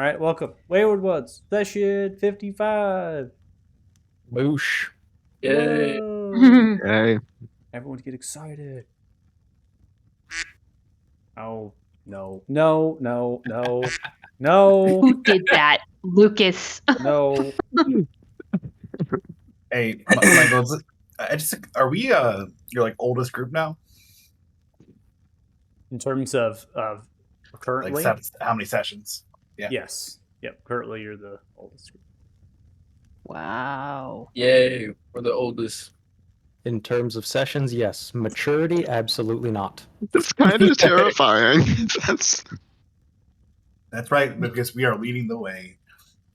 All right, welcome. Wayward Woods, session 55. Boosh. Yay. Whoa. Hey, Everyone get excited. Oh, no. No, no, no, no, Who did that? Lucas. no. Hey, Michael, are we your like oldest group now? In terms of Like currently, how many sessions? Yeah. yes. Yep, currently you're the oldest group. Wow. Yay, we're the oldest. In terms of sessions, yes. Maturity, absolutely not. it's kind of terrifying. That's That's right, because we are leading the way.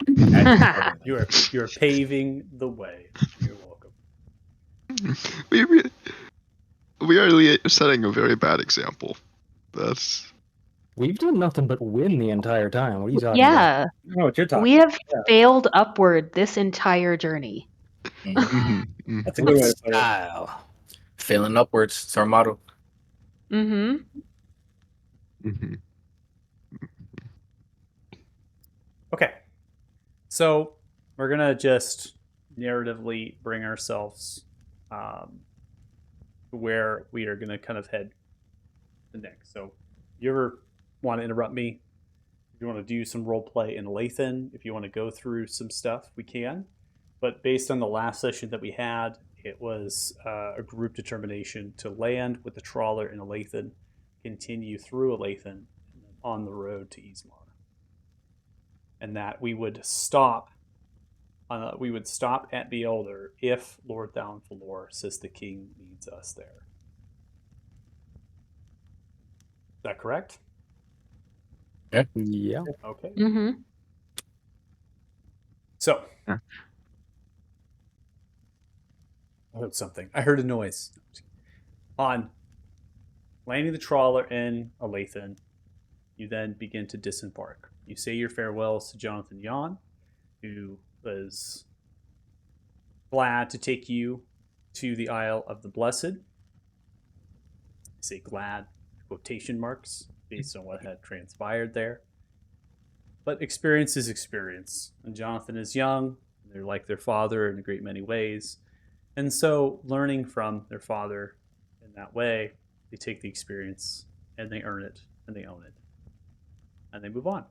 You are paving the way. You're welcome. we are setting a very bad example. That's We've done nothing but win the entire time. What are you talking about? Yeah, I don't know what you're talking we have about. failed upward this entire journey. That's a good way to put it. Style. Failing upwards. It's our motto. Mm-hmm. Mhm. Okay. So we're going to just narratively bring ourselves where we are going to kind of head the next. So you ever want to interrupt me? If you want to do some role play in Lathan, if you want to go through some stuff, we can. But based on the last session that we had, it was a group determination to land with the trawler in Lathan, continue through Lathan, and then on the road to Ismar. And that we would stop at Beelder if Lord Downfalor says the king needs us there. Is that correct? Yeah. Okay. Mm-hmm. So Yeah. I heard something. I heard a noise. On landing the trawler in Alathan, you then begin to disembark. You say your farewells to Jonathan Yon, who was glad to take you to the Isle of the Blessed. I say glad, quotation marks, based on what had transpired there. But experience is experience. And Jonathan is young. They're like their father in a great many ways. And so, learning from their father in that way, they take the experience and they earn it and they own it. And they move on.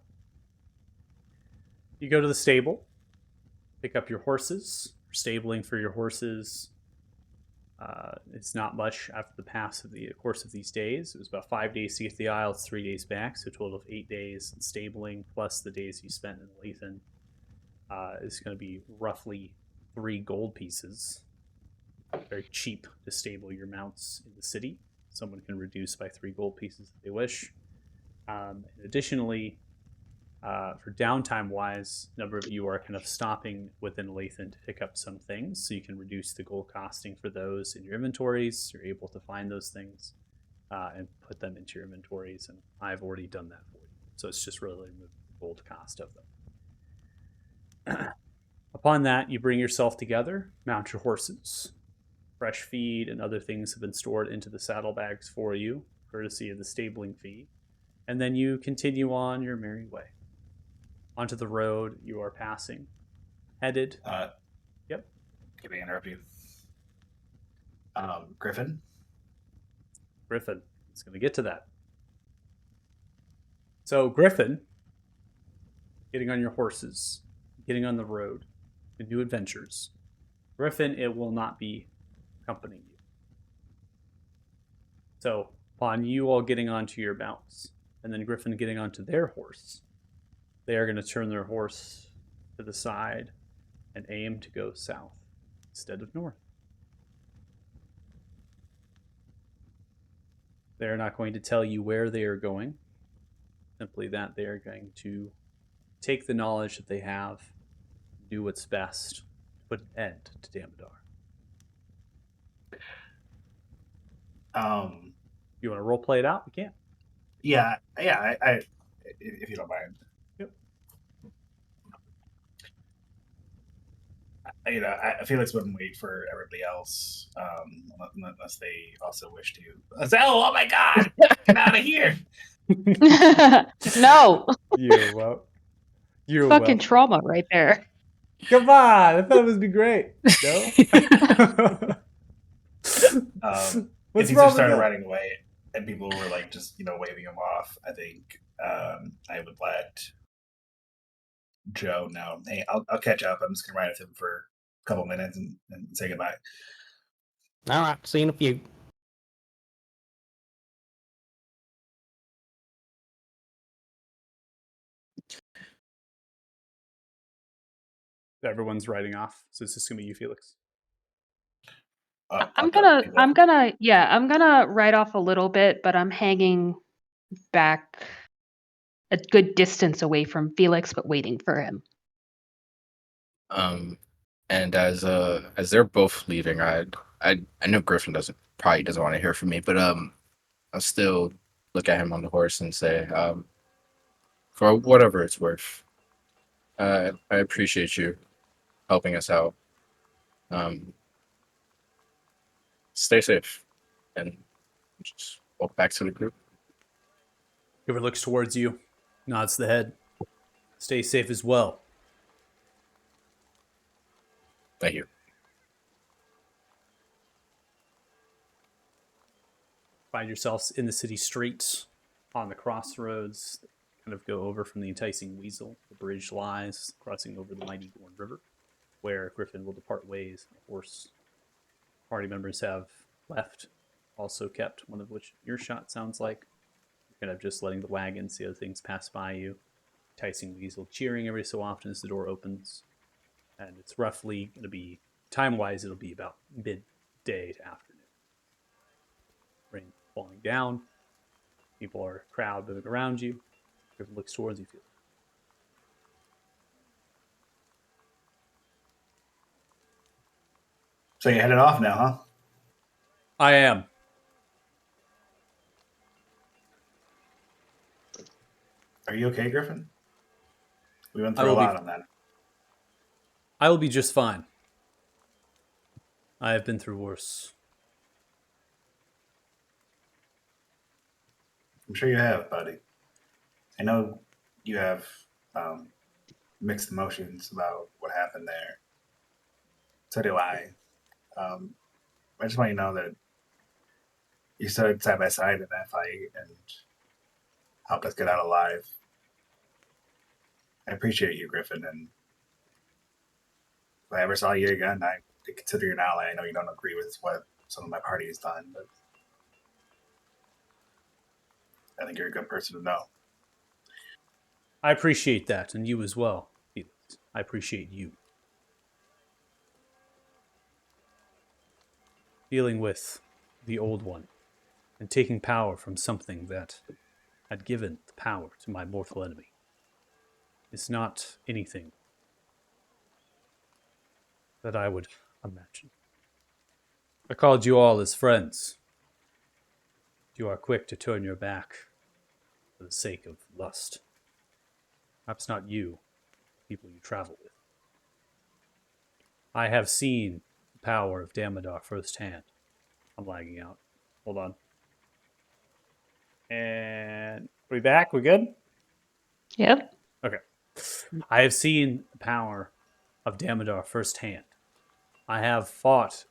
You go to the stable, pick up your horses. Stabling for your horses, it's not much after the course of these days. It was about 5 days to get to the Isle. It's 3 days back, so a total of 8 days in stabling, plus the days you spent in Lathan. Is going to be roughly 3 gold pieces. Very cheap to stable your mounts in the city. Someone can reduce by 3 gold pieces if they wish. And additionally, for downtime wise, a number of you are kind of stopping within Lathan to pick up some things, so you can reduce the gold costing for those in your inventories. You're able to find those things and put them into your inventories, and I've already done that for you. So it's just really removing the gold cost of them. Upon that, you bring yourself together, mount your horses. Fresh feed and other things have been stored into the saddlebags for you, courtesy of the stabling fee. And then you continue on your merry way. Onto the road you are passing. Headed. Yep. Can I interrupt you? Griffin? Griffin. It's going to get to that. So, Griffin, getting on your horses, getting on the road, and new adventures. Griffin, it will not be accompanying you. So, upon you all getting onto your mounts, and then Griffin getting onto their horse, they are going to turn their horse to the side and aim to go south instead of north. They're not going to tell you where they are going, simply that they are going to take the knowledge that they have, do what's best, to put an end to Damodar. You want to role play it out? We can. Yeah. I if you don't mind. Yep. Felix wouldn't wait for everybody else, unless they also wish to. Oh my God! Get out of here! No. Yeah, well. You're Fucking welcome. trauma right there. Come on, I thought it would be great. No. If What's he wrong just with started that? riding away and people were like just waving him off, I think I would let Joe know. Hey, I'll catch up. I'm just gonna ride with him for a couple minutes and say goodbye. All right, see you in a few. Everyone's riding off, so it's just gonna be you, Felix. I'm I'll gonna write off a little bit, but I'm hanging back a good distance away from Felix, but waiting for him. And as they're both leaving, I know Griffin probably doesn't want to hear from me, but I'll still look at him on the horse and say, for whatever it's worth, I appreciate you helping us out. Stay safe, and just walk back to the group. Whoever looks towards you, nods the head. Stay safe as well. Thank you. Find yourselves in the city streets, on the crossroads, kind of go over from the enticing Weasel. The bridge lies, crossing over the mighty Gorn River, where Griffin will depart ways. The horse party members have left, also kept, one of which earshot sounds like. You're kind of just letting the wagon see other things pass by you. Enticing Weasel cheering every so often as the door opens. And it's roughly going to be, time-wise, it'll be about midday to afternoon. Rain falling down. People are crowd moving around you. Griffin looks towards you, Felix. So you're headed off now, huh? I am. Are you okay, Griffin? We went I through a will be- lot on that. I will be just fine. I have been through worse. I'm sure you have, buddy. I know you have mixed emotions about what happened there. So do I. I just want you to know that you stood side by side in that fight and helped us get out alive. I appreciate you, Griffin, and if I ever saw you again, I consider you an ally. I know you don't agree with what some of my party has done, but I think you're a good person to know. I appreciate that, and you as well, Felix. I appreciate you. Dealing with the old one and taking power from something that had given the power to my mortal enemy is not anything that I would imagine. I called you all as friends. You are quick to turn your back for the sake of lust. Perhaps not you, people you travel with. I have seen the power of Damodar firsthand. I'm lagging out. Hold on. And we back? We good? Yep. Okay. I have seen the power of Damodar firsthand. I have fought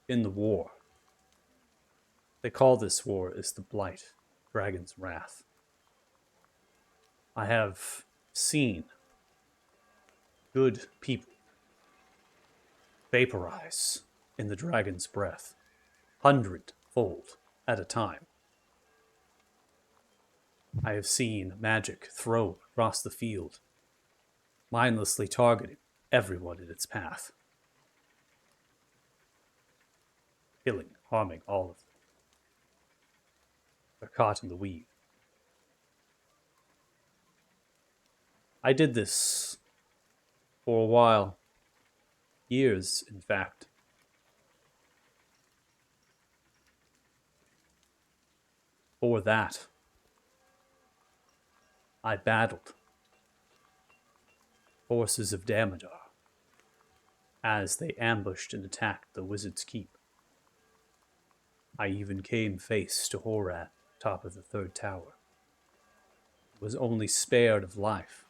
in the war. They call this war is the Blight, Dragon's Wrath. I have seen good people vaporize in the dragon's breath, 100-fold at a time. I have seen magic thrown across the field, mindlessly targeting everyone in its path, killing, harming all of them. They're caught in the weave. I did this for a while, years, in fact. For that, I battled forces of Damodar as they ambushed and attacked the Wizard's Keep. I even came face to Horad, top of the third tower. Was only spared of life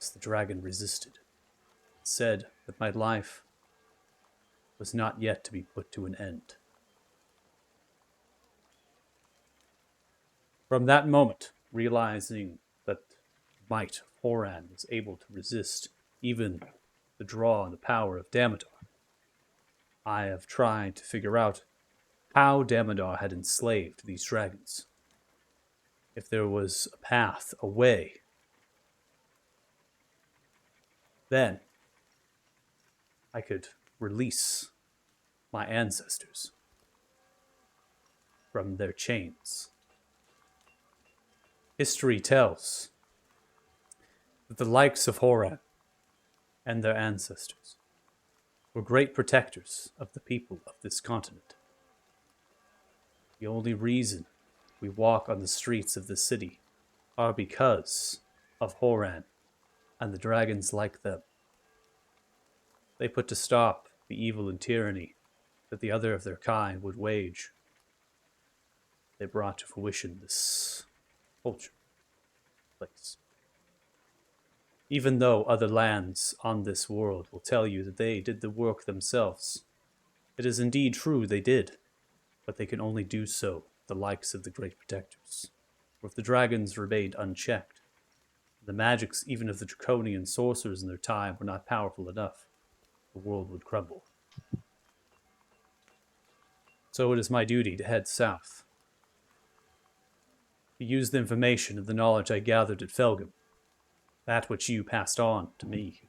as the dragon resisted, said that my life was not yet to be put to an end. From that moment, realizing that the might of Horan was able to resist even the draw and the power of Damodar, I have tried to figure out how Damodar had enslaved these dragons. If there was a path, a way, then I could release my ancestors from their chains. History tells that the likes of Horan and their ancestors were great protectors of the people of this continent. The only reason we walk on the streets of the city are because of Horan and the dragons like them. They put to stop the evil and tyranny that the other of their kind would wage. They brought to fruition this culture, place. Even though other lands on this world will tell you that they did the work themselves, it is indeed true they did, but they can only do so the likes of the great protectors. For if the dragons remained unchecked, the magics even of the draconian sorcerers in their time were not powerful enough, the world would crumble. So it is my duty to head south, to use the information and the knowledge I gathered at Felgum, that which you passed on to me,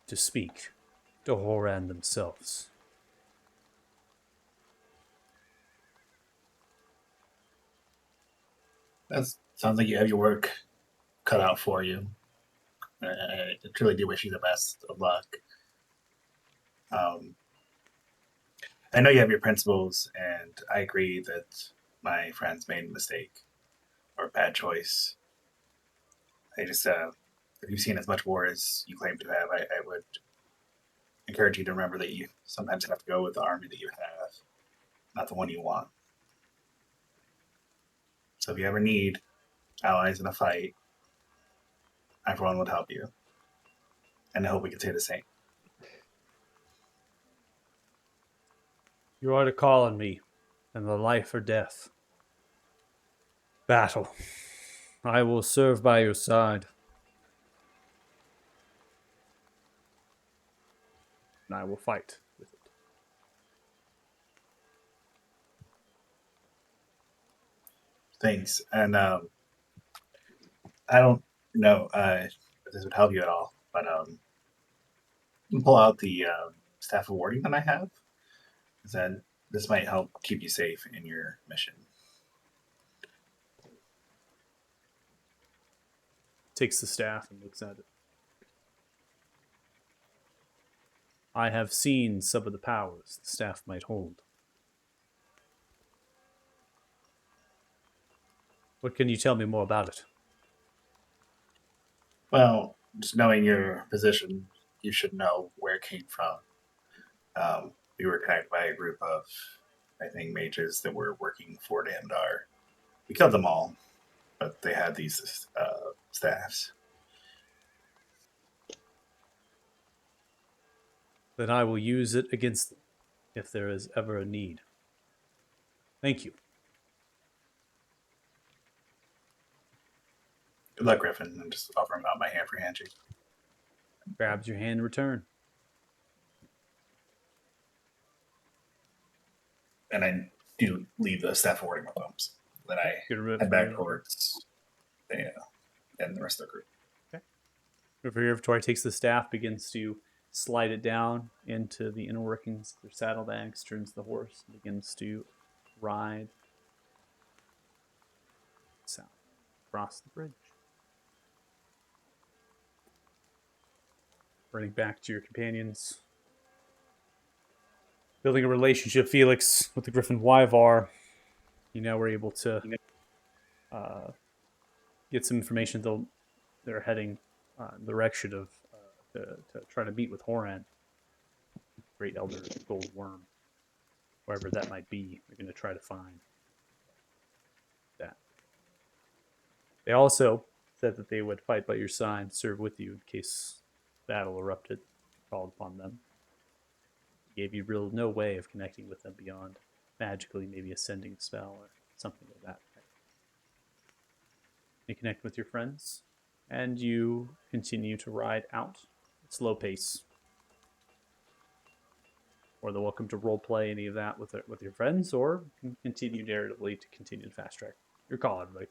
to speak to Horan themselves. That sounds like you have your work cut out for you. I truly do wish you the best of luck. I know you have your principles, and I agree that my friends made a mistake or a bad choice. I just, if you've seen as much war as you claim to have, I would encourage you to remember that you sometimes have to go with the army that you have, not the one you want. So if you ever need allies in a fight, I for one would help you. And I hope we can say the same. You are to call on me in the life or death battle. I will serve by your side. And I will fight with it. Thanks. And I don't know if this would help you at all, but you can pull out the staff of warding that I have. Then this might help keep you safe in your mission. Takes the staff and looks at it. I have seen some of the powers the staff might hold. What can you tell me more about it? Well, just knowing your position, you should know where it came from. We were attacked by a group of, I think, mages that were working for Damdar. We killed them all, but they had these staffs. Then I will use it against them if there is ever a need. Thank you. Good luck, Griffin. I'm just offering out my hand for handshake. Grabs your hand in return. And I do leave the staff of warding with them. So then I head back towards the and the rest of the group. Okay. Over here, Victoria takes the staff, begins to slide it down into the inner workings of their saddlebags, turns the horse, and begins to ride south across the bridge. Running back to your companions. Building a relationship, Felix, with the Griffin Wyvar. You now were able to get some information. They're heading in the direction of to try to meet with Horan, Great Elder Gold Worm, wherever that might be. They're going to try to find that. They also said that they would fight by your side, serve with you in case battle erupted, called upon them. Gave you no way of connecting with them beyond magically maybe ascending a spell or something of that type. You connect with your friends, and you continue to ride out at slow pace. Or they're welcome to roleplay any of that with your friends, or continue narratively to continue to fast track. Your call, everybody.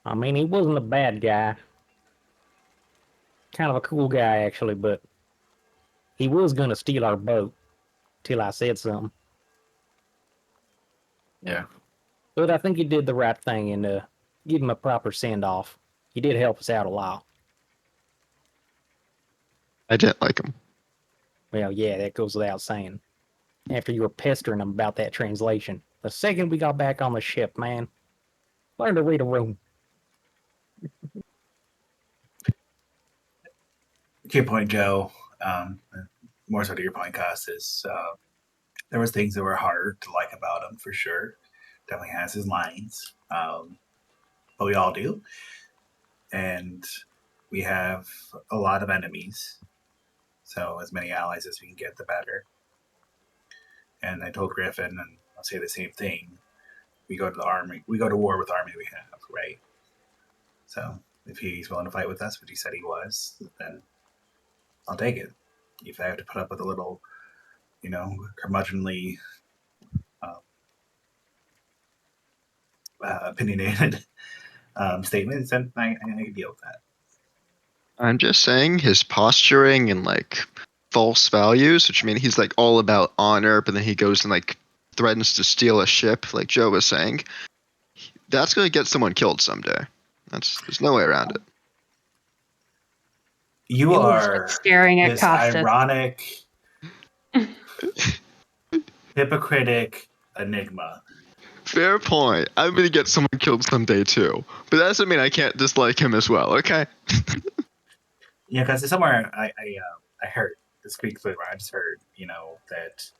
I mean, he wasn't a bad guy. Kind of a cool guy, actually, but he was going to steal our boat till I said something. Yeah. But I think he did the right thing and give him a proper send-off. He did help us out a lot. I didn't like him. Well, yeah, that goes without saying. After you were pestering him about that translation. The second we got back on the ship, man. Learn to read a room. To your point, Joe, more so to your point, Cost, is there was things that were hard to like about him for sure. Definitely has his lines, but we all do, and we have a lot of enemies. So as many allies as we can get, the better. And I told Griffin, and I'll say the same thing. We go to the army. We go to war with the army we have, right? So if he's willing to fight with us, which he said he was, then I'll take it. If I have to put up with a little, curmudgeonly, opinionated statements, then I can deal with that. I'm just saying his posturing and like false values, which mean he's like all about honor, but then he goes and like threatens to steal a ship, like Joe was saying. That's gonna get someone killed someday. There's no way around it. You He's are staring at this Costas. ironic, hypocritic enigma. Fair point. I'm gonna get someone killed someday too, but that doesn't mean I can't dislike him as well. Okay. Yeah, because somewhere I heard this Greek flavor. I just heard that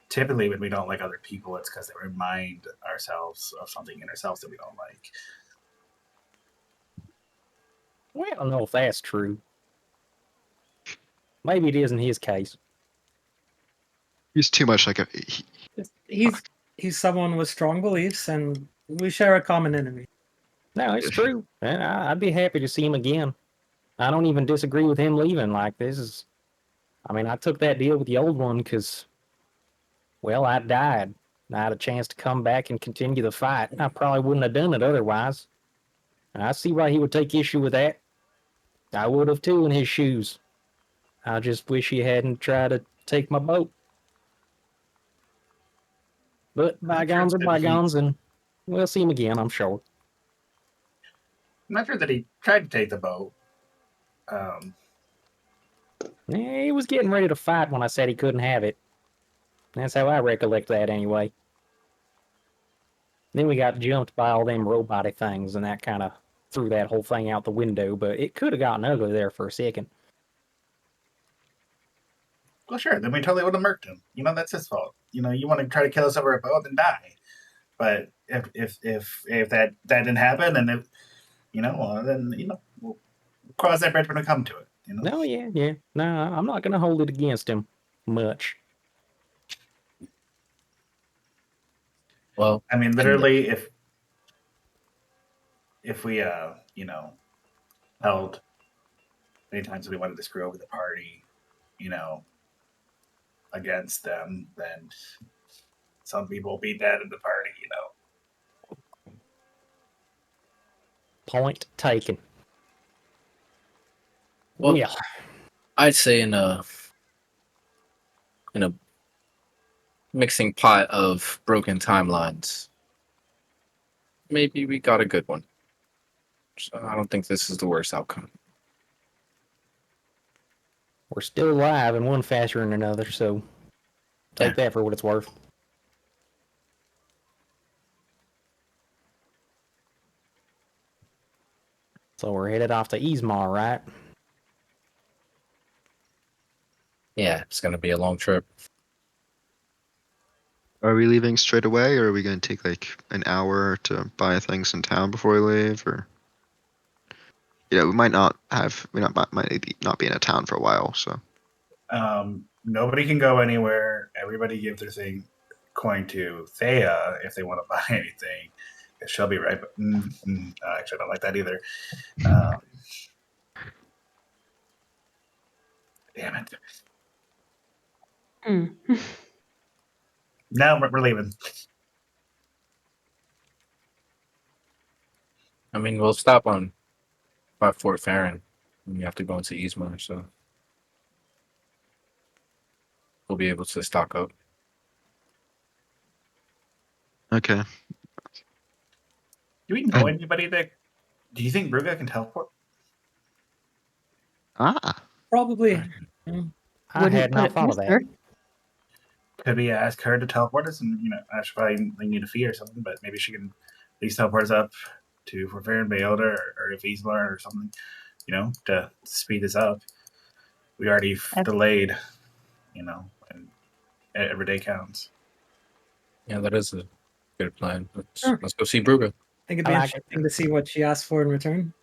typically when we don't like other people, it's because they remind ourselves of something in ourselves that we don't like. Well, I don't know if that's true. Maybe it is in his case. He's too much like He's someone with strong beliefs, and we share a common enemy. No, it's true. And I'd be happy to see him again. I don't even disagree with him leaving. Like, this is... I mean, I took that deal with the old one because, well, I died. I had a chance to come back and continue the fight. I probably wouldn't have done it otherwise. And I see why he would take issue with that. I would have too in his shoes. I just wish he hadn't tried to take my boat. But bygones are bygones, and we'll see him again, I'm sure. I'm not sure that he tried to take the boat. He was getting ready to fight when I said he couldn't have it. That's how I recollect that anyway. Then we got jumped by all them robotic things, and that kind of threw that whole thing out the window, but it could have gotten ugly there for a second. Well, sure. Then we totally would have murked him. That's his fault. You want to try to kill us over a boat, then die. But if that didn't happen, and then we'll cross that bridge when we come to it. No, yeah. No, I'm not going to hold it against him much. Well, I mean, literally, if we held many times we wanted to screw over the party, against them, then some people will be dead in the party, Point taken. Well, Yeah. I'd say in a mixing pot of broken timelines, maybe we got a good one. So I don't think this is the worst outcome. We're still alive in one fashion or another, so take that for what it's worth. So we're headed off to Ismar, right? Yeah, it's gonna be a long trip. Are we leaving straight away, or are we going to take like an hour to buy things in town before we leave? Or we might not have not be in a town for a while. So Nobody can go anywhere. Everybody give their coin to Thea if they want to buy anything. She'll be right. But, actually, I don't like that either. Damn it! Hmm. No, we're leaving. I mean, we'll stop by Fort Farron. And you have to go into Eastmore, so we'll be able to stock up. okay. Do we know anybody that? Do you think Bruga can teleport? Probably. I Wouldn't had put not it thought of past that. her. Could we ask her to teleport us? And I should probably need a fee or something, but maybe she can at least teleport us up to Fort Farron, Bayelda, or Eastmore or something. To speed this up. We already delayed. And every day counts. Yeah, that is a good plan. Sure. Let's go see Bruga. I think it'd I be like it. interesting to see what she asked for in return.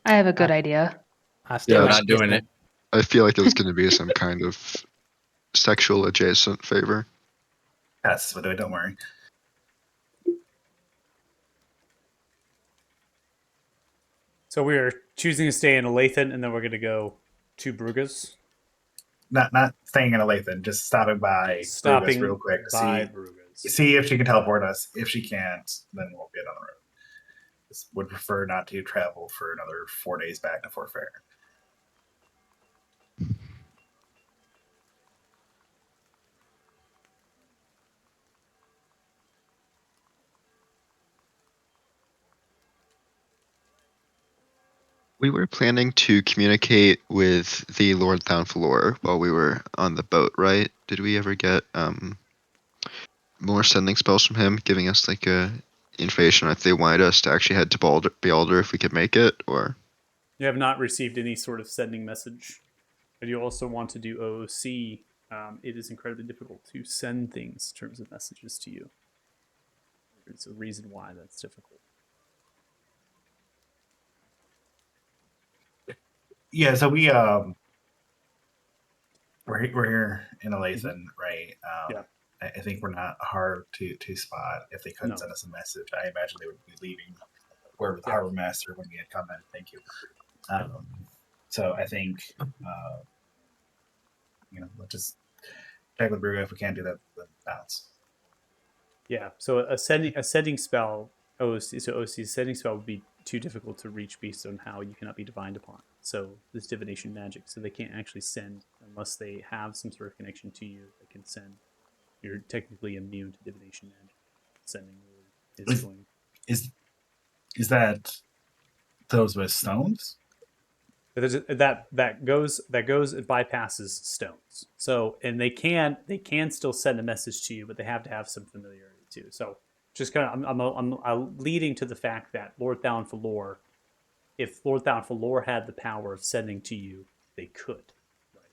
I have a good idea. I still Yeah, We're like not doing this it. I feel like it was going to be some kind of sexual adjacent favor. Yes, but don't worry. So we are choosing to stay in Olathe, and then we're going to go to Bruga's. Not staying in Olathe, just stopping by Stopping Bruga's real quick to by Bruga's. see if she can teleport us. If she can't, then we'll get on the road. Just would prefer not to travel for another 4 days back to Fort Fair. We were planning to communicate with the Lord Downfloor while we were on the boat, right? Did we ever get more sending spells from him, giving us like information if they wanted us to actually head to Bealder if we could make it, or? You have not received any sort of sending message, but you also want to do OOC. It is incredibly difficult to send things in terms of messages to you. There's a reason why that's difficult. Yeah, so we're here in Olathe, right? Yeah. I think we're not hard to spot. If they couldn't No. send us a message, I imagine they would be leaving word with the Yeah. harbor master when we had come in. Thank you. So I think let's just check with Bruga. If we can't do that, then bounce. Yeah. So a sending spell, OOC. So OOC sending spell would be too difficult to reach based on how you cannot be divined upon. So this divination magic. So they can't actually send unless they have some sort of connection to you. They can send. You're technically immune to divination magic. Sending really is going. Is that those with stones? But that goes it bypasses stones. So and they can still send a message to you, but they have to have some familiarity too. So just kind of I'm leading to the fact that Lord Downfloor, if Lord Downfloor had the power of sending to you, they could. Right?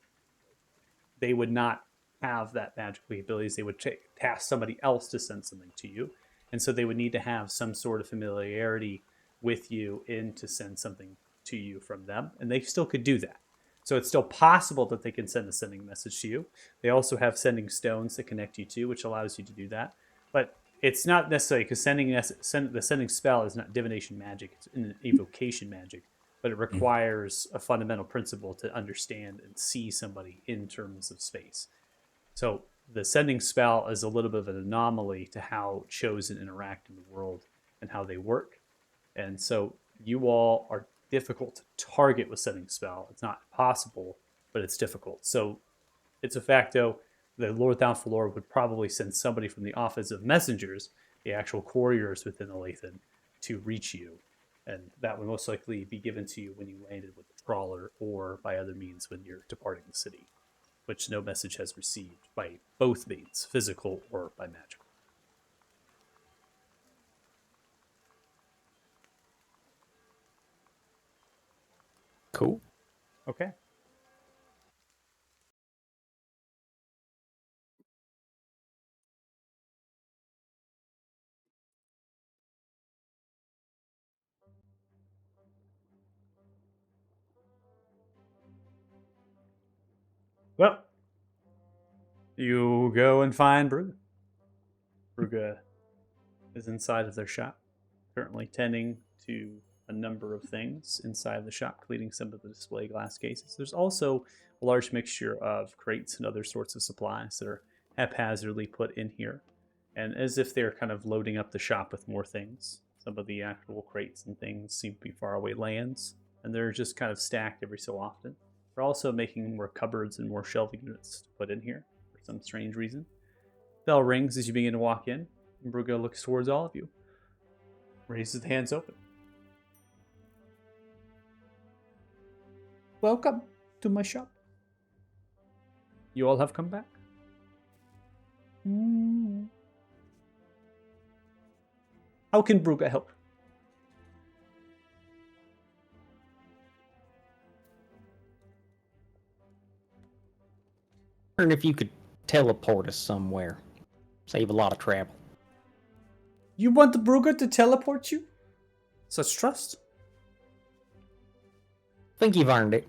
They would not have that magical abilities. They would task somebody else to send something to you, and so they would need to have some sort of familiarity with you in to send something to you from them, and they still could do that. So it's still possible that they can send a sending message to you. They also have sending stones that connect you to, which allows you to do that. But it's not necessarily because the sending spell is not divination magic; it's an evocation magic. But it requires a fundamental principle to understand and see somebody in terms of space. So the sending spell is a little bit of an anomaly to how chosen interact in the world and how they work. And so you all are difficult to target with sending spell. It's not possible, but it's difficult. So it's a facto. The Lord Downfloor would probably send somebody from the office of messengers, the actual couriers within the Lathan, to reach you. And that would most likely be given to you when you landed with the trawler or by other means when you're departing the city, which no message has received by both means, physical or by magical. Cool. Okay. Well, you go and find Bruga. Bruga is inside of their shop, currently tending to a number of things inside the shop, cleaning some of the display glass cases. There's also a large mixture of crates and other sorts of supplies that are haphazardly put in here, and as if they're kind of loading up the shop with more things. Some of the actual crates and things seem to be faraway lands, and they're just kind of stacked every so often. They're also making more cupboards and more shelving units to put in here for some strange reason. Bell rings as you begin to walk in, and Bruga looks towards all of you. Raises the hands open. Welcome to my shop. You all have come back. How can Bruga help? Wondering if you could teleport us somewhere. Save a lot of travel. You want the Bruga to teleport you? Such trust. Think you've earned it.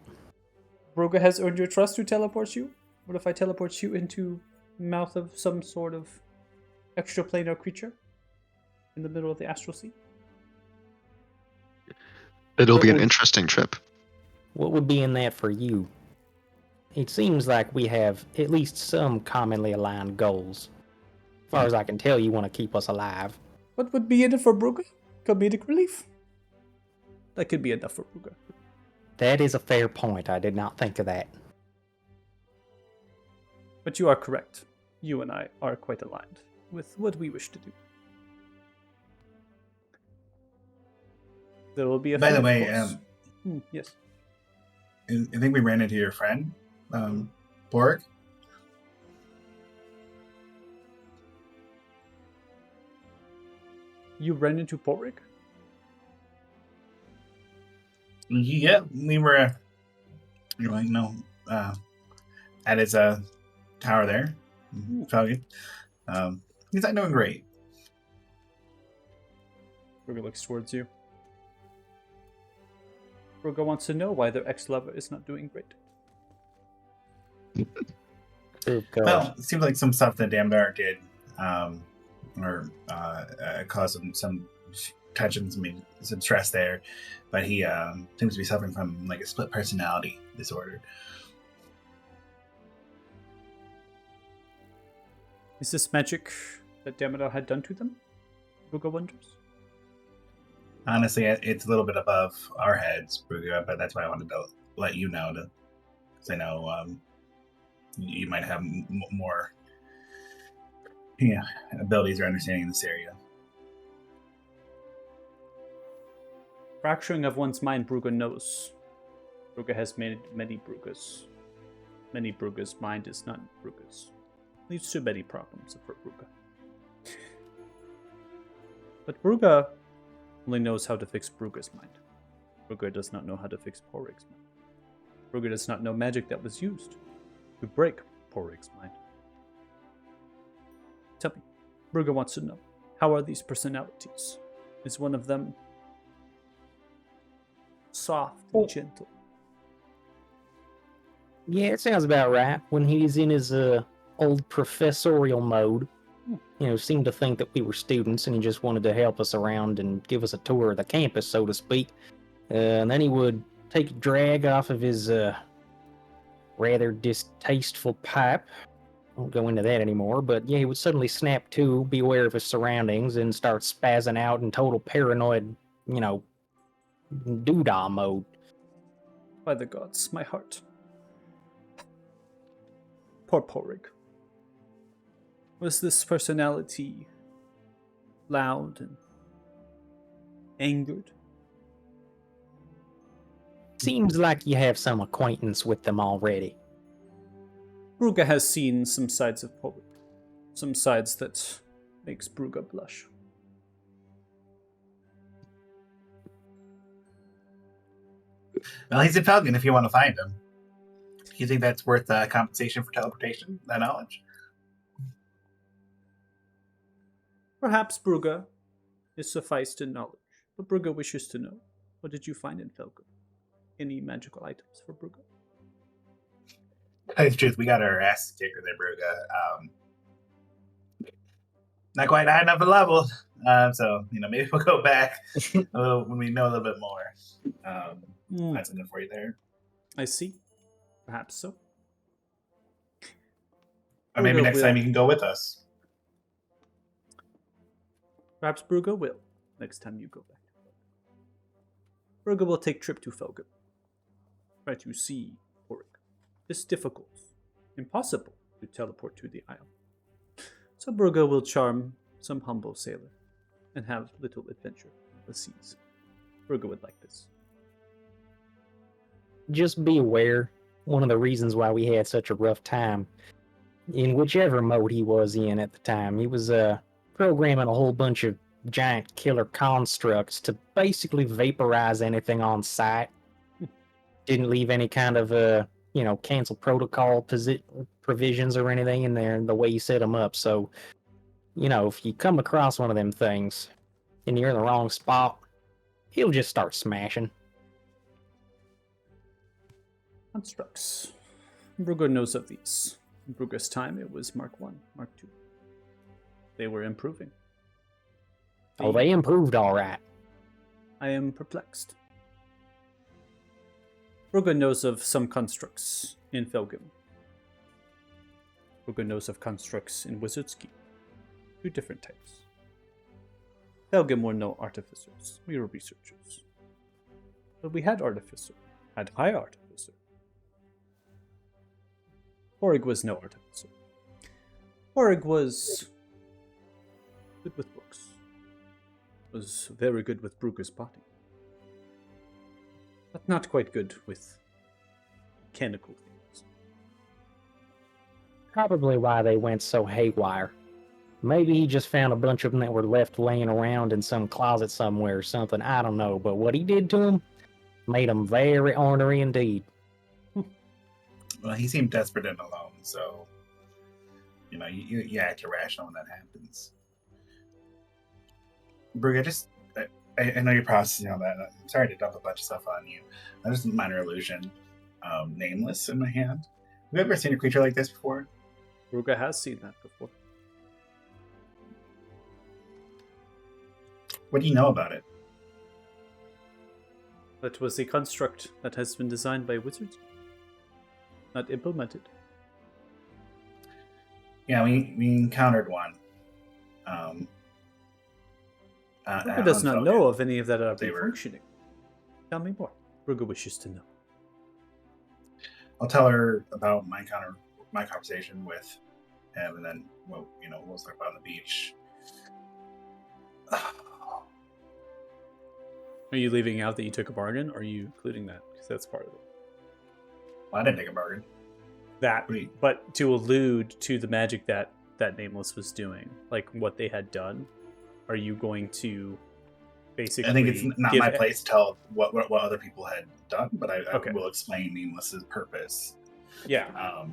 Bruga has earned your trust to teleport you? What if I teleport you into the mouth of some sort of extraplanar creature in the middle of the astral sea? It'll be an interesting trip. What would be in that for you? It seems like we have at least some commonly aligned goals. As far as I can tell, you want to keep us alive. What would be in it for Bruga? Comedic relief. That could be enough for Bruga. That is a fair point. I did not think of that. But you are correct. You and I are quite aligned with what we wish to do. There will be a By the fee, of way, course. Yes. I think we ran into your friend, Borg. You ran into Porik? Yeah, we were, at his tower there. Falcon. He's not doing great. Bruga looks towards you. Bruga wants to know why their ex-lover is not doing great. Oh, gosh. Well, it seems like some stuff that Damdar did, caused him some tension, some stress there. But he seems to be suffering from like a split personality disorder. Is this magic that Damodar had done to them? Bruga wonders. Honestly, it's a little bit above our heads, Bruga, but that's why I wanted to let you know, because I know you might have more abilities or understanding in this area. Fracturing of one's mind, Bruga knows. Bruga has made many Brugas. Many Brugas' mind is not Bruga's. Leads to many problems for Bruga. But Bruga only knows how to fix Bruga's mind. Bruga does not know how to fix Porrig's mind. Bruga does not know magic that was used to break Porrig's mind. Tell me, Bruga wants to know, how are these personalities? Is one of them soft and gentle? Yeah, it sounds about right. When he's in his old professorial mode, seemed to think that we were students and he just wanted to help us around and give us a tour of the campus, so to speak. And then he would take a drag off of his rather distasteful pipe. Won't go into that anymore, but yeah, he would suddenly snap to, be aware of his surroundings, and start spazzing out in total paranoid, doodah mode. By the gods, my heart. Poor Porrig. Was this personality loud and angered? Seems like you have some acquaintance with them already. Bruga has seen some sides of Porrig. Some sides that makes Bruga blush. Well, he's in Falcon if you want to find him. Do you think that's worth compensation for teleportation, that knowledge? Perhaps Bruga is sufficed in knowledge, but Bruga wishes to know, what did you find in Falcon? Any magical items for Bruga? tell you the truth, we got our ass kicked with Bruga. Not quite high enough a level. So maybe we'll go back when we know a little bit more. Find something for you there. I see. Perhaps so. Or maybe Bruga next will. time you can go with us. Perhaps Bruga will. Next time you go back. Bruga will take trip to Felgum. Try to see Pork. It's difficult. Impossible to teleport to the isle. So Bruga will charm some humble sailor and have little adventure in the seas. Bruga would like this. Just be aware, one of the reasons why we had such a rough time, in whichever mode he was in at the time, he was programming a whole bunch of giant killer constructs to basically vaporize anything on sight. Didn't leave any kind of cancel protocol provisions or anything in there, the way you set them up. So, if you come across one of them things and you're in the wrong spot, he'll just start smashing. Constructs. Bruga knows of these. In Bruga's time, it was Mark 1, Mark 2. They were improving. They improved all right. I am perplexed. Bruga knows of some constructs in Felgum. Bruga knows of constructs in Wizard's Keep. 2 different types. Felgum were no artificers. We were researchers. But we had artificer. Had high artificer. Orig was no artificer. Orig was good with books. Was very good with Bruga's body. But not quite good with mechanical things. Probably why they went so haywire. Maybe he just found a bunch of them that were left laying around in some closet somewhere or something. I don't know. But what he did to them made them very ornery indeed. Well, he seemed desperate and alone, so you act irrational when that happens. Bruga, I know you're processing all that. I'm sorry to dump a bunch of stuff on you. Just a minor illusion. Nameless in my hand. Have you ever seen a creature like this before? Bruga has seen that before. What do you know about it? That was a construct that has been designed by wizards. Not implemented. Yeah, we encountered one. Bruga does not know of any of that are They were- functioning. Tell me more. Bruga wishes to know. I'll tell her about my conversation with him, and then we'll talk about on the beach. Are you leaving out that you took a bargain, or are you including that? Because that's part of it. Well, I didn't take a bargain. That, Wait. but to allude to the magic that Nameless was doing, like what they had done, are you going to basically? I think it's not give my place to tell what other people had done, but I Okay. will explain Nameless's purpose. Yeah.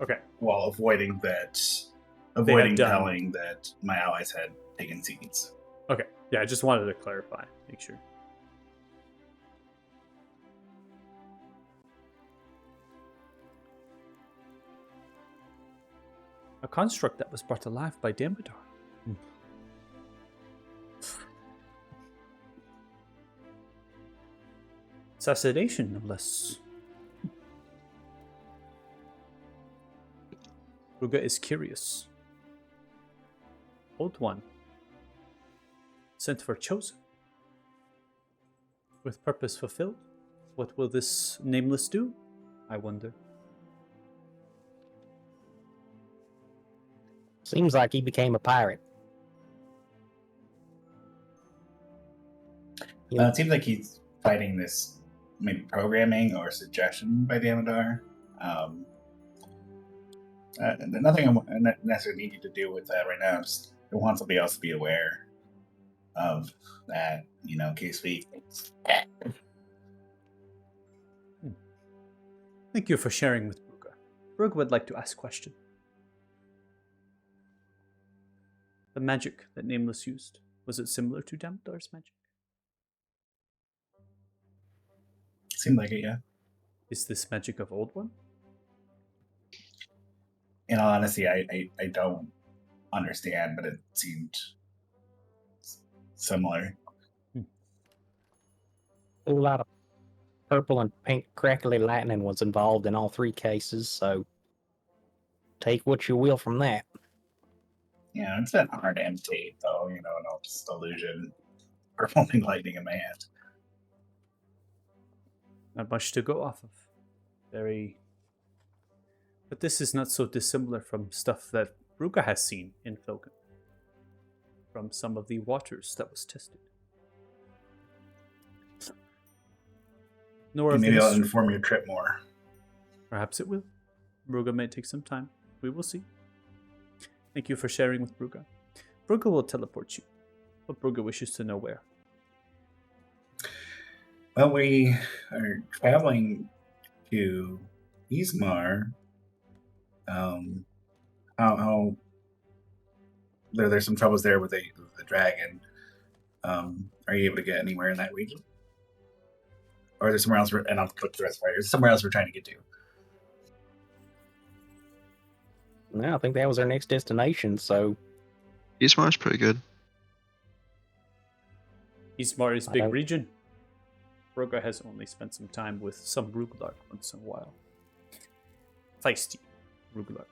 Okay. While avoiding done- telling that my allies had taken seeds. Okay. Yeah, I just wanted to clarify, make sure. A construct that was brought alive by Damodar. Assassination, no less. Bruga is curious. Old One. Sent for chosen. With purpose fulfilled. What will this Nameless do? I wonder. Seems like he became a pirate. It seems like he's fighting this maybe programming or suggestion by Damodar. Nothing I necessarily need you to do with that right now. Just I want somebody else to be aware of that, in case we. Thank you for sharing with Bruga. Bruga would like to ask a question. The magic that Nameless used, was it similar to Damodar's magic? Seemed like it, yeah. Is this magic of Old One? in all honesty, I don't understand, but it seemed similar. A lot of purple and pink crackly lightning was involved in all three cases, so take what you will from that. Yeah, it's been hard to imitate, though. You know, no just illusion, performing lightning in my hand. Not much to go off of. Very. But this is not so dissimilar from stuff that Ruka has seen in Filken. From some of the waters that was tested. Nor of Maybe the I'll history. inform your trip more. Perhaps it will. Bruga may take some time. We will see. Thank you for sharing with Bruga. Bruga will teleport you. But Bruga wishes to know where. Well, we are traveling to Ismar. How there's some troubles there with the dragon. Are you able to get anywhere in that region? Or is there somewhere else? And I'll click the rest of fire. Is there somewhere else we're trying to get to? No, I think that was our next destination, so Ismar's pretty good. Ismar is I big don't- region. Bruga has only spent some time with some Rugulark once in a while. Feisty Rugulark.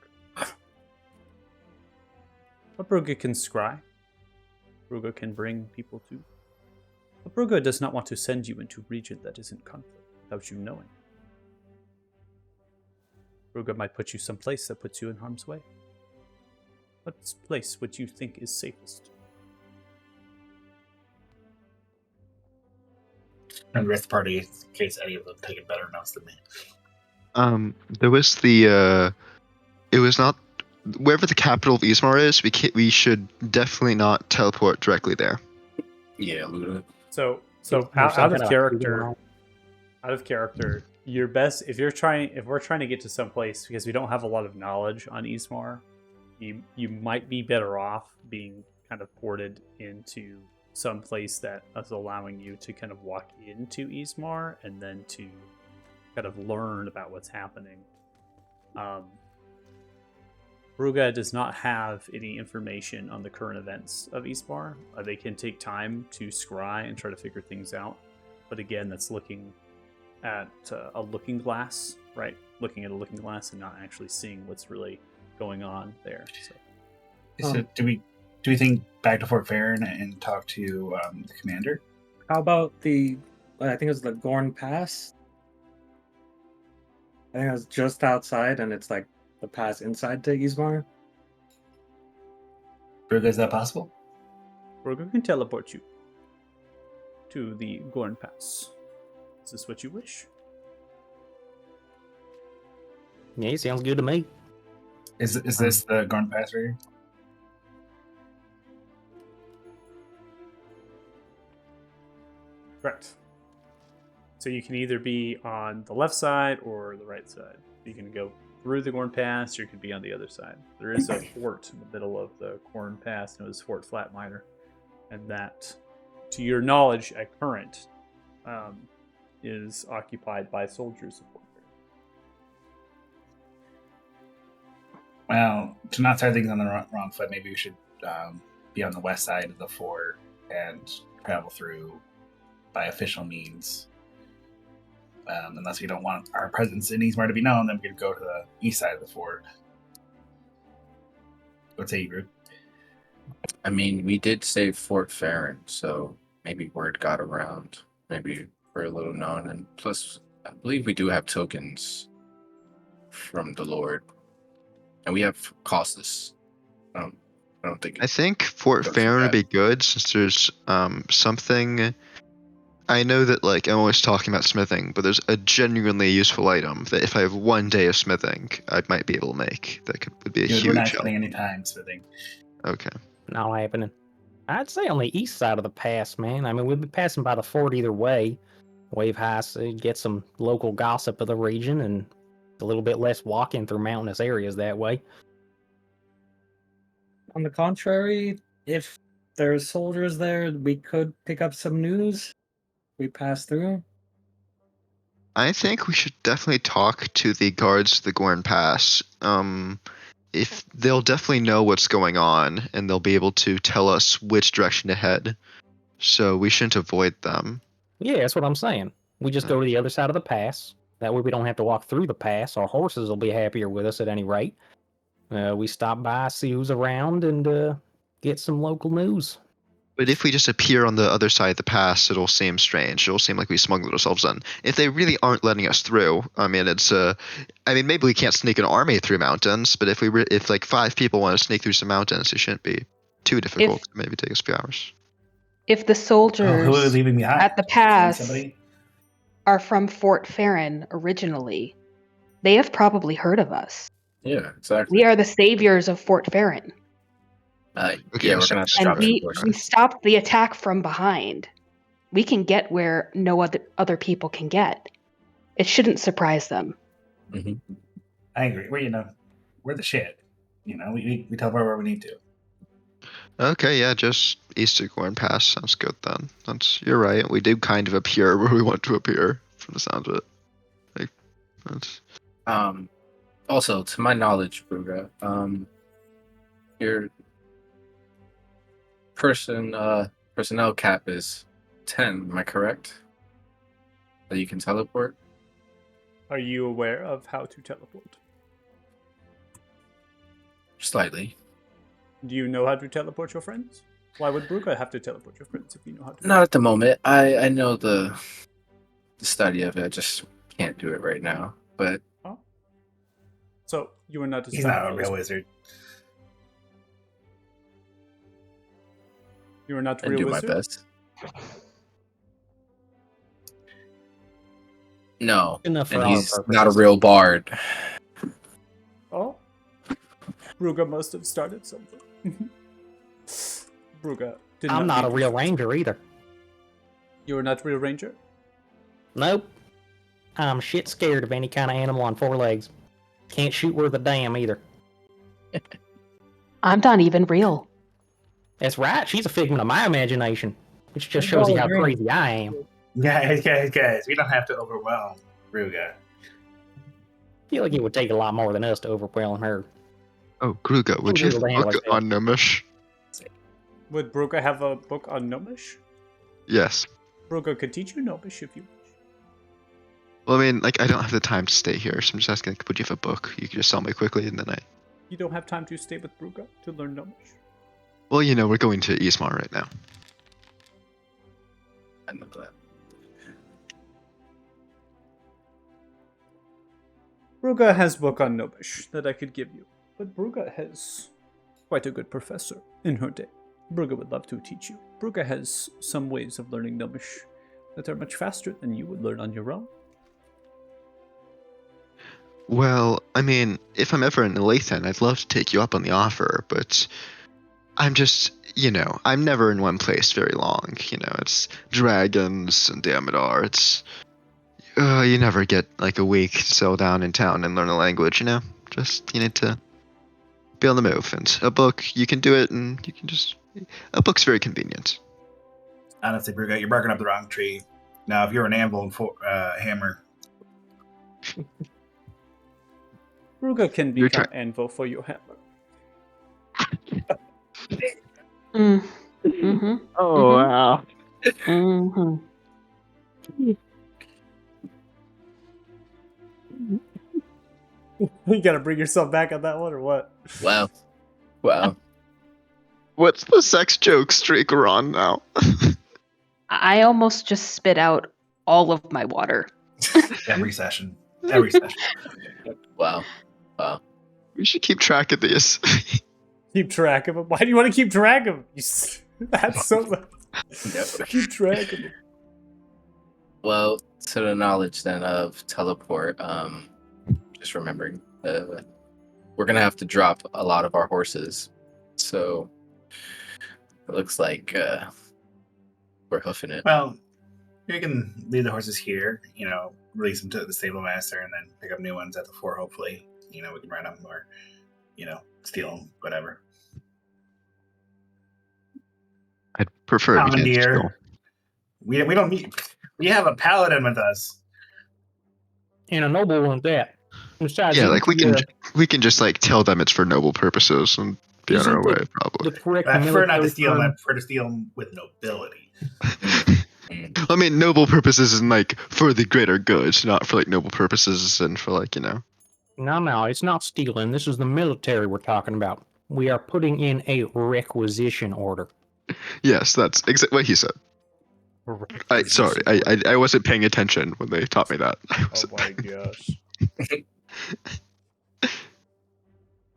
But Bruga can scry. Bruga can bring people to. But Bruga does not want to send you into a region that is in conflict without you knowing. Bruga might put you someplace that puts you in harm's way. What place would you think is safest? And the rest of the party, in case any of them taken better notes than me. There was the it was not wherever the capital of Ismar is. We should definitely not teleport directly there. Yeah, Luda. So There's out some of kind of character, your best if we're trying to get to some place because we don't have a lot of knowledge on Ismar, you might be better off being kind of ported into some place that is allowing you to kind of walk into Ismar and then to kind of learn about what's happening. Bruga does not have any information on the current events of Ismar. They can take time to scry and try to figure things out. But again, that's looking at a looking glass, right? Looking at a looking glass and not actually seeing what's really going on there. So So do we think back to Fort Farron and talk to the commander? How about I think it was the Gorn Pass? I think it was just outside, and it's like the pass inside to Ismar. Bruga, is that possible? Bruga can teleport you to the Gorn Pass. Is this what you wish? yeah, sounds good to me. Is this the Gorn Pass right here? Correct. So you can either be on the left side or the right side. You can go through the Gorn Pass, or you could be on the other side. There is a fort in the middle of the Gorn Pass, and it was Fort Flatminer. And that, to your knowledge, at current, is occupied by soldiers of Fort Farron. Well, to not start things on the wrong foot, maybe we should be on the west side of the fort and travel through by official means. Unless we don't want our presence in Ismar to be known, then we could go to the east side of the fort. What say you, Groot? I mean, we did save Fort Farron, so maybe word got around. Maybe we're a little known, and plus, I believe we do have tokens from the Lord, and we have Costas. I don't think. I think Fort Don't Farron would forget. be good since there's something. I know that like I'm always talking about smithing, but there's a genuinely useful item that if I have 1 day of smithing, I might be able to make. That would be a Dude, we're not huge help. spending any time smithing. Okay. Not happening. I'd say on the east side of the pass, man. I mean, we'll be passing by the fort either way. Wave high, so get some local gossip of the region, and a little bit less walking through mountainous areas that way. On the contrary, if there's soldiers there, we could pick up some news. We pass through. I think we should definitely talk to the guards of the Gorn Pass. if they'll definitely know what's going on, and they'll be able to tell us which direction to head. So we shouldn't avoid them. Yeah, that's what I'm saying. We just go to the other side of the pass. That way we don't have to walk through the pass. Our horses will be happier with us at any rate. We stop by, see who's around, and get some local news. But if we just appear on the other side of the pass, it'll seem strange. It'll seem like we smuggled ourselves in. If they really aren't letting us through, I mean, maybe we can't sneak an army through mountains. But if like 5 people want to sneak through some mountains, it shouldn't be too difficult. Maybe take us a few hours. If the Oh, soldiers who are we leaving behind? at the pass Somebody? are from Fort Farron originally, they have probably heard of us. Yeah, exactly. We are the saviors of Fort Farron. Okay, Yeah, we're gonna have to And drop some we horses. stopped the attack from behind. We can get where no other people can get. It shouldn't surprise them. Mhm. I agree. We're the shit. We teleport where we need to. Okay, yeah, just east of Gorn Pass sounds good then. You're right. We do kind of appear where we want to appear, from the sound of it. Like, that's Also, to my knowledge, Bruga, your personnel cap is 10. Am I correct? That you can teleport. Are you aware of how to teleport? Slightly. Do you know how to teleport your friends? Why would Bruca have to teleport your friends if you know how to? Not at the moment. I know the study of it. I just can't do it right now. But Oh. So you are not. He's not a real wizard. You are not a I real do wizard. my best. No, Enough for and our he's not a purposes. real bard. Oh, Bruga must have started something. Bruga did I'm not a need real to- ranger either. You are not a real ranger. Nope. I'm shit scared of any kind of animal on 4 legs. Can't shoot worth a damn either. I'm not even real. That's right. She's a figment of my imagination, which just We shows you all how agree. crazy I am. Guys, we don't have to overwhelm Ruga. I feel like it would take a lot more than us to overwhelm her. Oh, Gruga, would you have Gruga a handle book herself. on Gnomish? Would Bruga have a book on Gnomish? Yes. Bruga could teach you Gnomish if you wish. Well, I mean, like, I don't have the time to stay here, so I'm just asking, like, would you have a book you could just sell me quickly, and then You don't have time to stay with Bruga to learn Gnomish. Well, we're going to Eastmar right now. I know that. Bruga has book on Gnomish that I could give you, but Bruga has quite a good professor in her day. Bruga would love to teach you. Bruga has some ways of learning Gnomish that are much faster than you would learn on your own. Well, I mean, if I'm ever in Lathan, I'd love to take you up on the offer, but I'm just, I'm never in one place very long. It's dragons and Damodar. You never get like a week to settle down in town and learn a language, Just, you need to be on the move. And a book, you can do it, and you can just. A book's very convenient. Honestly, Bruga, you're barking up the wrong tree. Now, if you're an anvil and hammer, Bruga can You're become anvil for your hammer. Mm. Mm-hmm. Oh, wow. Mm-hmm. You gotta bring yourself back on that one, or what? Wow. Wow. What's the sex joke streak we're on now? I almost just spit out all of my water. every session. Every session. Wow. Wow. We should keep track of these. Keep track of him. Why do you want to keep track of him? That's so. Never. Keep track of him. Well, to the knowledge then of teleport, just remembering, we're gonna have to drop a lot of our horses, so it looks like we're hoofing it. Well, you can leave the horses here, release them to the stable master, and then pick up new ones at the fort, hopefully. We can rent them or, steal them, whatever. I'd prefer to be Commandeer. We don't need. We have a paladin with us. And a noble one at that. Besides, Yeah, isn't like we can just like tell them it's for noble purposes and be on Isn't our the- way, probably. the correct I prefer not to military steal them. I term. prefer to steal them with nobility. I mean, noble purposes and like for the greater good, not for like noble purposes and for like No, it's not stealing. This is the military we're talking about. We are putting in a requisition order. Yes, that's exactly what he said. Sorry, I wasn't paying attention when they taught me that. I Oh wasn't my paying- gosh.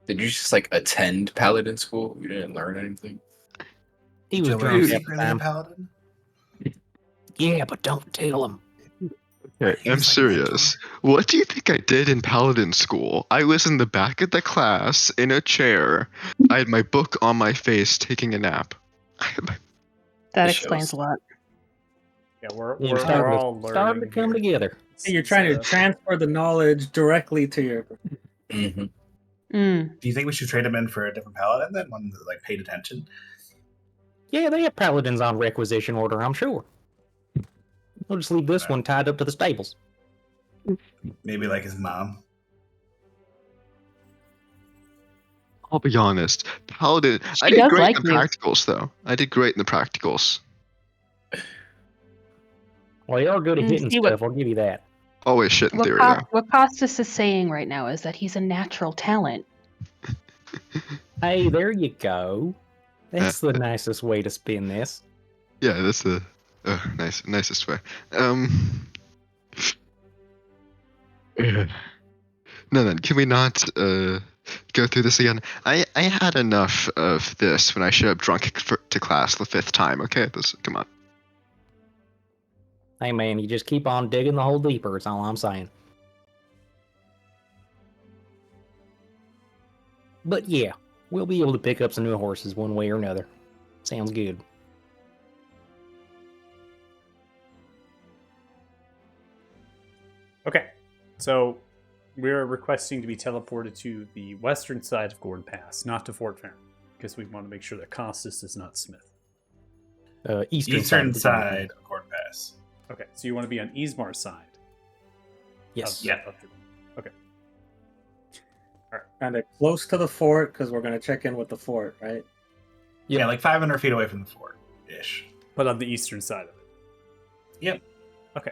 Did you just like attend paladin school? You didn't learn anything. He was Joe, are drunk you at the secretly a time. paladin? Yeah, but don't tell him. Okay, He I'm was, like, mentor. serious. What do you think I did in paladin school? I was in the back of the class in a chair. I had my book on my face taking a nap. That It explains shows. a lot. Yeah, we're Starting all to, starting to learning come here. together. Hey, you're trying to transfer the knowledge directly to your. Mm-hmm. Mm. Do you think we should trade him in for a different paladin then, one that like paid attention? Yeah, they have paladins on requisition order, I'm sure. We'll just leave this Right. one tied up to the stables. Maybe like his mom. I'll be honest, paladin. I She did does great like in the you. practicals, though. I did great in the practicals. Well, you are good at hitting See what stuff, I'll give you that. Always shit in theory, though. what Costas is saying right now is that he's a natural talent. Hey, there you go. That's the nicest way to spin this. Yeah, that's the nicest way. Yeah. No, then can we not go through this again? I had enough of this when I showed up drunk to class the 5th time. Okay, come on. Hey man, you just keep on digging the hole deeper, that's all I'm saying. But yeah, we'll be able to pick up some new horses one way or another. Sounds good. Okay, so we're requesting to be teleported to the western side of Gordon Pass, not to Fort Farron, because we want to make sure that Costas is not Smith. Eastern Side of Court Pass. Okay, so you want to be on Ismar's side. Yes. Yeah. Okay. Kind of close to the fort because we're going to check in with the fort, right? Yep. Yeah, like 500 feet away from the fort ish. But on the eastern side of it. Yep. Okay.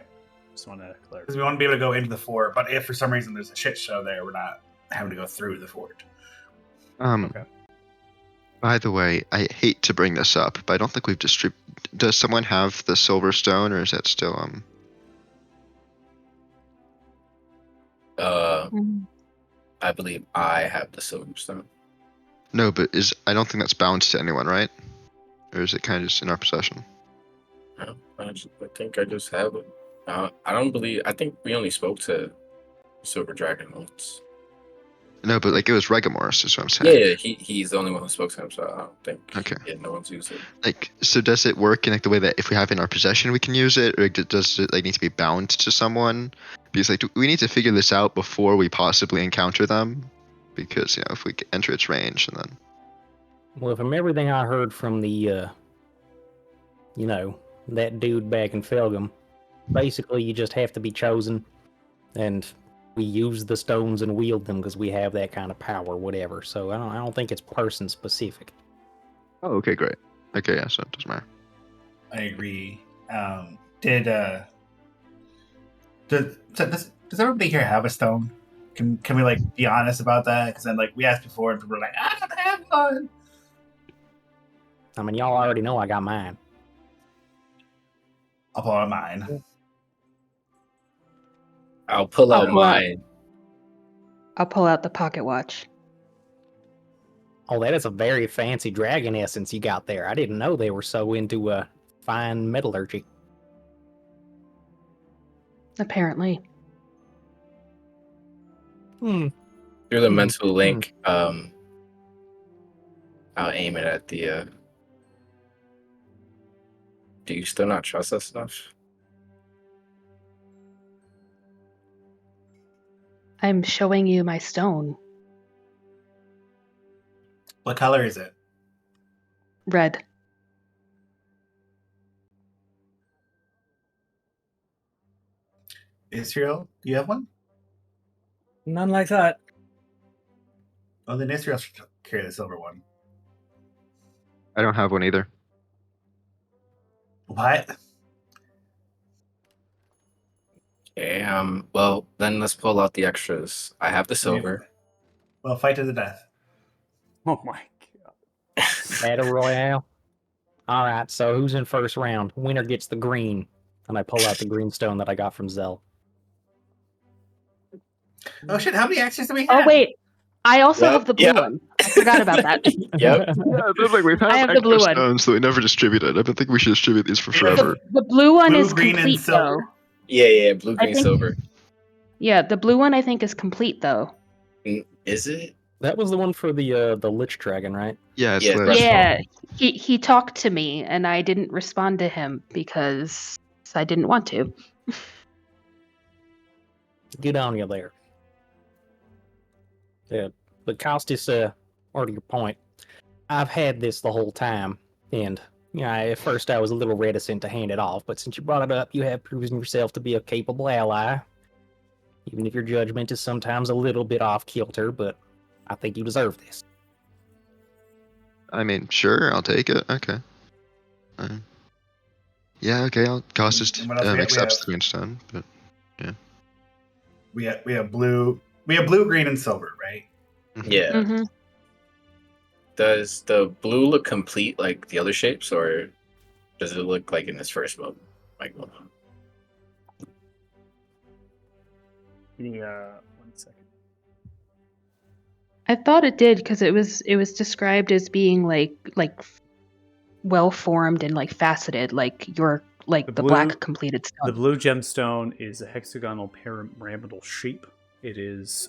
Just want to clarify. Because we want to be able to go into the fort, but if for some reason there's a shit show there, we're not having to go through the fort. Okay. By the way, I hate to bring this up, but I don't think we've Does someone have the silver stone, or is that still I believe I have the silver stone. No, but I don't think that's bound to anyone, right? Or is it kind of just in our possession? I think I just have it. I don't believe. I think we only spoke to Silver Dragon once. No, but like it was Regamorus, is what I'm saying. Yeah, he's the only one who spoke to him, so I don't think. Okay. Yeah, no one's used it. Like, so does it work in like the way that if we have it in our possession, we can use it, or does it like need to be bound to someone? Because like we need to figure this out before we possibly encounter them, because if we enter its range, and then Well, from everything I heard from the, that dude back in Felgum, basically you just have to be chosen, and we use the stones and wield them because we have that kind of power, whatever. So I don't think it's person specific. oh, okay, great. Okay, yeah, so it doesn't matter. I agree. Does everybody here have a stone? Can we like be honest about that? Because then like we asked before and people were like, I don't have one. I mean, y'all already know I got mine. I'll pull out mine. I'll pull I'll out pull out- mine. I'll pull out the pocket watch. Oh, that is a very fancy dragon essence you got there. I didn't know they were so into fine metallurgy. Apparently. Hmm. Through the Hmm. mental link, I'll aim it at the. Do you still not trust us enough? I'm showing you my stone. What color is it? Red. Israel, do you have one? None like that. Oh, then Israel should carry the silver one. I don't have one either. What? Okay, well, then let's pull out the extras. I have the silver. Well, fight to the death. Oh my god. Battle Royale. All right, so who's in first round? Winner gets the green. And I pull out the green stone that I got from Zell. Oh shit! How many extras do we Oh have? wait, I also Yep, have the blue yep. one. I forgot about that. Yep. Yeah, but like we've had I have the extra blue one. stones that we never distributed. I don't think we should distribute these for Yeah, forever. The blue one Blue, is green, and complete silver. though. Yeah, blue, I green, think- silver. Yeah, the blue one I think is complete though. Is it? That was the one for the Lich Dragon, right? Yeah, it's Yeah, lit. That's Yeah, he talked to me and I didn't respond to him because I didn't want to. Good on you there. Yeah, but Costas, or to your point, I've had this the whole time, and at first I was a little reticent to hand it off, but since you brought it up, you have proven yourself to be a capable ally. Even if your judgment is sometimes a little bit off kilter, but I think you deserve this. I mean, sure, I'll take it. Okay. Yeah, okay. I'll Costas And what else we have? accepts the green stone, but We have blue. We have blue, green, and silver, right? Yeah. Mm-hmm. Does the blue look complete like the other shapes, or does it look like in this first mode? Like, Give me 1 second. I thought it did because it was described as being like well formed and like faceted, like your like The the blue- black completed The stone. blue gemstone is a hexagonal pyramidal shape. It is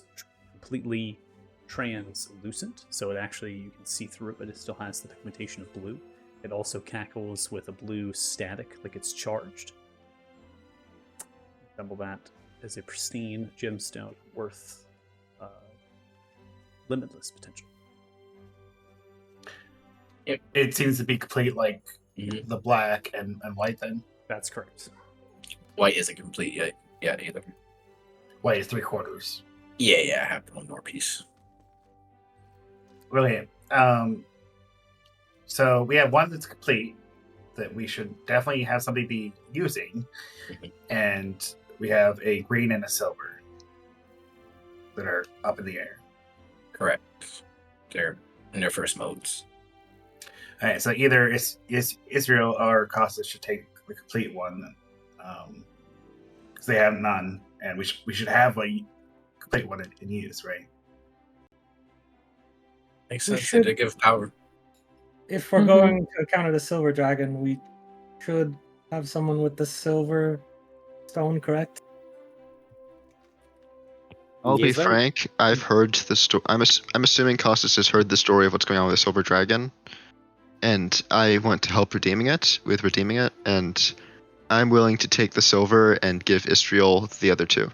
completely translucent, so it actually, you can see through it, but it still has the pigmentation of blue. It also cackles with a blue static, like it's charged. Double that as a pristine gemstone worth limitless potential. It seems to be complete, like Mhm. the black and white. Then That's correct. white isn't complete yet. Yeah, either. white is 3/4. Yeah, I have one more piece. Brilliant. So we have one that's complete that we should definitely have somebody be using, and we have a green and a silver that are up in the air. Correct. They're in their first modes. All right, so either Israel or Costa should take the complete one, because they have none, and we should have a complete one in use, right? Makes We sense. should- They give power. If we're Mhm. going to counter the silver dragon, we should have someone with the silver stone, correct? I'll be Yes, sir. frank. I've heard the story. I'm assuming Costas has heard the story of what's going on with the Silver Dragon, and I want to help redeeming it. And I'm willing to take the silver and give Israel the other two.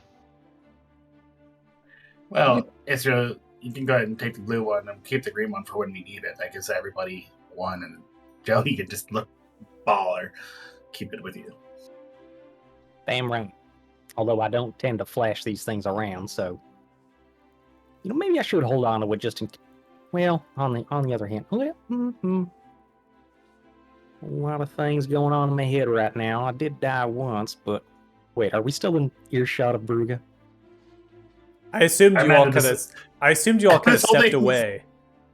Well, Israel, you can go ahead and take the blue one and keep the green one for when we need it. That gives everybody one, and Joe, you can just look baller, keep it with you. Damn right. Although I don't tend to flash these things around, so maybe I should hold on to it just in. Well, on the other hand, a lot of things going on in my head right now. I did die once, but wait, are we still in earshot of Bruga? I assumed I you all imagine kind of. this I assumed you all kind of this whole stepped thing- away.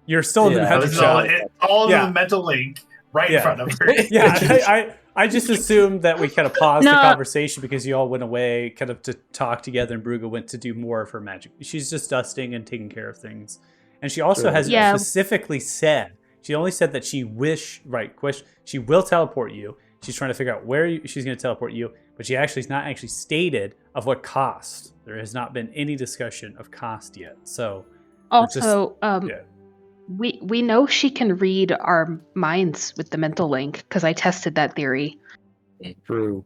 You're still in the Yeah, magic This is all, shot. all Yeah. of the mental link right Yeah. in front of her. Yeah, I just assumed that we kind of paused the No. conversation because you all went away kind of to talk together, and Bruga went to do more of her magic. She's just dusting and taking care of things. And she also Sure. has Yeah. specifically said, she only said that she will teleport you. She's trying to figure out where she's going to teleport you, but she actually has not actually stated of what cost. There has not been any discussion of cost yet. So Also, yeah. we know she can read our minds with the mental link because I tested that theory. True.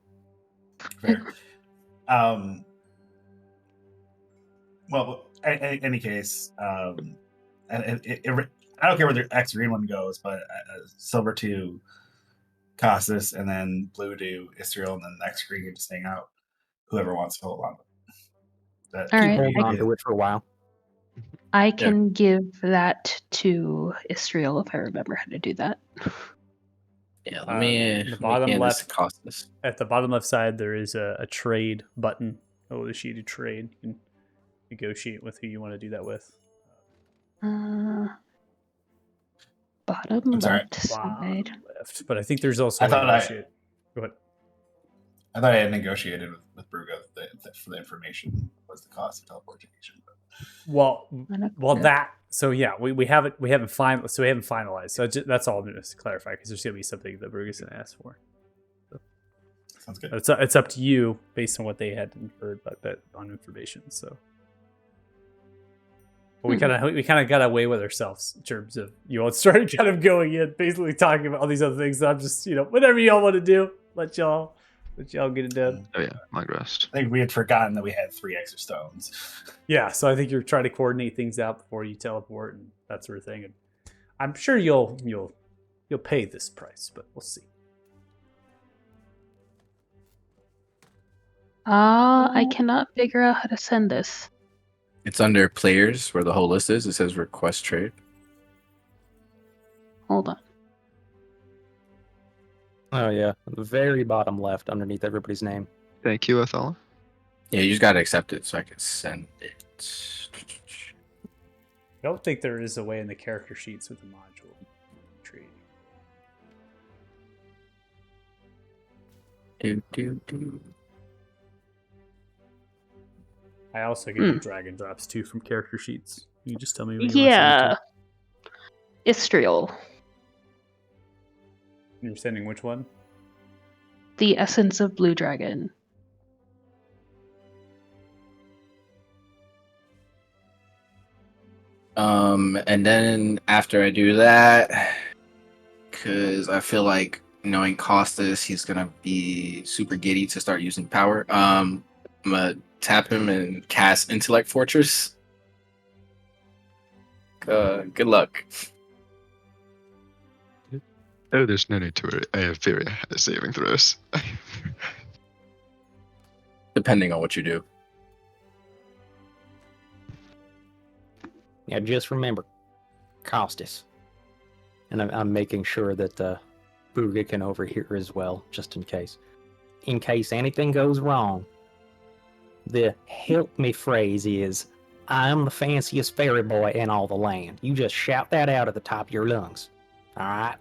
Fair. Well, in any case, and I don't care where the X green one goes, but silver to Costas, and then blue to Israel, and then the X green can just hang out. Whoever wants to hold on. That All Keep right, holding I- on to it for a while. I can give that to Istriel if I remember how to do that. Yeah, let me. The let me bottom hand this left- to Costas. At the bottom left side, there is a trade button. Oh, the sheet of trade. You can negotiate with who you want to do that with. Bottom I'm sorry. left side. Bottom left. But I think there's also I thought I- negotiate. Go ahead. I thought I had negotiated with Bruga for the information was the cost of teleportation. But Well, Yeah. that. So yeah, we haven't finalized. So that's all I'm going to clarify because there's going to be something that Bruga's going to ask for. sounds good. But it's up to you based on what they had inferred, but on information. So, but we kind of got away with ourselves in terms of you all started kind of going in, basically talking about all these other things. So I'm just whatever y'all want to do, let y'all get it done. Oh yeah, long rest. I think we had forgotten that we had 3 extra stones. Yeah, so I think you're trying to coordinate things out before you teleport and that sort of thing. And I'm sure you'll pay this price, but we'll see. I cannot figure out how to send this. It's under players where the whole list is. It says request trade. Hold on. Oh yeah, the very bottom left, underneath everybody's name. Thank you, Athala. Yeah, you just gotta accept it so I can send it. I don't think there is a way in the character sheets with the module tree. Do. I also give you drag and drops too from character sheets. You just tell me when you want to Yeah. send it Istriel. to. You're sending which one? The essence of Blue Dragon. And then after I do that, because I feel like knowing Costas, he's gonna be super giddy to start using power. I'm gonna tap him and cast Intellect Fortress. Good luck. Oh, there's no need to worry. I have very high saving throws. Depending on what you do. Yeah, just remember, Costas. And I'm making sure that Bruga can overhear as well, just in case. In case anything goes wrong, the help me phrase is, I'm the fanciest fairy boy in all the land. You just shout that out at the top of your lungs. All right?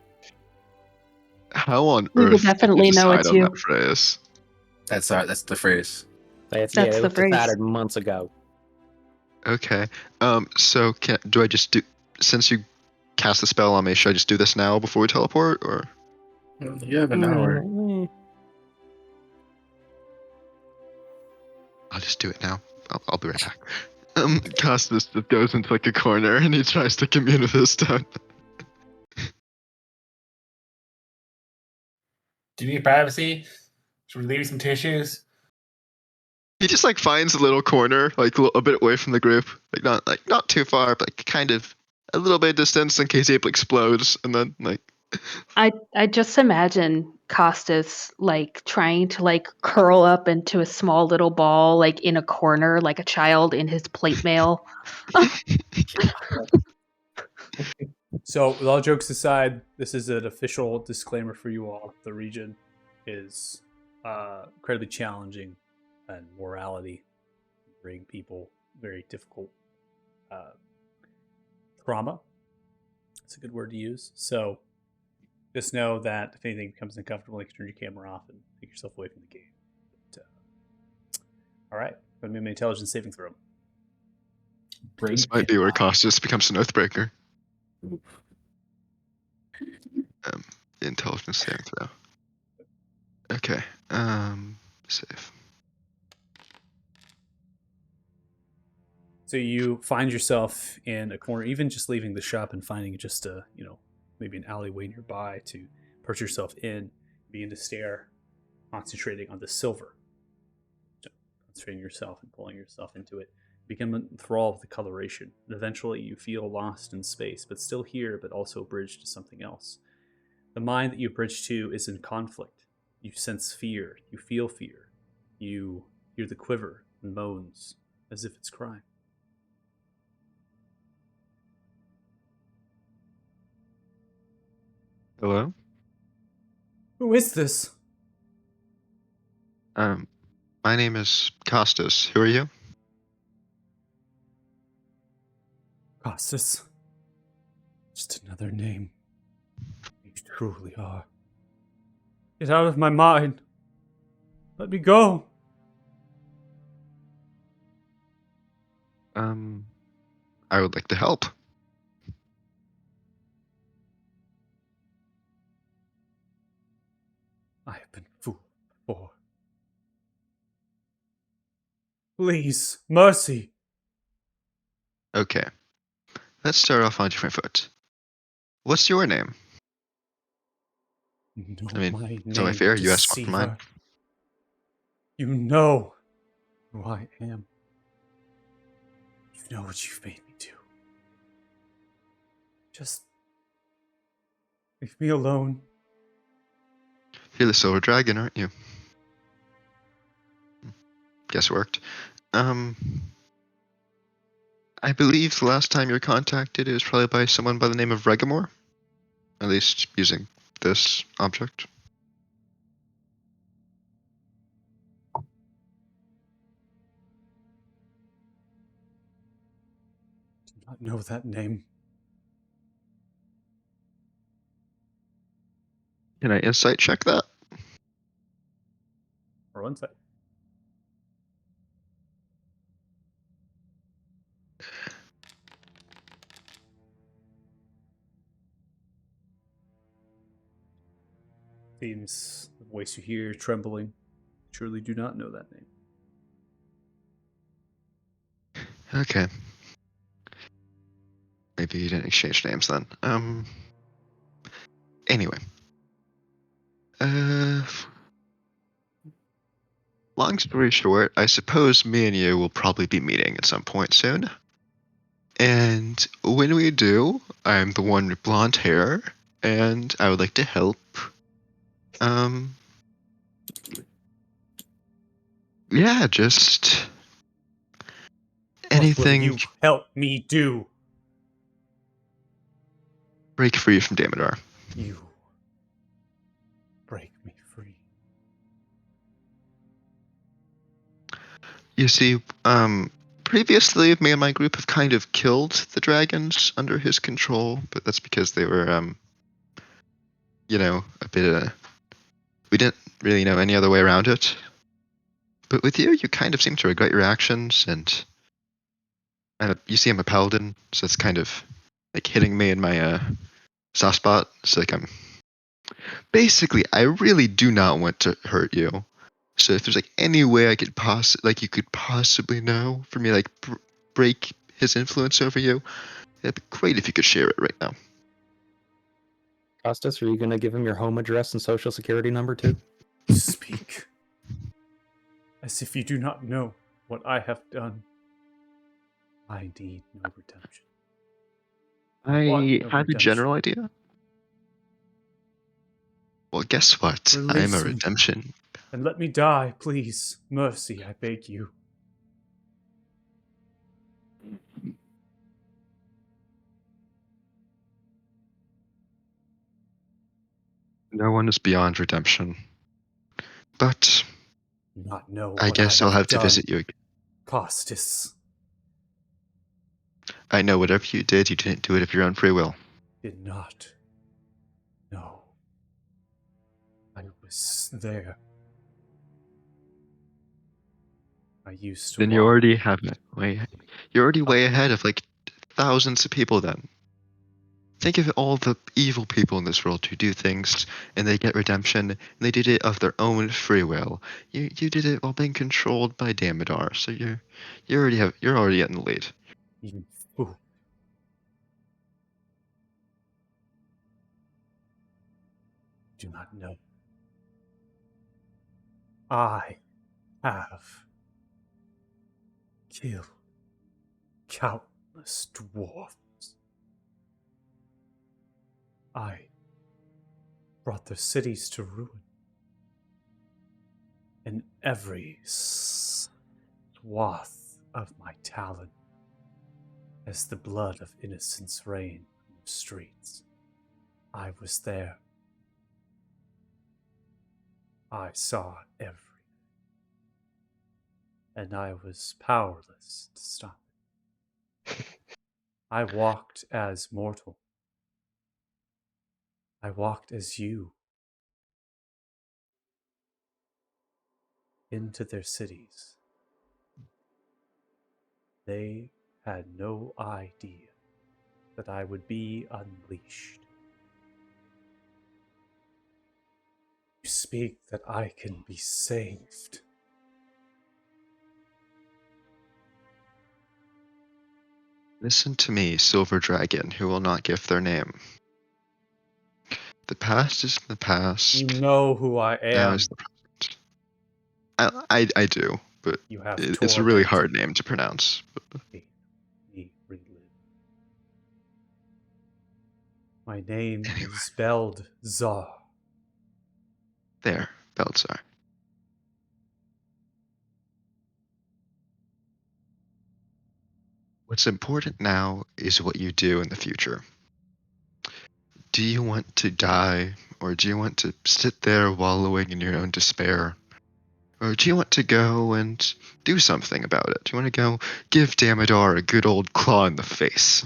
How on We will earth definitely did you know decide it's on you. that phrase? That's the phrase. That's That's it the was phrase. decided months ago. Okay. So do I just do, since you cast the spell on me, should I just do this now before we teleport, or? You have an hour. I'll just do it now. I'll be right back. Costas just goes into like a corner and he tries to commune with his stone. Do you need privacy? Should we leave you some tissues? He just like finds a little corner, like a bit away from the group, like not too far, but like kind of a little bit of distance in case it explodes, and then like. I just imagine Costas like trying to like curl up into a small little ball, like in a corner, like a child in his plate mail. So, with all jokes aside, this is an official disclaimer for you all. The region is incredibly challenging, and morality bring people very difficult trauma. That's a good word to use. So, just know that if anything becomes uncomfortable, you can turn your camera off and take yourself away from the game. But, all right, go to make an intelligence saving throw. This might be where Costas becomes an Oathbreaker. Intelligence saving throw. Okay. Save. So you find yourself in a corner, even just leaving the shop and finding just a, maybe an alleyway nearby to perch yourself in, begin to stare, concentrating on the silver. Concentrating yourself and pulling yourself into it. Become enthralled with the coloration. And eventually you feel lost in space, but still here, but also bridged to something else. The mind that you bridge to is in conflict. You sense fear. You feel fear. You hear the quiver and moans as if it's crime. Hello? Who is this? My name is Costas. Who are you? Costas. Just another name. You truly are. Get out of my mind. Let me go. I would like to help. I have been fooled before. Please, mercy. Okay. Let's start off on a different foot. What's your name? You know I mean, my it's only name, fair you asked for mine. deceiver. You know who I am. You know what you've made me do. Just leave me alone. You're the Silver Dragon, aren't you? Guess it worked. I believe the last time you were contacted it was probably by someone by the name of Regamore. At least using this object. Do not know that name. Can I insight check that? Or insight. Seems the voice you hear trembling. Surely do not know that name. Okay. Maybe you didn't exchange names then. Anyway. Long story short, I suppose me and you will probably be meeting at some point soon. And when we do, I'm the one with blonde hair, and I would like to help. Yeah, just anything What will you help me do? break free from Damodar. You break me free. You see, previously me and my group have kind of killed the dragons under his control, but that's because they were, a bit we didn't really know any other way around it. But with you, you kind of seem to regret your actions, and you see I'm a paladin, so it's kind of like hitting me in my soft spot. It's like basically, I really do not want to hurt you. So if there's like any way I could you could possibly know for me, like break his influence over you, it'd be great if you could share it right now. Costas, are you going to give him your home address and social security number too? Speak. As if you do not know what I have done. I need no redemption. Want I no had a redemption. general idea. Well, guess what? I'm Release a me. redemption. And let me die, please. Mercy, I beg you. No one is beyond redemption. But Do not know I what guess I I'll have have to done. visit you again. Costas I know whatever you didn't do it of your own free will. did not. No. I was there. I used to Then you walk. already have it. You're already way ahead of like thousands of people then. Think of all the evil people in this world who do things and they get redemption and they did it of their own free will. You did it while being controlled by Damodar, so you're already in the lead. You fool. Do not know. I have killed countless dwarfs. I brought their cities to ruin. And every swath of my talon, as the blood of innocence rained on the streets. I was there. I saw everything. And I was powerless to stop it. I walked as mortal. I walked as you. Into their cities. They had no idea that I would be unleashed. You speak that I can be saved. Listen to me, Silver Dragon, who will not give their name. The past is the past. You know who I Now am. is the present. I do, but You have it's a really hard tormented name to pronounce. me relive. My name is spelled Zar. There, Belzar. What's important now is what you do in the future. Do you want to die, or do you want to sit there wallowing in your own despair? Or do you want to go and do something about it? Do you want to go give Damodar a good old claw in the face?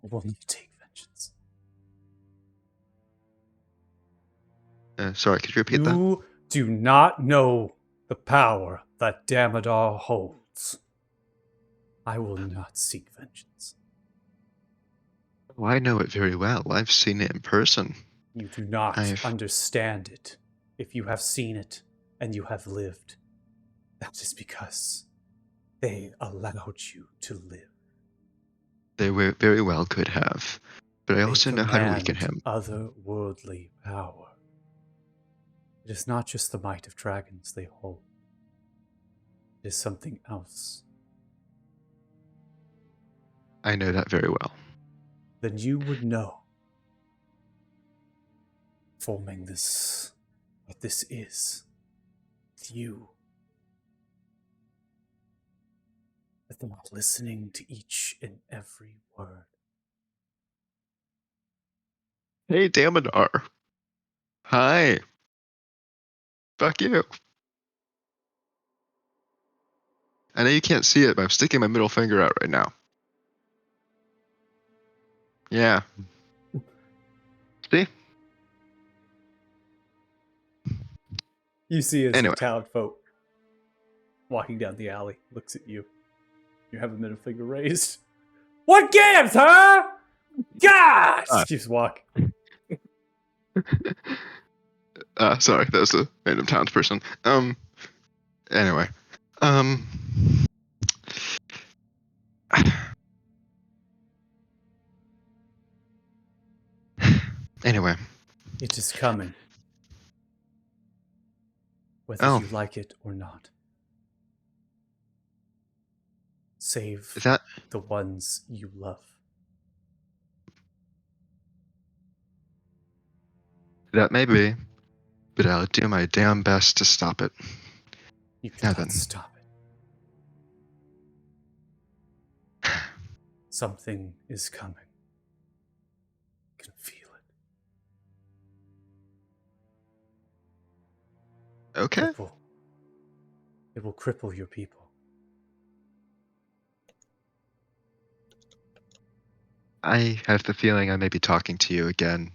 Will you take vengeance? Sorry, could you repeat that? You do not know the power that Damodar holds. I will not seek vengeance. Oh, I know it very well. I've seen it in person. You do not I've- understand it. If you have seen it and you have lived, that is because they allowed you to live. They very well could have. But I also know how to weaken him. Otherworldly power. It is not just the might of dragons they hold. It is something else. I know that very well. Then you would know. Forming this, what this is, with you. With them listening to each and every word. Hey, Damodar. Hi. Fuck you. I know you can't see it, but I'm sticking my middle finger out right now. Yeah. See? You see as Anyway. the town folk walking down the alley looks at you. You have a middle finger raised. What gives, huh? Gosh! Keeps walking. Sorry, that was a random townsperson. Anyway. Anyway. It is coming. Whether Oh. you like it or not. Save Is that... the ones you love. That may be, but I'll do my damn best to stop it. You cannot Evan. stop it. Something is coming. I can feel it. Okay. It will cripple your people. I have the feeling I may be talking to you again.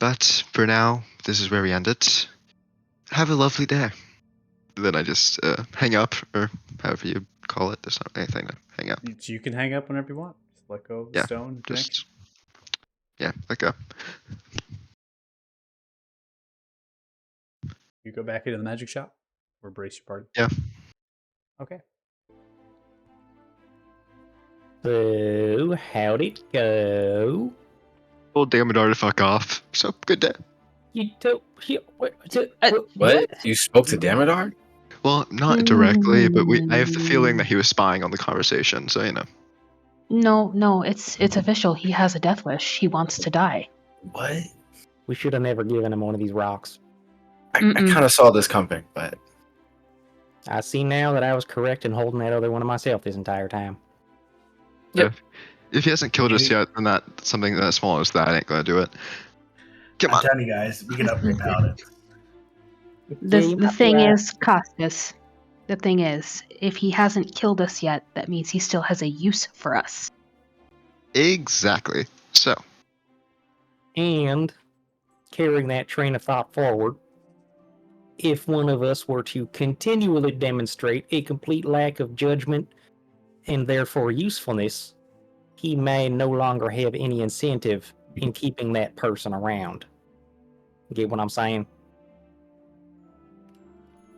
But for now, this is where we end it. Have a lovely day. Then I just hang up, or however you call it. There's not anything to hang up. You can hang up whenever you want. Just let go of the Yeah, stone. Connect. Just, yeah, let go. You go back into the magic shop or brace your party. Yeah. Okay. So, how'd it go? Told Damodar to fuck off. So, good day. You don't. What? What? You spoke to Damodar? Well, not directly, but I have the feeling that he was spying on the conversation, so, you know. No, it's official. He has a death wish. He wants to die. What? We should have never given him one of these rocks. I kind of saw this coming, but I see now that I was correct in holding that other one to myself this entire time. If he hasn't killed us Maybe- yet, then that something that small as that ain't gonna do it. Come I'm on. telling you guys, we can upgrade paladins. Yeah, you The might be thing right. is, Costas, the thing is, if he hasn't killed us yet, that means he still has a use for us. Exactly. So, And carrying that train of thought forward, if one of us were to continually demonstrate a complete lack of judgment and therefore usefulness, he may no longer have any incentive in keeping that person around. Get what I'm saying?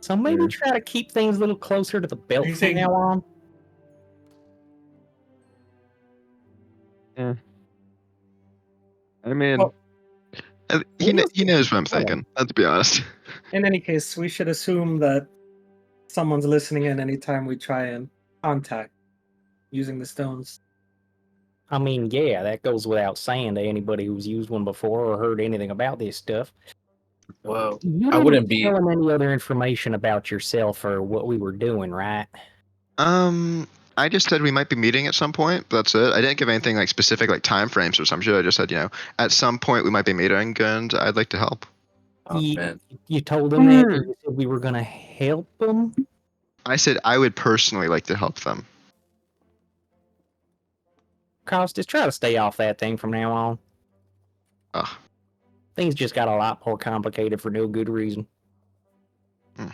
So maybe Yeah. try to keep things a little closer to the belt Are you from saying- now on. I mean, Well, he knows what I'm Hold on. thinking. Let's be honest. in any case, we should assume that someone's listening in anytime we try and contact using the stones. I mean, yeah, that goes without saying to anybody who's used one before or heard anything about this stuff. Well, You I didn't wouldn't be. tell him any other information about yourself or what we were doing, right? I just said we might be meeting at some point. But that's it. I didn't give anything like specific like time frames or some shit. I just said, at some point we might be meeting, and I'd like to help. Oh, you, man. you told him that 'cause you said we were going to help him? I said I would personally like to help them. Costas, try to stay off that thing from now on. Ugh. Things just got a lot more complicated for no good reason. They're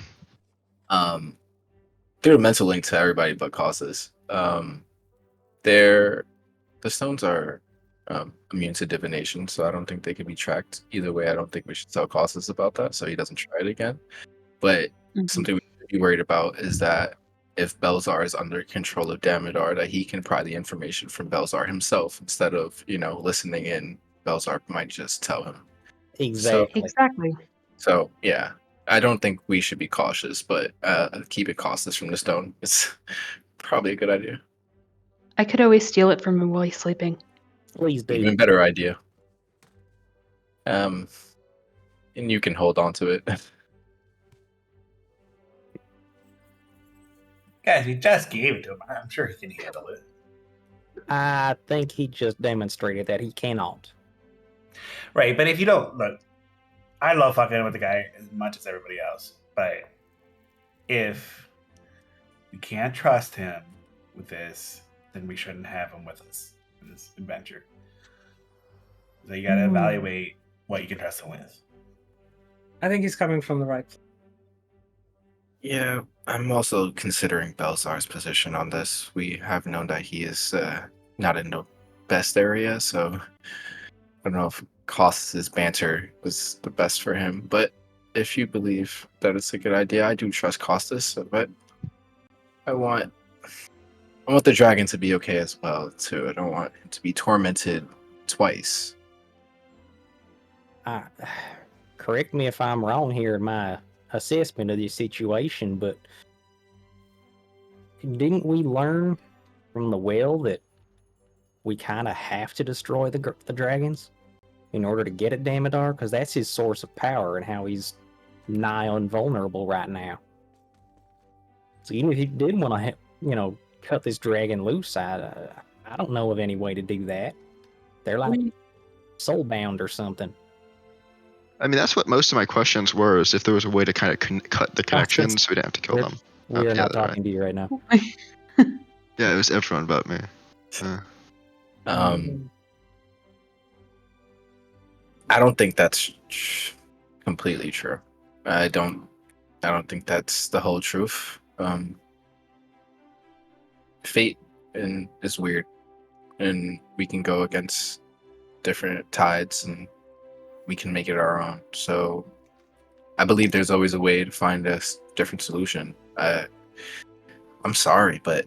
a mental link to everybody but Causes. The stones are immune to divination, so I don't think they can be tracked. Either way, I don't think we should tell Causes about that, so he doesn't try it again. But something we should be worried about is that if Belzar is under control of Damodar, that he can pry the information from Belzar himself instead of, listening in. Belzar might just tell him. Exactly. Exactly. So yeah, I don't think we should be cautious, but keeping Costas from the stone is probably a good idea. I could always steal it from him while he's sleeping. Please do. Even better idea. And you can hold on to it. Guys, we just gave it to him. I'm sure he can handle it. I think he just demonstrated that he cannot. Right, but if you don't look, I love fucking with the guy as much as everybody else. But if we can't trust him with this, then we shouldn't have him with us in this adventure. So you gotta evaluate what you can trust him with. I think he's coming from the right place. Yeah, I'm also considering Belzar's position on this. We have known that he is not in the best area, so I don't know if Costas' banter was the best for him. But if you believe that it's a good idea, I do trust Costas. But I want the dragon to be okay as well too. I don't want him to be tormented twice. Correct me if I'm wrong here in my assessment of this situation, but didn't we learn from the whale that we kind of have to destroy the dragons in order to get at Damodar? Because that's his source of power and how he's nigh invulnerable right now. So even if he did want to, cut this dragon loose, I don't know of any way to do that. They're like soulbound or something. I mean, that's what most of my questions were: is if there was a way to kind of cut the connections, so we didn't have to kill them. We are not together, talking to you right now. Yeah, it was everyone but me. I don't think that's completely true. I don't think that's the whole truth. Fate is weird, and we can go against different tides, and we can make it our own. So I believe there's always a way to find a different solution. I'm sorry, but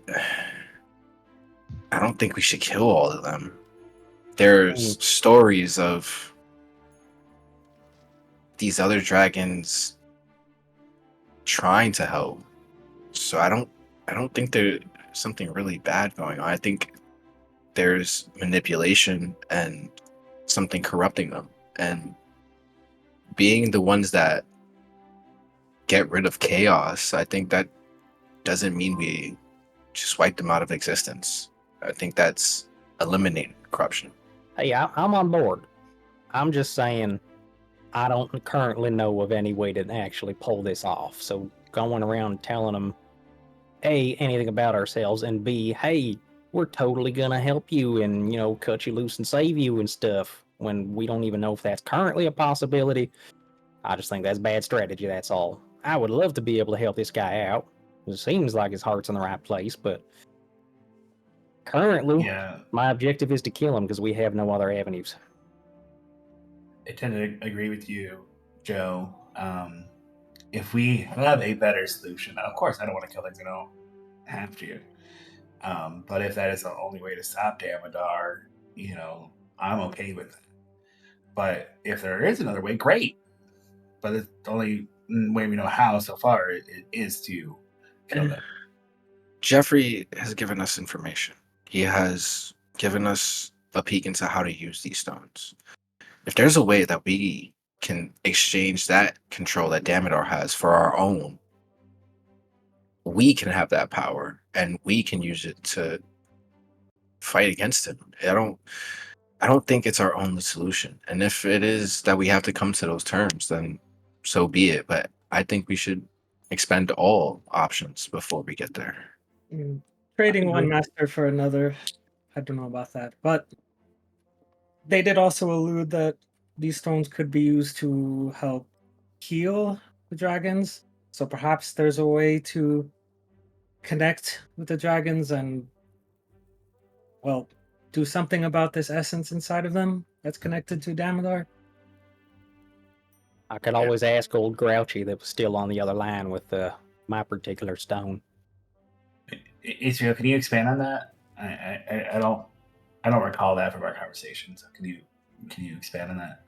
I don't think we should kill all of them. There's stories of these other dragons trying to help. So I don't think there's something really bad going on. I think there's manipulation and something corrupting them. And being the ones that get rid of chaos, I think that doesn't mean we just wipe them out of existence. I think that's eliminating corruption. Hey, I'm on board. I'm just saying I don't currently know of any way to actually pull this off. So going around telling them, A, anything about ourselves, and B, hey, we're totally gonna help you and, you know, cut you loose and save you and stuff when we don't even know if that's currently a possibility. I just think that's bad strategy, that's all. I would love to be able to help this guy out. It seems like his heart's in the right place, but currently, Yeah, my objective is to kill him because we have no other avenues. I tend to agree with you, Joe. If we have a better solution, of course, I don't want to kill things. I don't have to. But if that is the only way to stop Damodar, I'm okay with that. But if there is another way, great. But it's the only way we know how so far it is to kill them. Jeffrey has given us information. He has given us a peek into how to use these stones. If there's a way that we can exchange that control that Damodar has for our own, we can have that power and we can use it to fight against him. I don't think it's our only solution. And if it is that we have to come to those terms, then so be it. But I think we should expend all options before we get there. Trading one agree. master for another, I don't know about that. But they did also allude that these stones could be used to help heal the dragons. So perhaps there's a way to connect with the dragons and, well, do something about this essence inside of them that's connected to Damodar. I could always ask old Grouchy that was still on the other line with my particular stone. Israel, can you expand on that? I don't recall that from our conversation. So can you expand on that?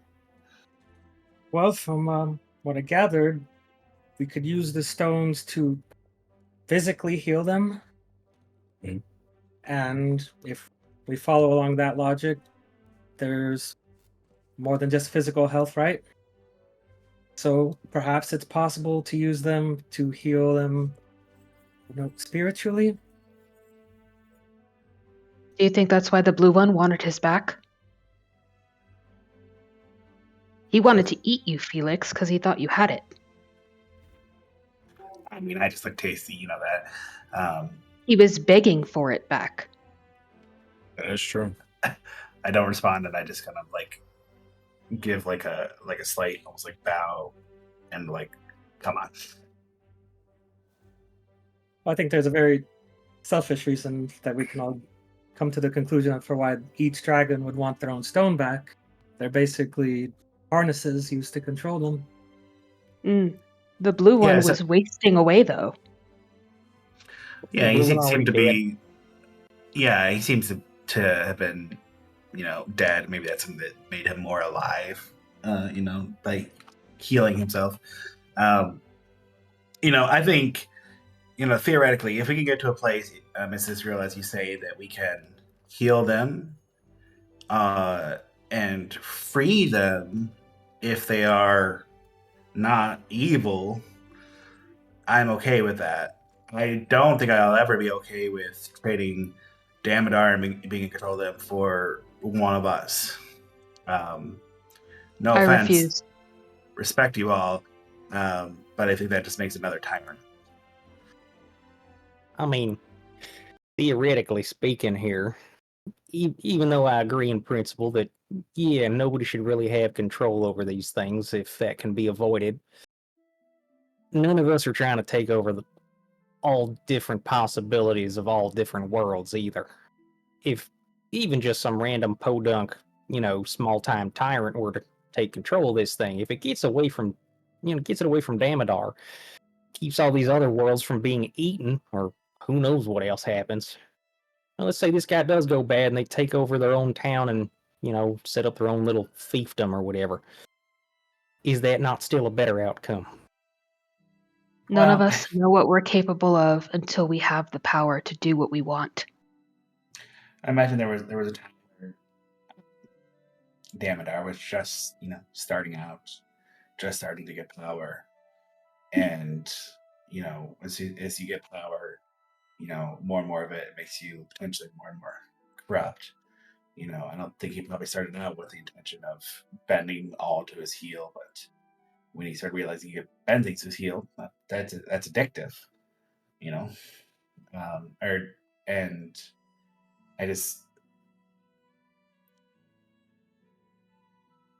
Well, from what I gathered, we could use the stones to physically heal them. Mhm. And if we follow along that logic, there's more than just physical health, right? So perhaps it's possible to use them to heal them, spiritually. Do you think that's why the blue one wanted his back? He wanted to eat you, Felix, because he thought you had it. I mean, I just look tasty, that. He was begging for it back. That is true. I don't respond, and I just kind of like give like a slight, almost like bow, and like, come on. I think there's a very selfish reason that we can all come to the conclusion for why each dragon would want their own stone back. They're basically harnesses used to control them. The blue one Yeah, so- was wasting away, though. Yeah, The he blue one seemed already to dead. be. Yeah, he seems to have been, dead. Maybe that's something that made him more alive. By healing himself. I think, theoretically, if we can get to a place, Mrs. Israel, as you say, that we can heal them, and free them if they are not evil, I'm okay with that. I don't think I'll ever be okay with trading Damodar and being in control of them for one of us. No I offense, refuse. respect you all, but I think that just makes another timer. I mean, theoretically speaking here, even though I agree in principle that, yeah, nobody should really have control over these things if that can be avoided, none of us are trying to take over all different possibilities of all different worlds either. If even just some random podunk, small-time tyrant were to take control of this thing, if it gets away from, gets it away from Damodar, keeps all these other worlds from being eaten, or who knows what else happens. Now, let's say this guy does go bad and they take over their own town and, set up their own little fiefdom or whatever. Is that not still a better outcome? None of Well, us know what we're capable of until we have the power to do what we want. I imagine there was a time where Damodar was just starting out, just starting to get power, and as you get power, more and more of it makes you potentially more and more corrupt. I don't think he probably started out with the intention of bending all to his heel, but when he started realizing he could bend things to his heel, that's addictive, you know. And I just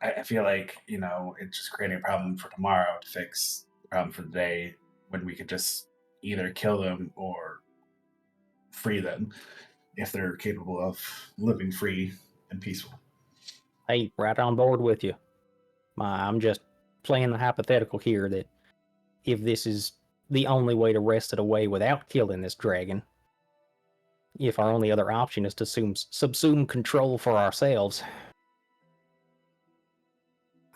I feel like it's just creating a problem for tomorrow to fix the problem for the day when we could just either kill them or free them if they're capable of living free and peaceful. Hey, right on board with you. I'm just playing the hypothetical here that if this is the only way to wrest it away without killing this dragon, if our only other option is to subsume control for ourselves,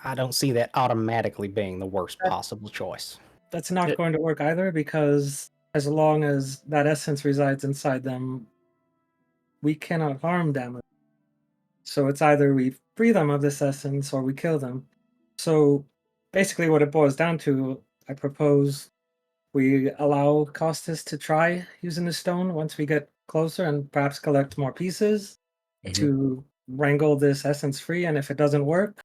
I don't see that automatically being the worst possible choice. That's not It- going to work either, because as long as that essence resides inside them, we cannot harm them. So it's either we free them of this essence or we kill them. So basically, what it boils down to, I propose we allow Costas to try using the stone once we get closer and perhaps collect more pieces to wrangle this essence free. And if it doesn't work,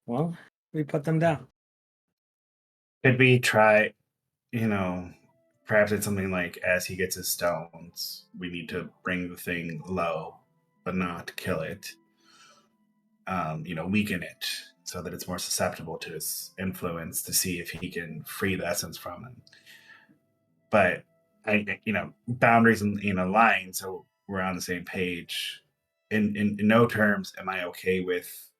well, we put them down. Could we try, perhaps it's something like as he gets his stones, we need to bring the thing low, but not kill it. Weaken it so that it's more susceptible to his influence to see if he can free the essence from him. But boundaries and lines, so we're on the same page. In no terms am I okay with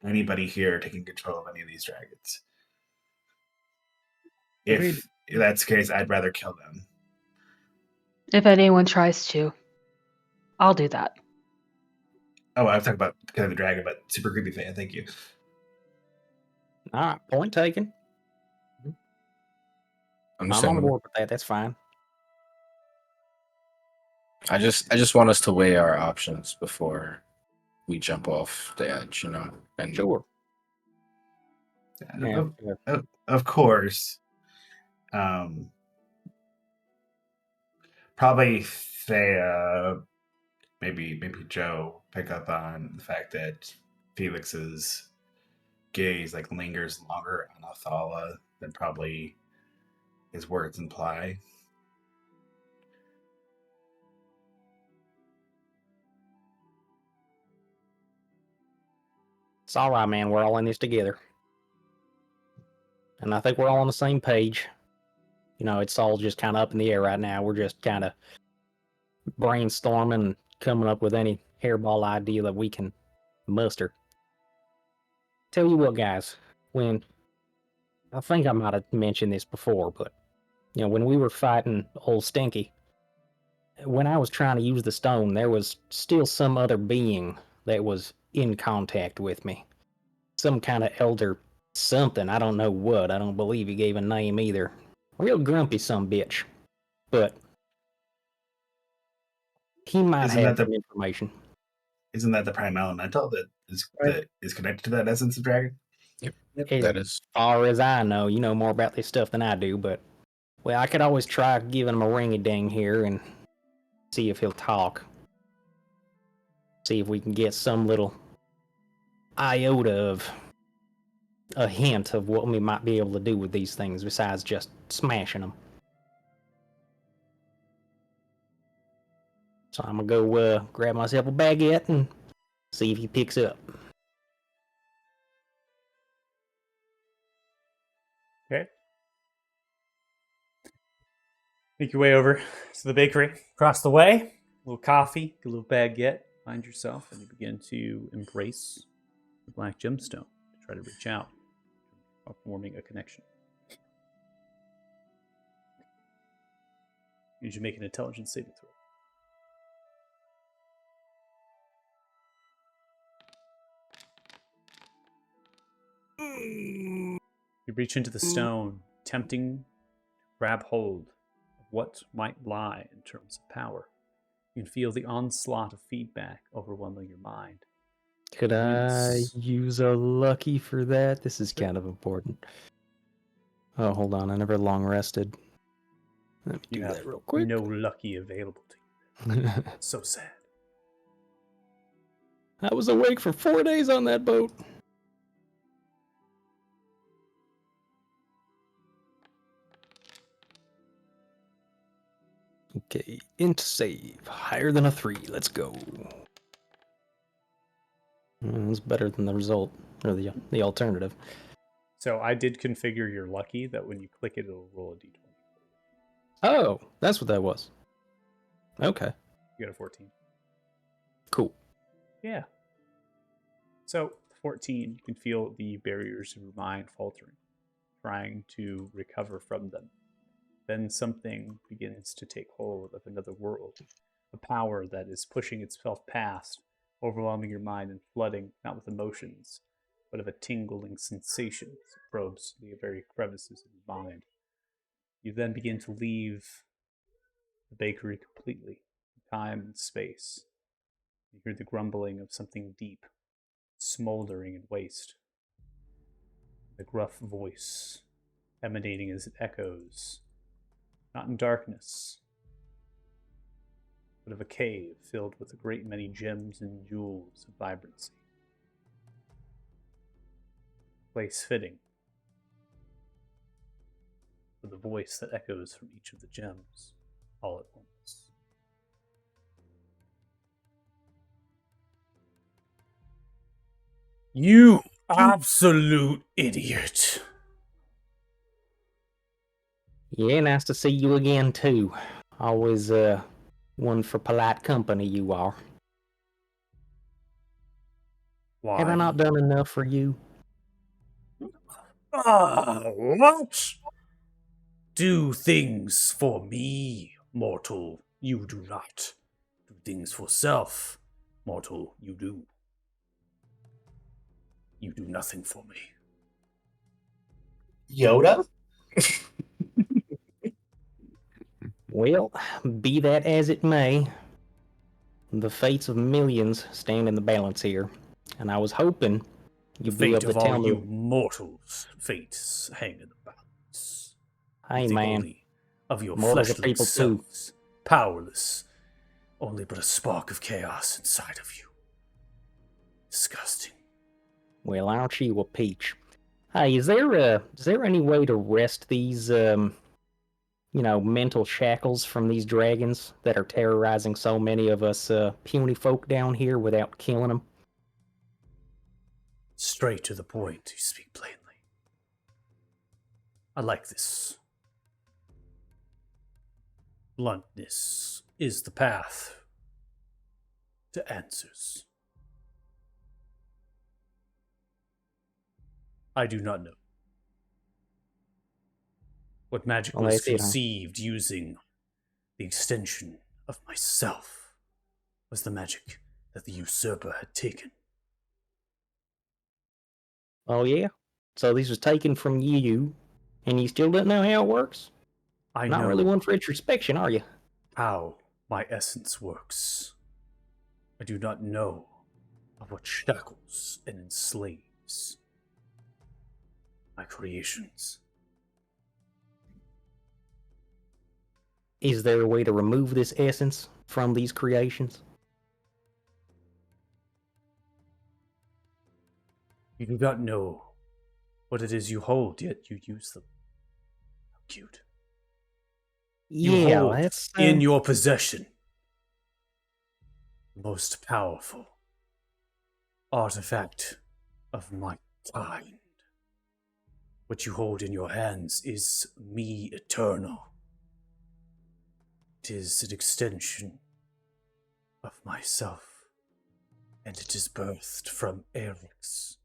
anybody here taking control of any of these dragons. Agreed. If that's the case, I'd rather kill them. If anyone tries to, I'll do that. Oh, I was talking about kind of the dragon, but super creepy fan. Thank you. All right, point taken. I'm on board with that. That's fine. I just want us to weigh our options before we jump off the edge, And Sure. Yeah. Of course. Probably Thea, maybe Joe pick up on the fact that Felix's gaze lingers longer on Athala than probably his words imply. It's all right, man. We're all in this together. And I think we're all on the same page. It's all just kind of up in the air right now. We're just kind of brainstorming and coming up with any hairball idea that we can muster. Tell you what, guys, I think I might have mentioned this before, but when we were fighting old Stinky, when I was trying to use the stone, there was still some other being that was in contact with me. Some kind of elder something, I don't know what. I don't believe he gave a name either. Real grumpy some bitch. But he might have some information. Isn't that the prime elemental that is connected to that essence of dragon? Yep. As That is far as I know, you know more about this stuff than I do, but well, I could always try giving him a ring-a-ding here and see if he'll talk. See if we can get some little iota of a hint of what we might be able to do with these things besides just smashing them. So I'm gonna go grab myself a baguette and see if he picks up. Okay. Make your way over to the bakery across the way. A little coffee, a little baguette. Find yourself, and you begin to embrace the black gemstone to try to reach out, forming a connection. You should make an intelligence saving throw. You reach into the stone, tempting to grab hold of what might lie in terms of power. You can feel the onslaught of feedback overwhelming your mind. Could I use a lucky for that? This is kind of important. Oh, hold on. I never long rested. Let me You do have that real quick. no lucky available to you. So sad. I was awake for 4 days on that boat. Okay, int save. Higher than a 3. Let's go. It's better than the result, or the alternative. So I did configure your lucky that when you click it, it'll roll a d20. Oh, that's what that was. Okay, You got a 14. cool. Yeah. So 14, you can feel the barriers of your mind faltering, trying to recover from them. Then something begins to take hold of another world, a power that is pushing itself past, overwhelming your mind and flooding, not with emotions, but of a tingling sensation that probes the very crevices of your mind. You then begin to leave the bakery completely, time and space. You hear the grumbling of something deep, smoldering in waste. The gruff voice emanating as it echoes, not in darkness, but of a cave filled with a great many gems and jewels of vibrancy. Place fitting for the voice that echoes from each of the gems all at once. You absolute idiot. Yeah, nice to see you again, too. Always, one for polite company, you are. Why? Have I not done enough for you? What? Do things for me, mortal, you do not. Do things for self, mortal, you do. You do nothing for me. Yoda? Well, be that as it may, the fates of millions stand in the balance here, and I was hoping The you'd be fate able of to tell all you me. mortals' fates hang in the balance. Hey, You think man, only of your mortals are fleshly people too. selves, powerless, only but a spark of chaos inside of you. Disgusting. Well, aren't you a peach? Hey, is there any way to wrest these mental shackles from these dragons that are terrorizing so many of us puny folk down here without killing them? Straight to the point, you speak plainly. I like this. Bluntness is the path to answers. I do not know. What magic Well, was that's it, huh? conceived using the extension of myself was the magic that the usurper had taken. Oh yeah? So this was taken from you, and you still don't know how it works? I Not know really one for introspection, are you? how my essence works. I do not know of what shackles and enslaves my creations. Is there a way to remove this essence from these creations? You do not know what it is you hold, yet you use them. How cute. You Yeah, hold that's in your possession the most powerful artifact of my kind. What you hold in your hands is me eternal. It is an extension of myself, and it is birthed from Eric's.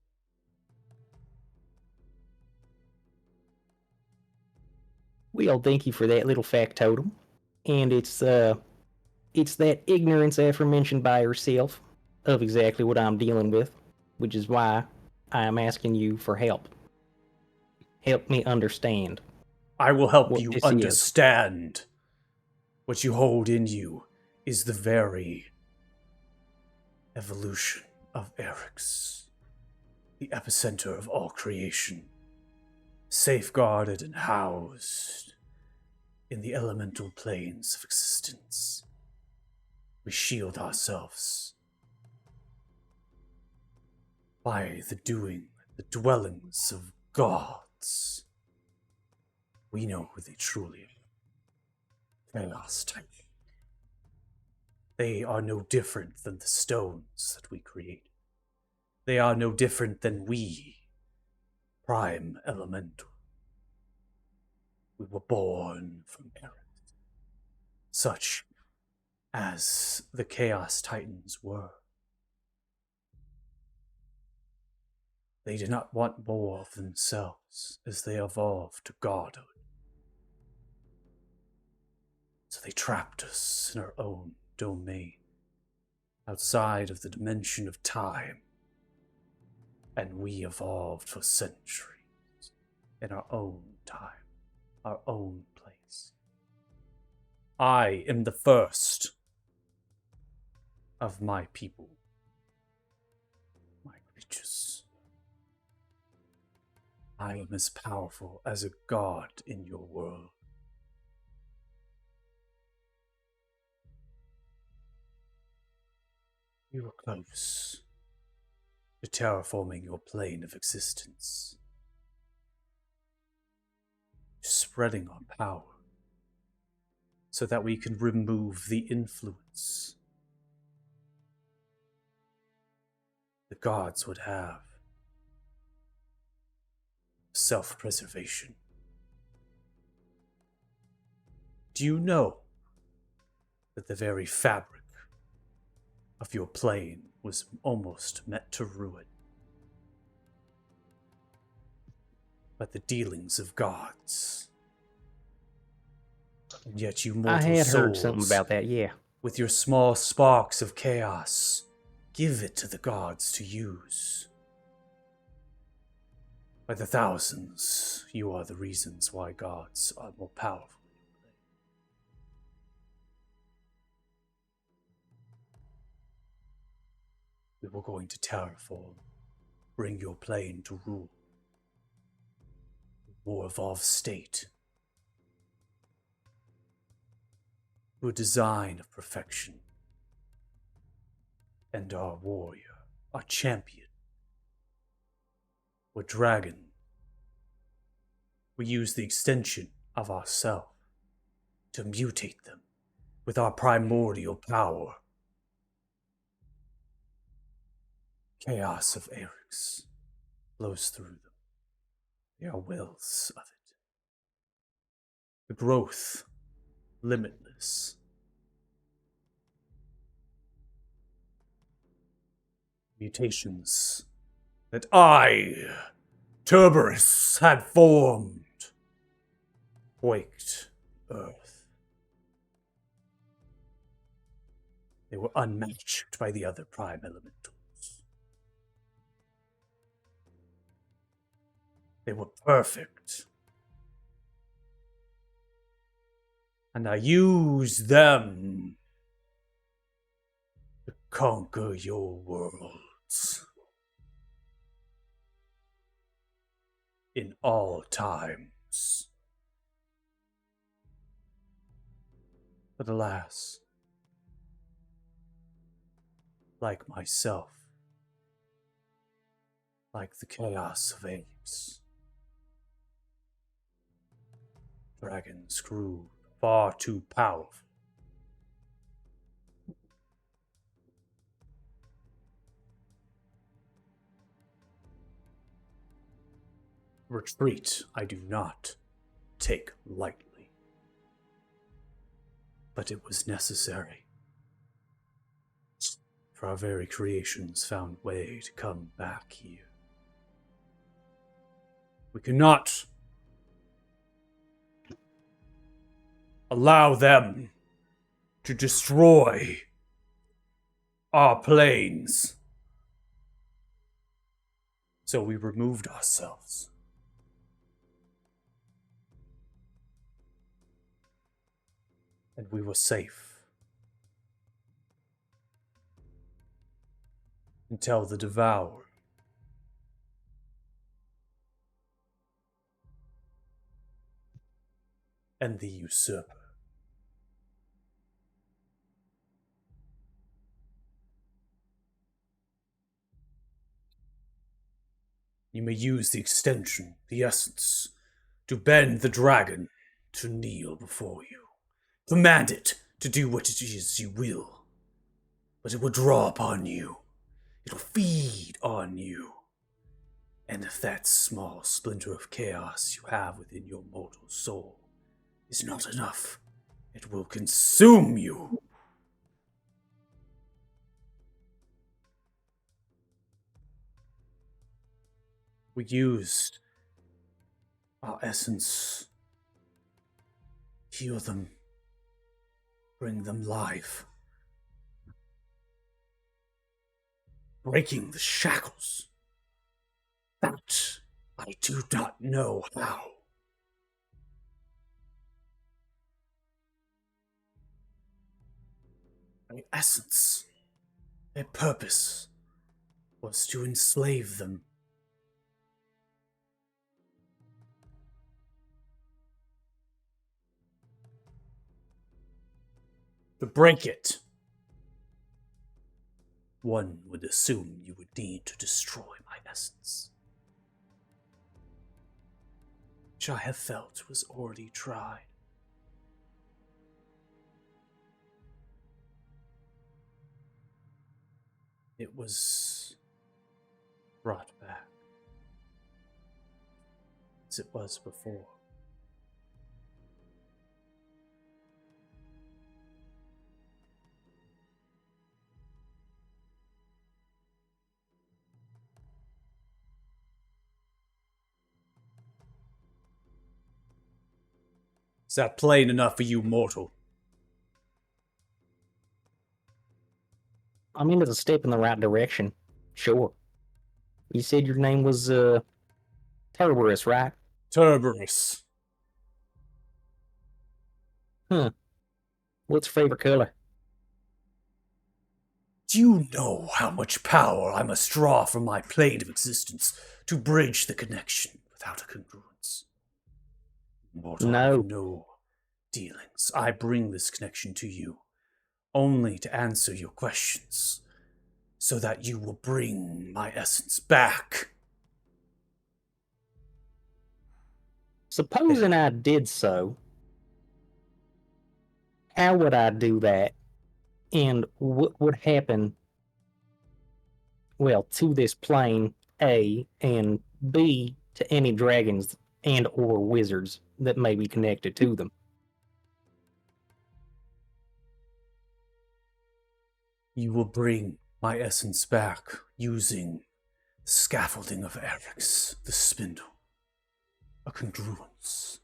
Well, thank you for that little factotum. And it's that ignorance aforementioned by herself of exactly what I'm dealing with, which is why I am asking you for help. Help me understand I will help what you this is. understand. What you hold in you is the very evolution of Eric's, the epicenter of all creation, safeguarded and housed in the elemental planes of existence. We shield ourselves by the dwellings of gods. We know who they truly are. Chaos Titan. They are no different than the stones that we create. They are no different than we, Prime Elemental. We were born from Earth, such as the Chaos Titans were. They did not want more of themselves as they evolved to godhood. So they trapped us in our own domain, outside of the dimension of time. And we evolved for centuries in our own time, our own place. I am the first of my people, my creatures. I am as powerful as a god in your world. We were close to terraforming your plane of existence, spreading our power so that we can remove the influence the gods would have. Self-preservation. Do you know that the very fabric of your plane was almost met to ruin by the dealings of gods? And yet you mortal I had heard souls, something about that, yeah. with your small sparks of chaos, give it to the gods to use. By the thousands, you are the reasons why gods are more powerful. We were going to terraform, bring your plane to rule. A more evolved state. To a design of perfection. And our warrior, our champion, were dragon. We use the extension of ourself to mutate them with our primordial power. Chaos of Eryx flows through them. They are wills of it. The growth, limitless. Mutations that I, Cerberus, had formed, quaked Earth. They were unmatched by the other prime elementals. They were perfect. And I used them to conquer your worlds. In all times. But alas, like myself, like the chaos of apes, dragons grew far too powerful. Retreat I do not take lightly, but it was necessary. For our very creations found way to come back here. We cannot allow them to destroy our planes. So we removed ourselves. And we were safe. Until the Devourer and the usurper. You may use the extension, the essence, to bend the dragon to kneel before you. Command it to do what it is you will. But it will draw upon you. It will feed on you. And if that small splinter of chaos you have within your mortal soul is not enough, it will consume you. We used our essence, heal them, bring them life, breaking the shackles. That I do not know how. My essence, their purpose, was to enslave them. To break it, one would assume you would need to destroy my essence, which I have felt was already tried. It was brought back as it was before. Is that plain enough for you, mortal? I mean, it's a step in the right direction. Sure. You said your name was, Cerberus, right? Cerberus. Huh. What's your favorite color? Do you know how much power I must draw from my plane of existence to bridge the connection without a congruence? Mortal, I have no dealings. I bring this connection to you only to answer your questions, so that you will bring my essence back. Supposing I did so, how would I do that? And what would happen, well, to this plane, A, and B, to any dragons and or wizards that may be connected to them? You will bring my essence back using the scaffolding of Eric's, the spindle, a congruence.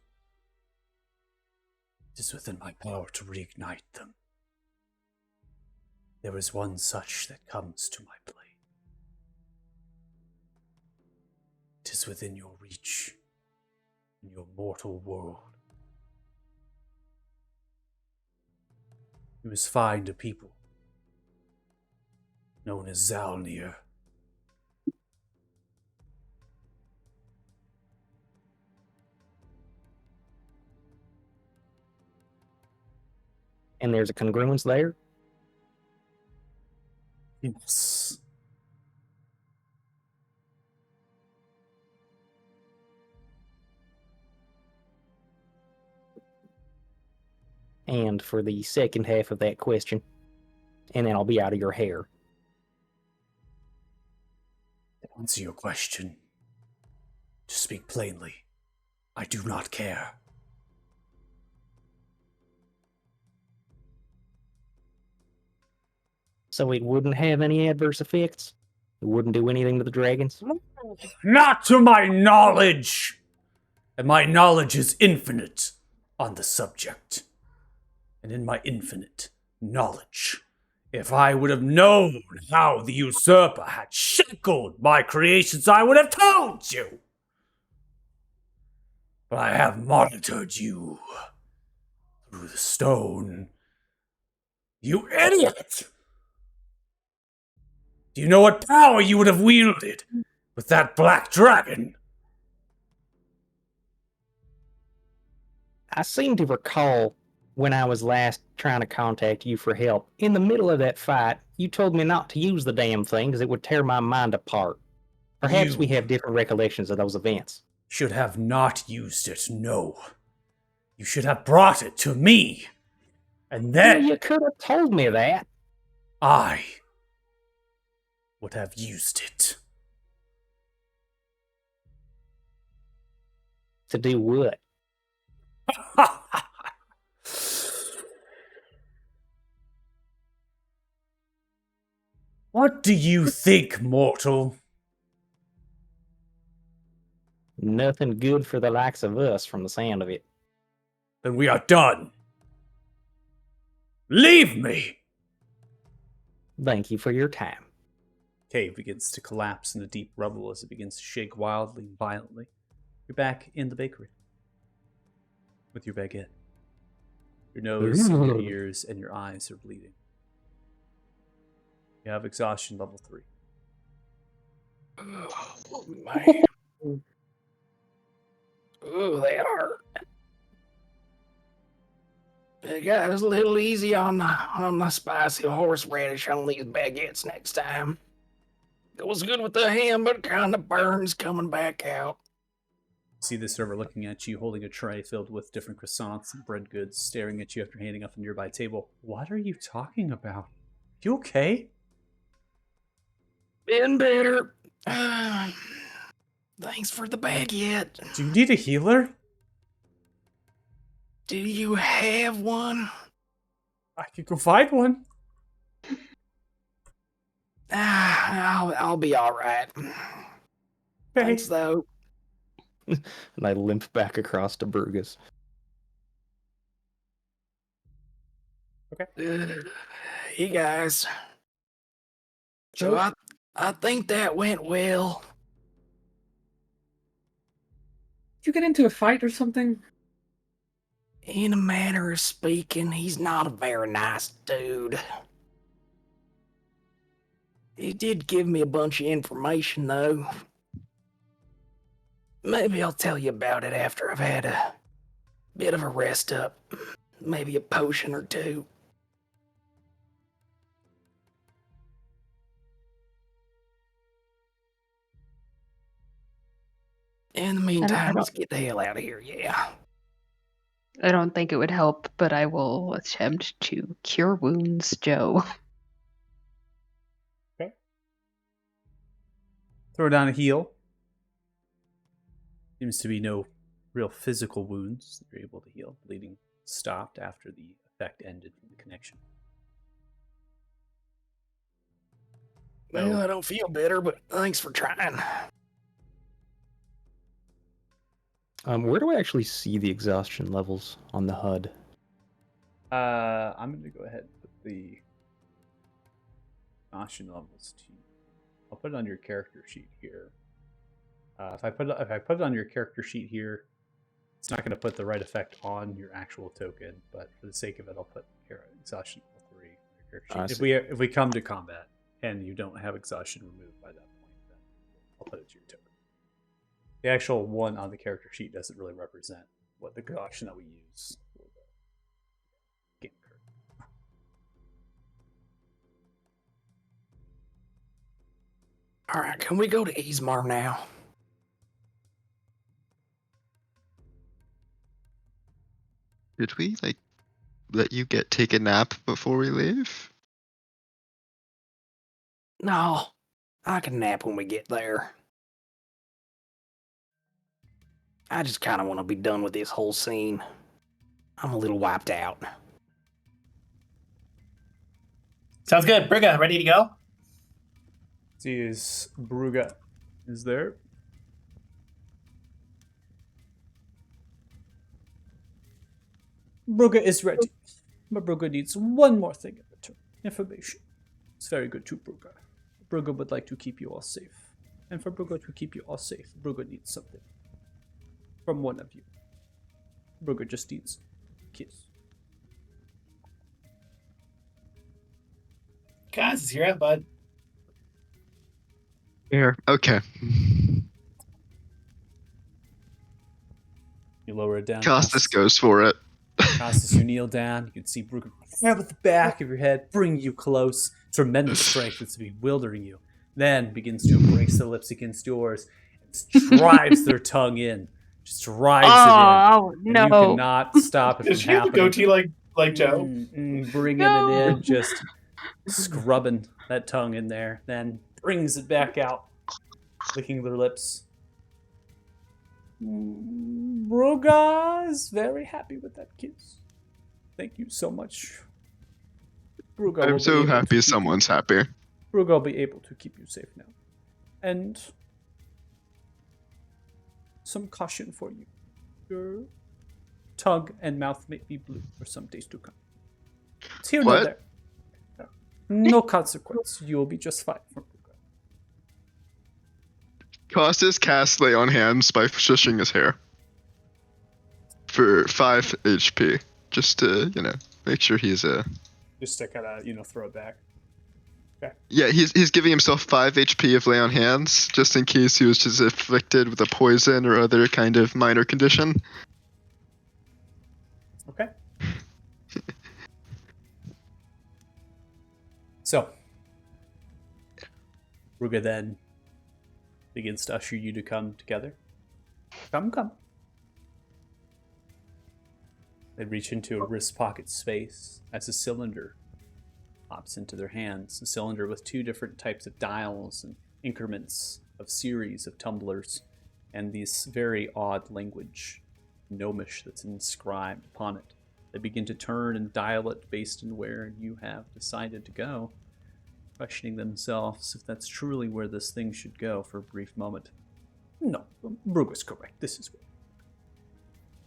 It is within my power to reignite them. There is one such that comes to my plane. It is within your reach, in your mortal world. You must find a people known as Zalnir. And there's a congruence there? Yes. And for the second half of that question, and then I'll be out of your hair. To answer your question, to speak plainly, I do not care. So it wouldn't have any adverse effects? It wouldn't do anything to the dragons? Not to my knowledge! And my knowledge is infinite on the subject. And in my infinite knowledge, if I would have known how the usurper had shackled my creations, I would have told you. But I have monitored you through the stone. You idiot! Do you know what power you would have wielded with that black dragon? I seem to recall when I was last trying to contact you for help. In the middle of that fight, you told me not to use the damn thing because it would tear my mind apart. Perhaps we You have different recollections of those events. should have not used it, no. You should have brought it to me. And Well, then you could have told me that. I would have used it. To do what? What do you think, mortal? Nothing good for the likes of us from the sound of it. Then we are done. Leave me! Thank you for your time. Cave begins to collapse in a deep rubble as it begins to shake wildly and violently. You're back in the bakery with your baguette. Your nose, and your ears, and your eyes are bleeding. You have exhaustion level 3. Oh, man. Oh, they hurt. Hey guys, a little easy on the spicy horseradish on these baguettes next time. It was good with the ham, but kind of burns coming back out. See the server looking at you, holding a tray filled with different croissants and bread goods, staring at you after handing off a nearby table. What are you talking about? You okay? Been better. Thanks for the baguette. Do you need a healer? Do you have one? I could go find one. I'll be all right. Okay. Thanks, though. And I limp back across to Burgess. Hey guys. So I think that went well. Did you get into a fight or something? In a manner of speaking, he's not a very nice dude. He did give me a bunch of information, though. Maybe I'll tell you about it after I've had a bit of a rest up. Maybe a potion or two. In the meantime, let's get the hell out of here, yeah. I don't think it would help, but I will attempt to cure wounds, Joe. Throw down a heal. Seems to be no real physical wounds that you're able to heal. Bleeding stopped after the effect ended from the connection. Well, I don't feel better, but thanks for trying. Where do I actually see the exhaustion levels on the HUD? I'm going to go ahead and put the exhaustion levels to. I'll put it on your character sheet here. If I put it on your character sheet here, it's not going to put the right effect on your actual token. But for the sake of it, I'll put exhaustion level 3 on your character sheet. If we come to combat and you don't have exhaustion removed by that point, then I'll put it to your token. The actual one on the character sheet doesn't really represent what the exhaustion that we use for the game curve. All right, can we go to Ismar now? Did we let you take a nap before we leave? No, I can nap when we get there. I just kind of want to be done with this whole scene. I'm a little wiped out. Sounds good. Briga, ready to go? See, is Bruga is there? Bruga is ready. But Bruga needs one more thing in return. Information. It's very good too, Bruga. Bruga would like to keep you all safe. And for Bruga to keep you all safe, Bruga needs something. From one of you. Bruga just needs a kiss. Guys, it's here, bud. Here. Okay. You lower it down. Costas goes for it. Costas, you kneel down. You can see Brugger grab at the back of your head, bring you close. Tremendous strength that's bewildering you. Then begins to embrace the lips against yours and drives their tongue in. Just drives it in. Oh And no! you cannot stop it Does from she have a happening. goatee like Joe? Bringing No. it in, just scrubbing that tongue in there. Then brings it back out, licking their lips. Bruga is very happy with that kiss. Thank you so much. Bruga will I'm be so able to happy keep someone's happy. Bruga will be able to keep you safe now. And some caution for you. Your tongue and mouth may be blue for some days to come. It's here nor What? there. No consequence. You will be just fine from Bruga. Costas casts Lay on Hands by shushing his hair. For 5 HP. Just to, make sure he's Just to kind of, throw it back. Yeah, he's giving himself 5 HP of Lay on Hands, just in case he was just afflicted with a poison or other kind of minor condition. Okay. So, Ruga then begins to usher you to come together. Come. They reach into a wrist pocket space as a cylinder pops into their hands. A cylinder with 2 different types of dials and increments of series of tumblers, and this very odd language, gnomish, that's inscribed upon it. They begin to turn and dial it based on where you have decided to go, questioning themselves if that's truly where this thing should go for a brief moment. No, Bruga's correct. This is where.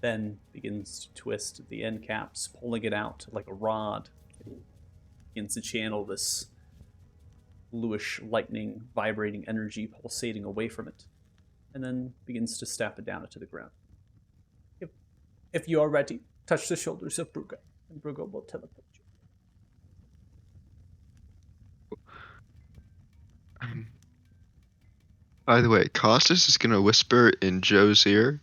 Then begins to twist the end caps, pulling it out like a rod. It begins to channel this bluish lightning, vibrating energy pulsating away from it, and then begins to step it down into the ground. If you are ready, touch the shoulders of Bruga, and Bruga will teleport you. By the way, Costas is gonna whisper in Joe's ear.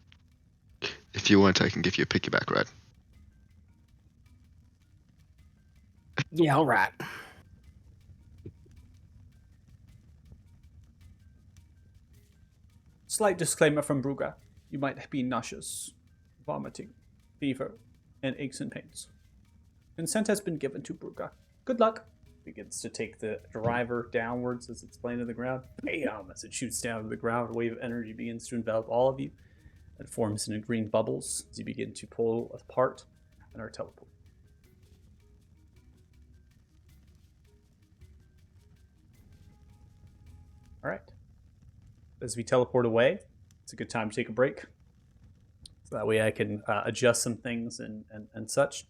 If you want, I can give you a piggyback ride. Yeah, all right. Slight disclaimer from Bruga. You might be nauseous, vomiting, fever, and aches and pains. Consent has been given to Bruga. Good luck. Begins to take the driver downwards as it's playing to the ground. Bam! As it shoots down to the ground, a wave of energy begins to envelop all of you. It forms into green bubbles as you begin to pull apart and are teleported. All right. As we teleport away, it's a good time to take a break. So that way I can adjust some things and such.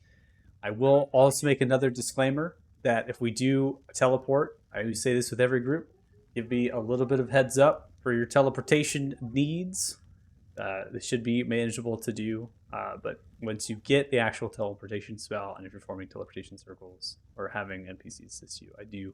I will also make another disclaimer that if we do teleport, I always say this with every group, give me a little bit of heads up for your teleportation needs. This should be manageable to do, but once you get the actual teleportation spell, and if you're forming teleportation circles or having NPCs assist you, I do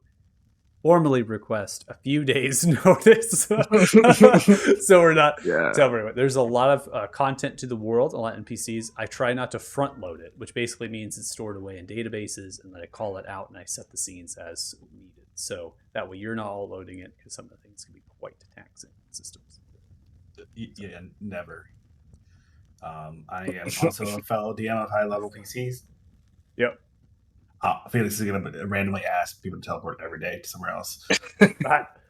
formally request a few days notice so we're not teleporting. There's a lot of content to the world, a lot of NPCs. I try not to front load it, which basically means it's stored away in databases, and then I call it out and I set the scenes as needed, so that way you're not all loading it, because some of the things can be quite taxing systems. Yeah, never. I am also a fellow DM of high level PCs. Yep. Felix is going to randomly ask people to teleport every day to somewhere else.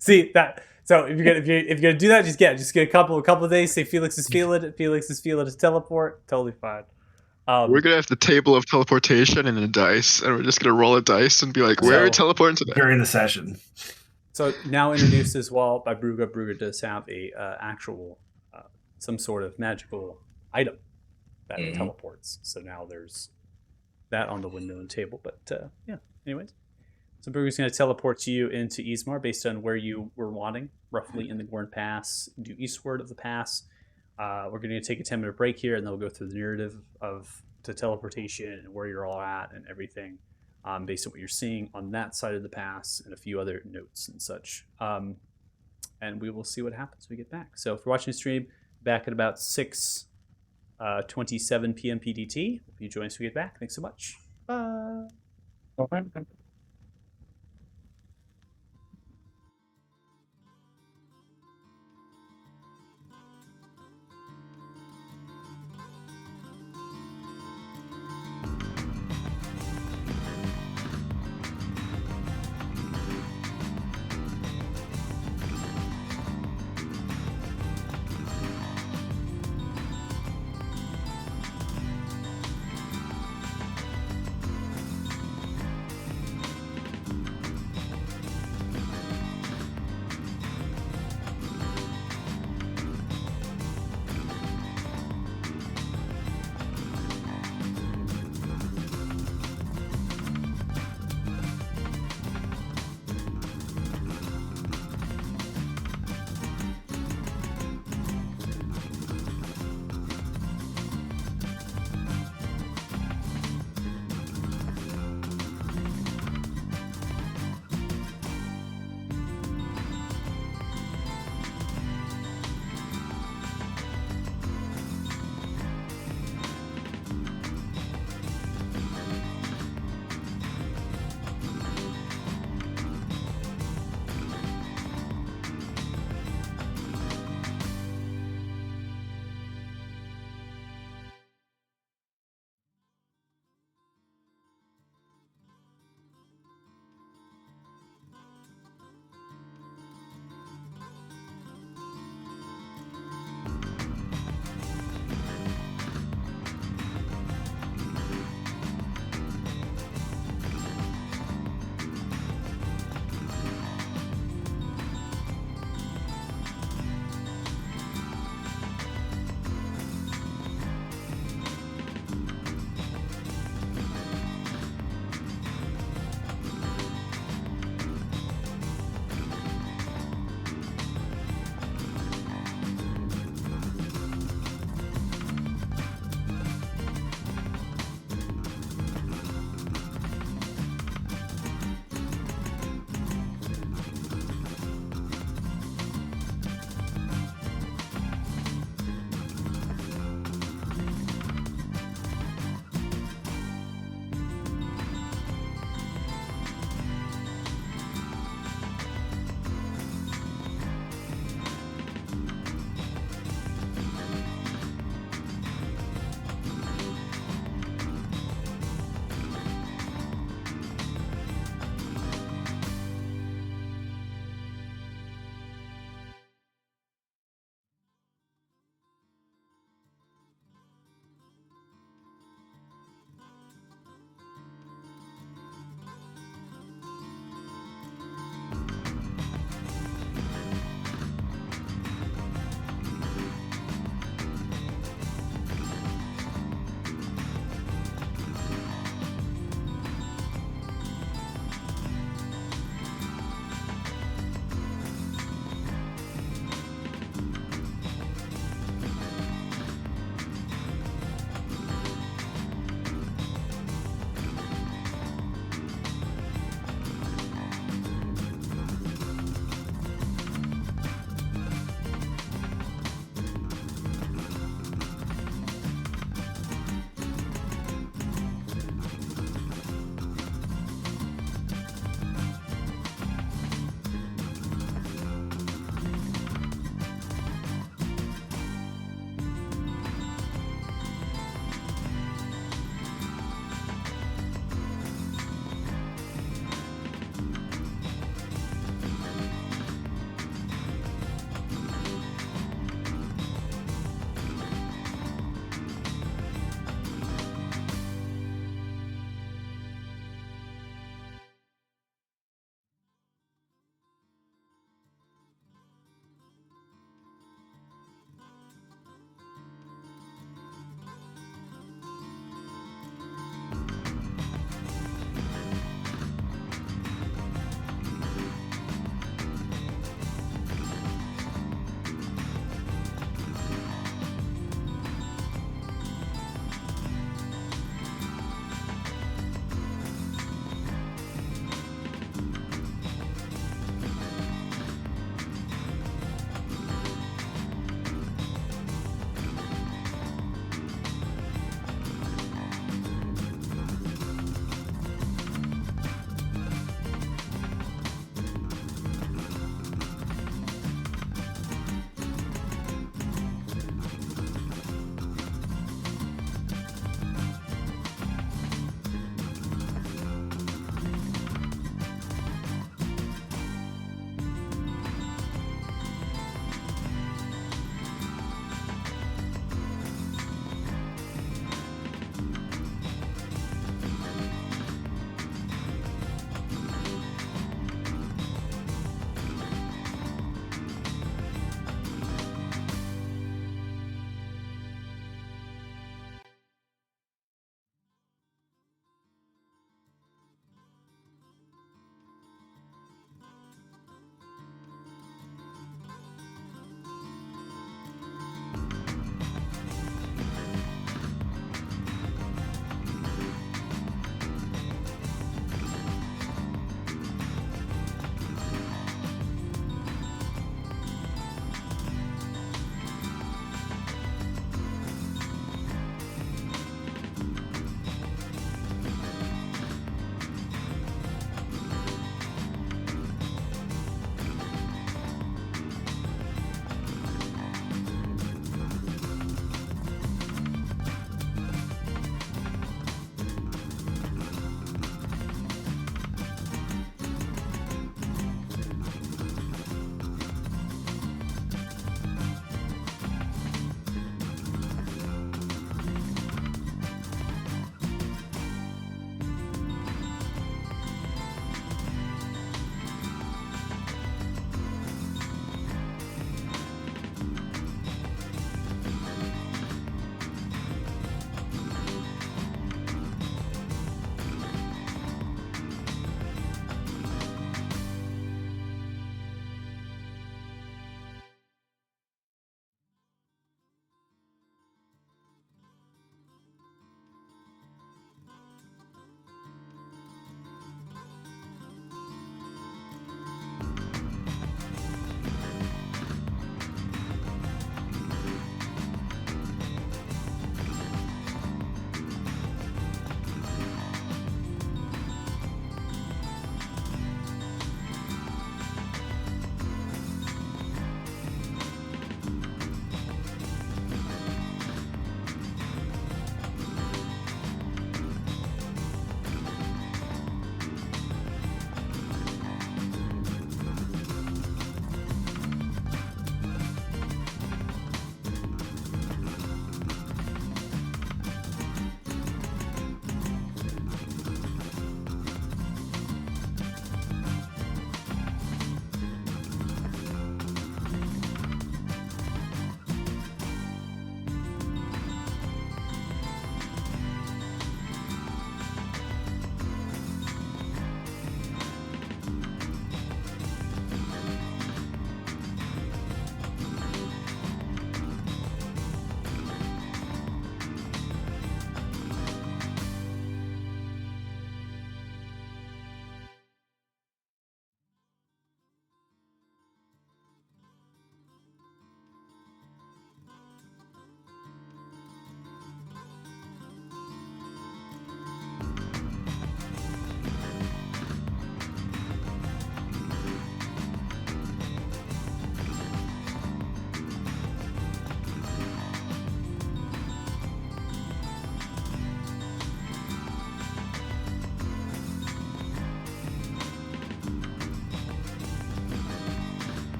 See that? So if you're gonna do that, just get a couple of days. Say Felix is feeling it. Felix is feeling his teleport. Totally fine. We're gonna have the table of teleportation and a dice, and we're just gonna roll a dice and be like, "Where are we teleporting today?" During the session. So now introduced as well by Bruga. Bruga does have a actual some sort of magical item that teleports. So now there's that on the window and table. But yeah, anyways. So Bruga's going to teleport you into Ismar based on where you were wanting, roughly in the Gorn Pass, due eastward of the pass. We're going to take a 10-minute break here, and then we'll go through the narrative of the teleportation and where you're all at and everything, based on what you're seeing on that side of the pass and a few other notes and such. And we will see what happens when we get back. So if you're watching the stream, back at about 6 27 p.m. PDT. Hope you join us when we get back. Thanks so much. Bye.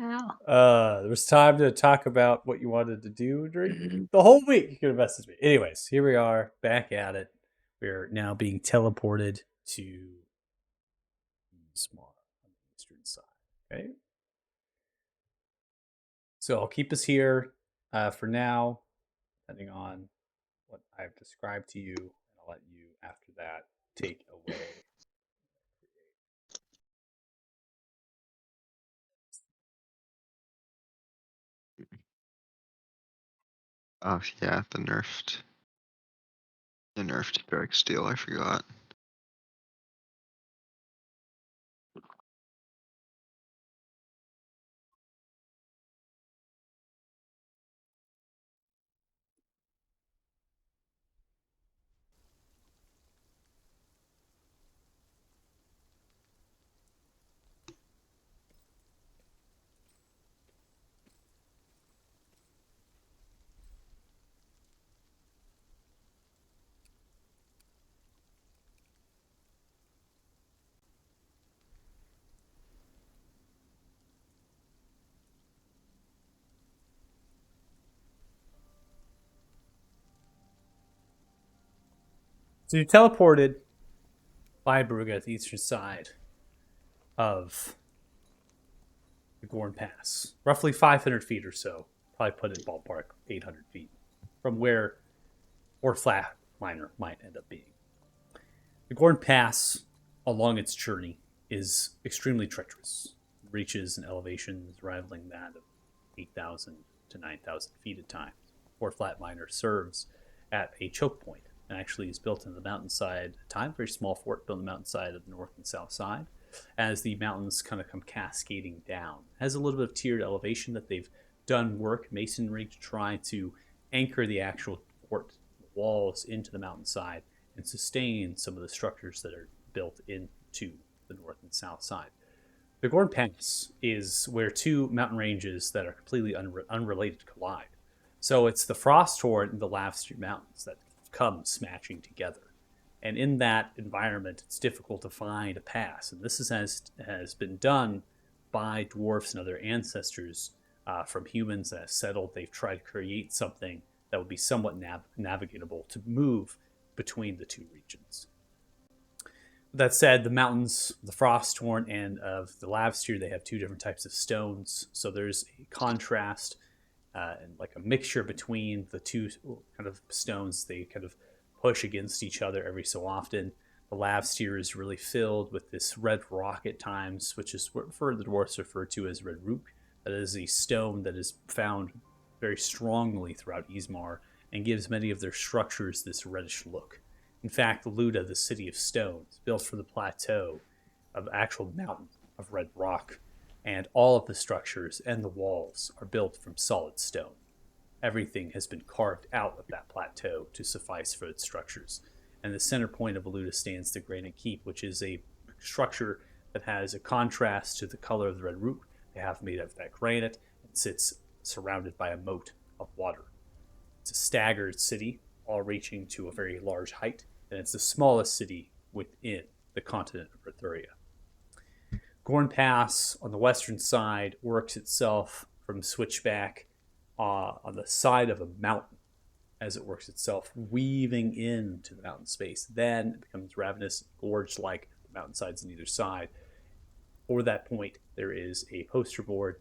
Ow. There was time to talk about what you wanted to do during Mhm. the whole week. You could have messaged me. Anyways, here we are back at it. We're now being teleported to Smart on the eastern side. Okay. So I'll keep us here for now, depending on what I've described to you. And I'll let you, after that, take away. Oh yeah, the nerfed Dark Steel. I forgot. So you teleported by Brugge at the eastern side of the Gorn Pass, roughly 500 feet or so. Probably put it ballpark 800 feet from where or flat miner might end up being. The Gorn Pass, along its journey, is extremely treacherous. It reaches an elevation rivaling that of 8,000 to 9,000 feet at times. Fort Flat Miner serves at a choke point and actually is built in the mountainside, a time very small fort built on the mountainside of the north and south side. As the mountains kind of come cascading down, it has a little bit of tiered elevation that they've done work masonry to try to anchor the actual fort walls into the mountainside and sustain some of the structures that are built into the north and south side. The Gorn Pass is where two mountain ranges that are completely unrelated collide. So it's the Frost Torrent and the Lavster Mountains that come smashing together. And in that environment, it's difficult to find a pass. And this has been done by dwarfs and other ancestors from humans that have settled. They've tried to create something that would be somewhat navigatable to move between the two regions. That said, the mountains, the Frost Torrent and of the Lavster, they have two different types of stones. So there's a contrast and like a mixture between the two kind of stones. They kind of push against each other every so often. The Lavster is really filled with this red rock at times, which is for the dwarfs referred to as red rook. That is a stone that is found very strongly throughout Ismar and gives many of their structures this reddish look. In fact, Luda, the city of stones, built for the plateau of actual mountain of red rock, and all of the structures and the walls are built from solid stone. Everything has been carved out of that plateau to suffice for its structures. And the center point of Aluda stands the Granite Keep, which is a structure that has a contrast to the color of the red root they have made of that granite and sits surrounded by a moat of water. It's a staggered city, all reaching to a very large height, and it's the smallest city within the continent of Earthuria. Gorn Pass on the western side works itself from switchback on the side of a mountain as it works itself, weaving into the mountain space. Then it becomes ravenous, gorge like mountainsides on either side. For that point, there is a poster board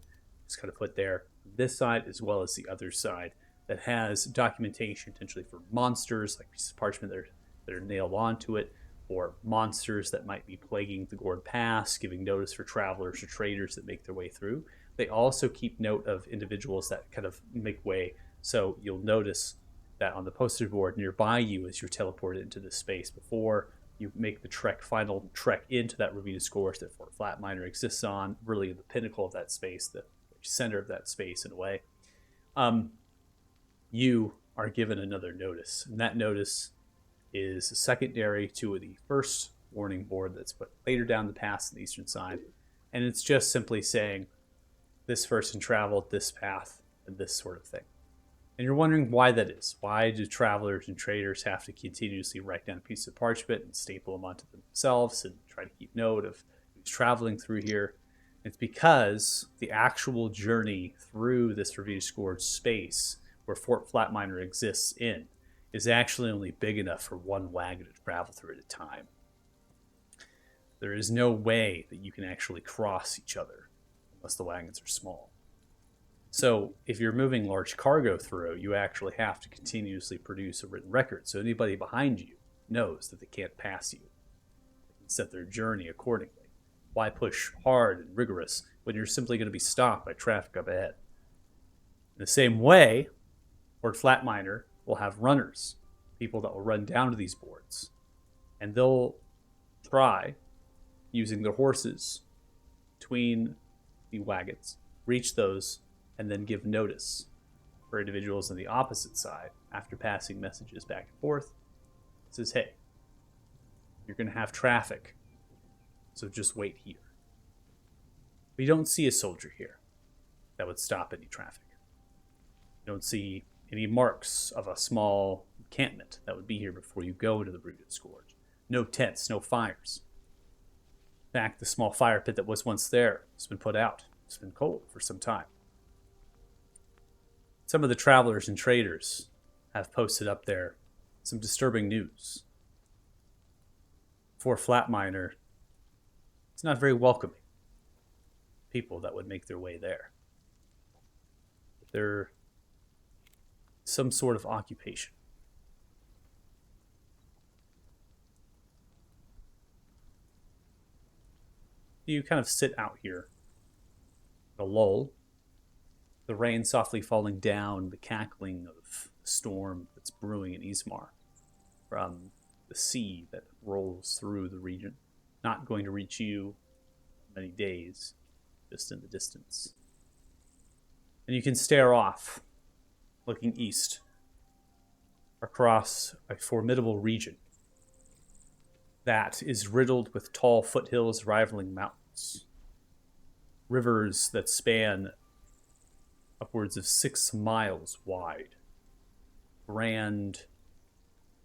just kind of put there on this side as well as the other side that has documentation potentially for monsters, like pieces of parchment that are nailed onto it, or monsters that might be plaguing the Gorn Pass, giving notice for travelers or traders that make their way through. They also keep note of individuals that kind of make way. So you'll notice that on the poster board nearby you as you're teleported into this space before you make the final trek into that Ravina's Gorge that Fort Flat Miner exists on, really the pinnacle of that space, the center of that space in a way. You are given another notice, and that notice is secondary to the first warning board that's put later down the pass on the eastern side, and it's just simply saying this person traveled this path and this sort of thing. And you're wondering why that is. Why do travelers and traders have to continuously write down a piece of parchment and staple them onto themselves and try to keep note of who's traveling through here? It's because the actual journey through this reduced gorge space where Fort Flatminer exists in is actually only big enough for one wagon to travel through at a time. There is no way that you can actually cross each other unless the wagons are small. So if you're moving large cargo through, you actually have to continuously produce a written record so anybody behind you knows that they can't pass you. They can set their journey accordingly. Why push hard and rigorous when you're simply going to be stopped by traffic up ahead? In the same way, Fort Flatminer will have runners, people that will run down to these boards, and they'll try, using their horses between the wagons, reach those, and then give notice for individuals on the opposite side after passing messages back and forth. It says, hey, you're going to have traffic, so just wait here. We don't see a soldier here that would stop any traffic. You don't see any marks of a small encampment that would be here before you go to the Brutus Gorge. No tents, no fires. In fact, the small fire pit that was once there has been put out. It's been cold for some time. Some of the travelers and traders have posted up there some disturbing news. Fort Flatminer, it's not very welcoming. People that would make their way there. They're some sort of occupation. You kind of sit out here, a lull, the rain softly falling down, the cackling of the storm that's brewing in Ismar from the sea that rolls through the region, not going to reach you in many days, just in the distance. And you can stare off, looking east, across a formidable region that is riddled with tall foothills rivaling mountains, rivers that span upwards of 6 miles wide, grand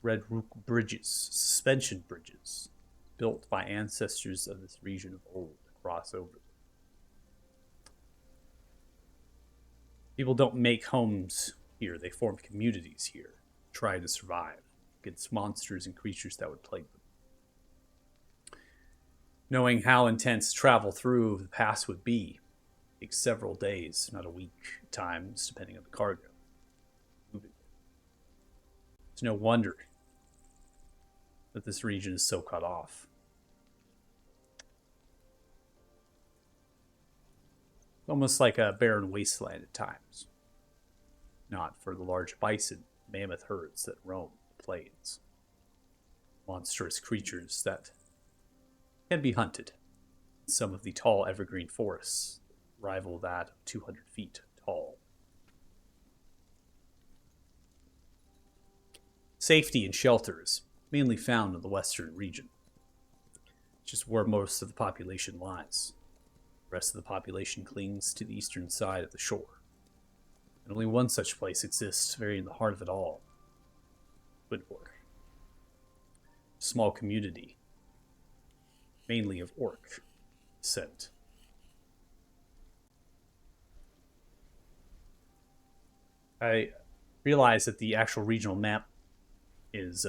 red roof bridges, suspension bridges, built by ancestors of this region of old to cross over. People don't make homes here, they form communities here, try to survive against monsters and creatures that would plague them. Knowing how intense travel through the pass would be, takes several days, not a week at times, depending on the cargo. It's no wonder that this region is so cut off. Almost like a barren wasteland at times. Not for the large bison, mammoth herds that roam the plains. Monstrous creatures that can be hunted. Some of the tall evergreen forests rival that of 200 feet tall. Safety and shelter is mainly found in the western region, just where most of the population lies. The rest of the population clings to the eastern side of the shore. And only one such place exists, very in the heart of it all. Wayward. A small community, mainly of orc descent. I realize that the actual regional map is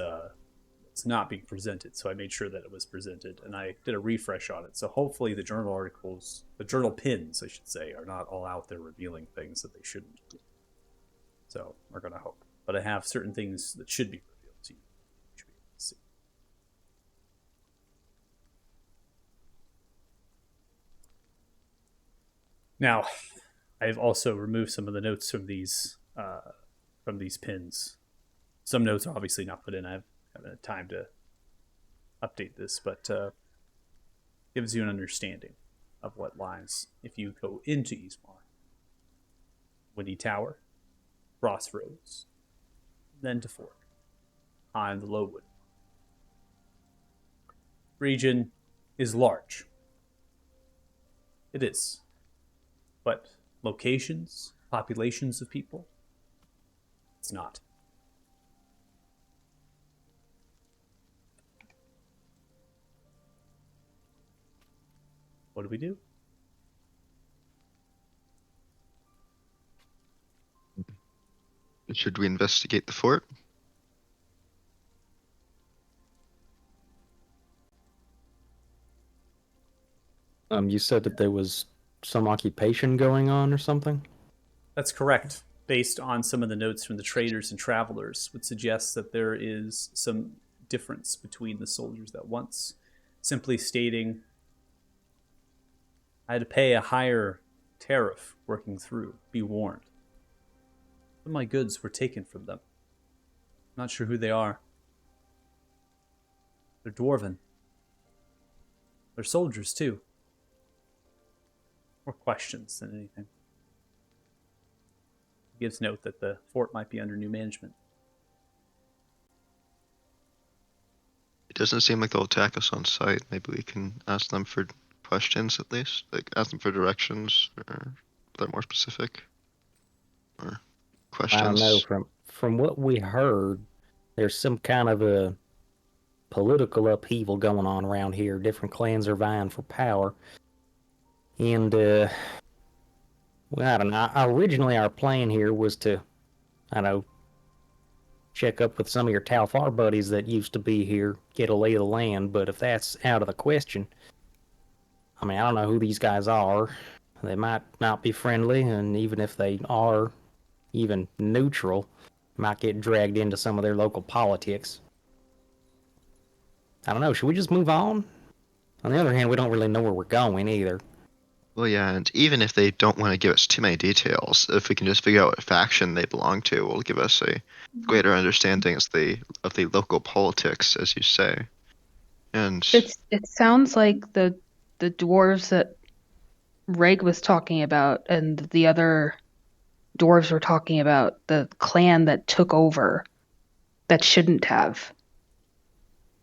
it's not being presented, so I made sure that it was presented, and I did a refresh on it. So hopefully the journal articles, the journal pins, I should say, are not all out there revealing things that they shouldn't. So we're gonna hope, but I have certain things that should be revealed to you. You should be able to see. Now, I've also removed some of the notes from these pins. Some notes are obviously not put in. I haven't had time to update this, but gives you an understanding of what lies if you go into Ismar. Windy Tower, Crossroads, then to Fork, high in the Lowwood. Region is large. It is. But locations, populations of people, it's not. What do we do? Should we investigate the fort? You said that there was some occupation going on or something? That's correct. Based on some of the notes from the traders and travelers, would suggest that there is some difference between the soldiers that once simply stating, I had to pay a higher tariff working through, be warned. Some of my goods were taken from them. Not sure who they are. They're dwarven. They're soldiers, too. More questions than anything. He gives note that the fort might be under new management. It doesn't seem like they'll attack us on sight. Maybe we can ask them for questions at least. Like ask them for directions or if they're more specific. Or questions. I don't know. From what we heard, there's some kind of a political upheaval going on around here. Different clans are vying for power. And, well, I don't know. Originally, our plan here was to, I don't know, check up with some of your Talfar buddies that used to be here, get a lay of the land. But if that's out of the question, I mean, I don't know who these guys are. They might not be friendly, and even if they are even neutral, might get dragged into some of their local politics. I don't know. Should we just move on? On the other hand, we don't really know where we're going either. Well, yeah, and even if they don't want to give us too many details, if we can just figure out what faction they belong to, will give us a greater understanding of the local politics, as you say. And It sounds like the dwarves that Reg was talking about and the other dwarves were talking about, the clan that took over that shouldn't have.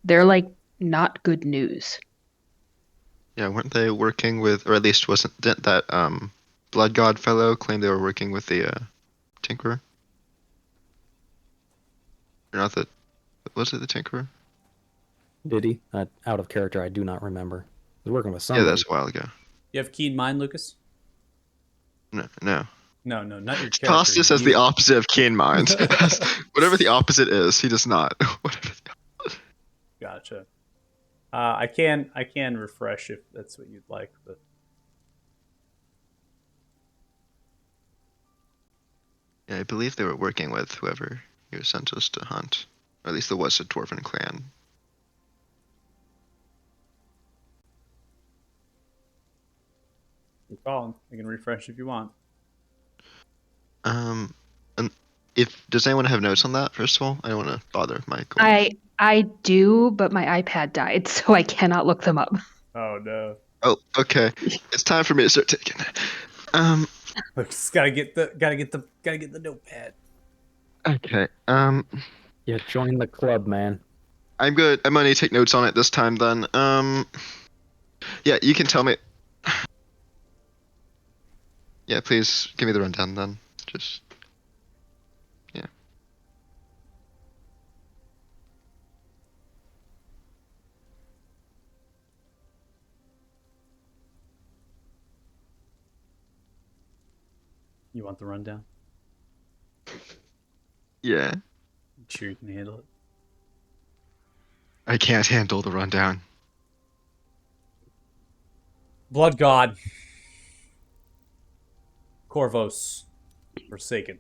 They're like not good news. yeah, weren't they working with, or at least didn't that Blood God fellow claim they were working with the Tinkerer? Or not that? Was it the Tinkerer? Did he? Out of character, I do not remember. He was working with Yeah, somebody. that's a while ago. You have keen mind, Lucas? No. No, not your character. Costas has the you. opposite of keen mind. Whatever the opposite is, he does not. Gotcha. I can refresh if that's what you'd like, but Yeah, I believe they were working with whoever you sent us to hunt. Or at least there was a dwarven clan. you're calling. I can refresh if you want. And does anyone have notes on that? First of all, I don't want to bother Michael. I do, but my iPad died, so I cannot look them up. Oh no. Oh, okay. It's time for me to start taking it. Lucas, gotta get the notepad. Okay. Yeah, join the club, man. I'm good. I'm gonna take notes on it this time then. Yeah, you can tell me. Yeah, please give me the rundown then. Just. Yeah. You want the rundown? Yeah. You sure you can handle it? I can't handle the rundown. Blood God. Corvos. Forsaken.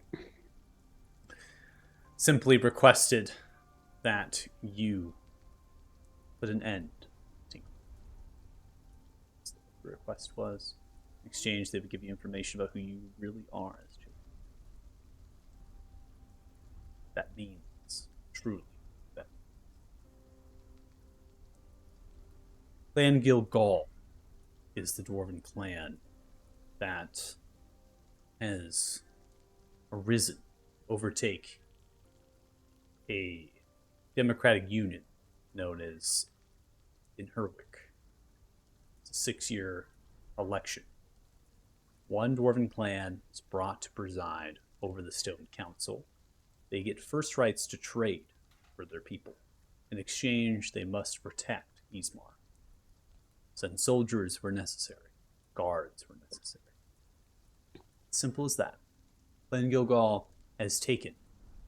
Simply requested that you put an end to the request was. In exchange, they would give you information about who you really are as children. That means, truly, that Clan Gilgal is the dwarven clan that has arisen, overtake a democratic unit known as in Herwick. It's a 6-year election. One dwarven clan is brought to preside over the Stone Council. They get first rights to trade for their people. In exchange, they must protect Ismar. Send soldiers where necessary. Guards were necessary. Simple as that. Clan Gilgal has taken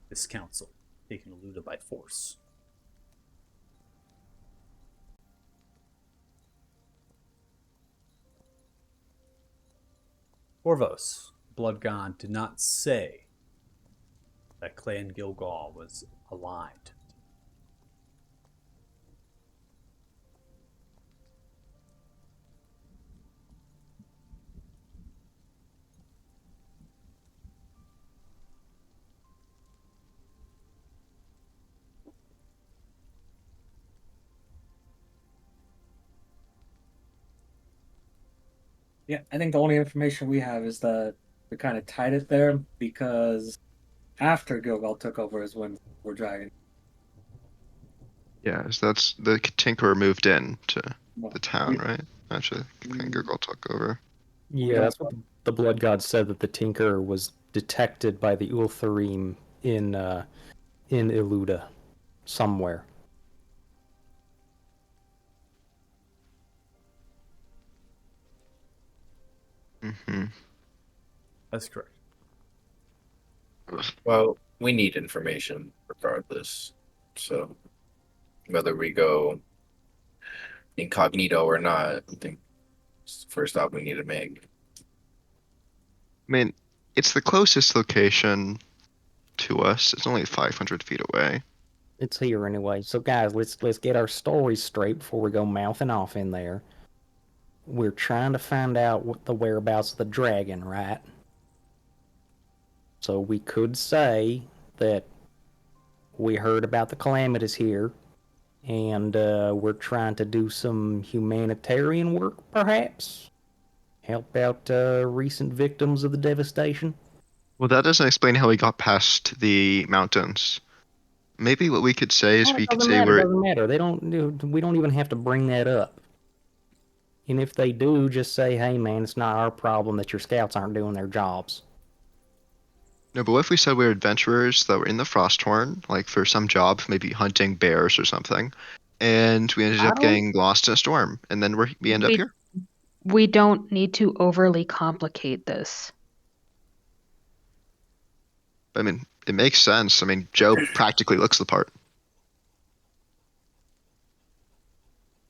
this council, taking Eluda by force. Orvos, Blood God, did not say that Clan Gilgal was aligned. Yeah, I think the only information we have is that we kind of tied it there because after Gilgal took over is when we're dragging. Yeah, so that's the Tinkerer moved in to Well, the town, we- right? Actually, Gurgle took over. Yeah, don't- that's what the Blood God said, that the Tinker was detected by the Ultharim in Eluda somewhere. Mm-hmm. That's correct. Well, we need information regardless. So whether we go incognito or not, I think it's the first stop we need to make. I mean, it's the closest location to us. It's only 500 feet away. It's here anyway. So guys, let's get our stories straight before we go mouthing off in there. We're trying to find out what the whereabouts of the dragon, right? So we could say that we heard about the calamities here, and we're trying to do some humanitarian work, perhaps? Help out recent victims of the devastation? Well, that doesn't explain how we got past the mountains. Maybe what we could say is Oh, we it could doesn't say matter, we're. doesn't matter. We don't even have to bring that up. And if they do, just say, hey man, it's not our problem that your scouts aren't doing their jobs. No, but what if we said we're adventurers that were in the Frosthorn, like for some job, maybe hunting bears or something, and we ended I up don't- getting lost in a storm, and then we end up here? We don't need to overly complicate this. I mean, it makes sense. I mean, Joe practically looks the part.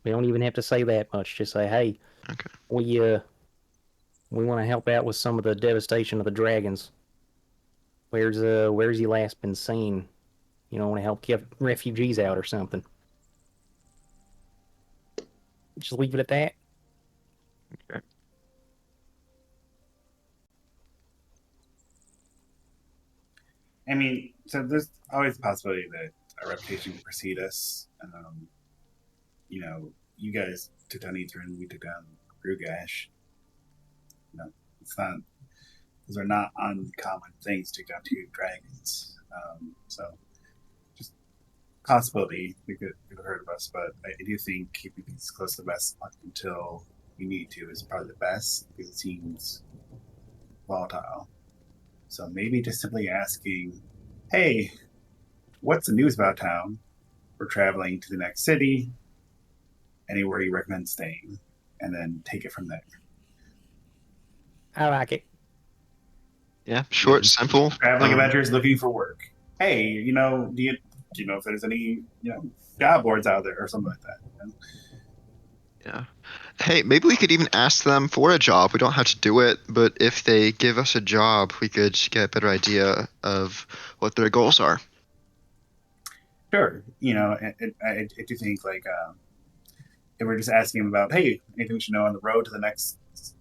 We don't even have to say that much. Just say, hey, Okay. we want to help out with some of the devastation of the dragons. Where's he last been seen? You know, want to help get refugees out or something. Just leave it at that. I mean, so there's always the possibility that our reputation will precede us. You know, you guys took down Ethan, we took down Grugash. You know, it's not; those are not uncommon things to take down two dragons. So, just possibility we could have heard of us, but I do think keeping things close to the vest until we need to is probably the best because it seems volatile. So maybe just simply asking, hey, what's the news about town? We're traveling to the next city. Anywhere you recommend staying? And then take it from there. I like it. Yeah, short, simple. Traveling adventurers looking for work. Hey, you know, do you know if there's any, job boards out there or something like that? You know? Yeah. Hey, maybe we could even ask them for a job. We don't have to do it, but if they give us a job, we could get a better idea of what their goals are. Sure. You know, I do think like if we're just asking them about, hey, anything we should know on the road to the next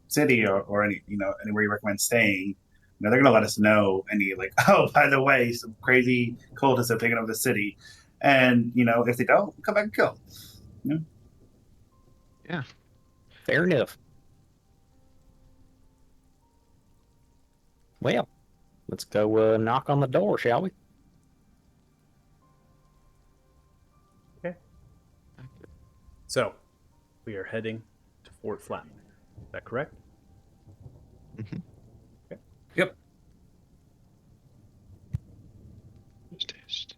city or any, anywhere you recommend staying, they're going to let us know any like, oh, by the way, some crazy cultists have taken over the city. And, if they don't, come back and kill. Yeah. Fair enough. Well, let's go knock on the door, shall we? So, we are heading to Fort Flatmire. Is that correct? Mhm. Okay. Yep. Taste.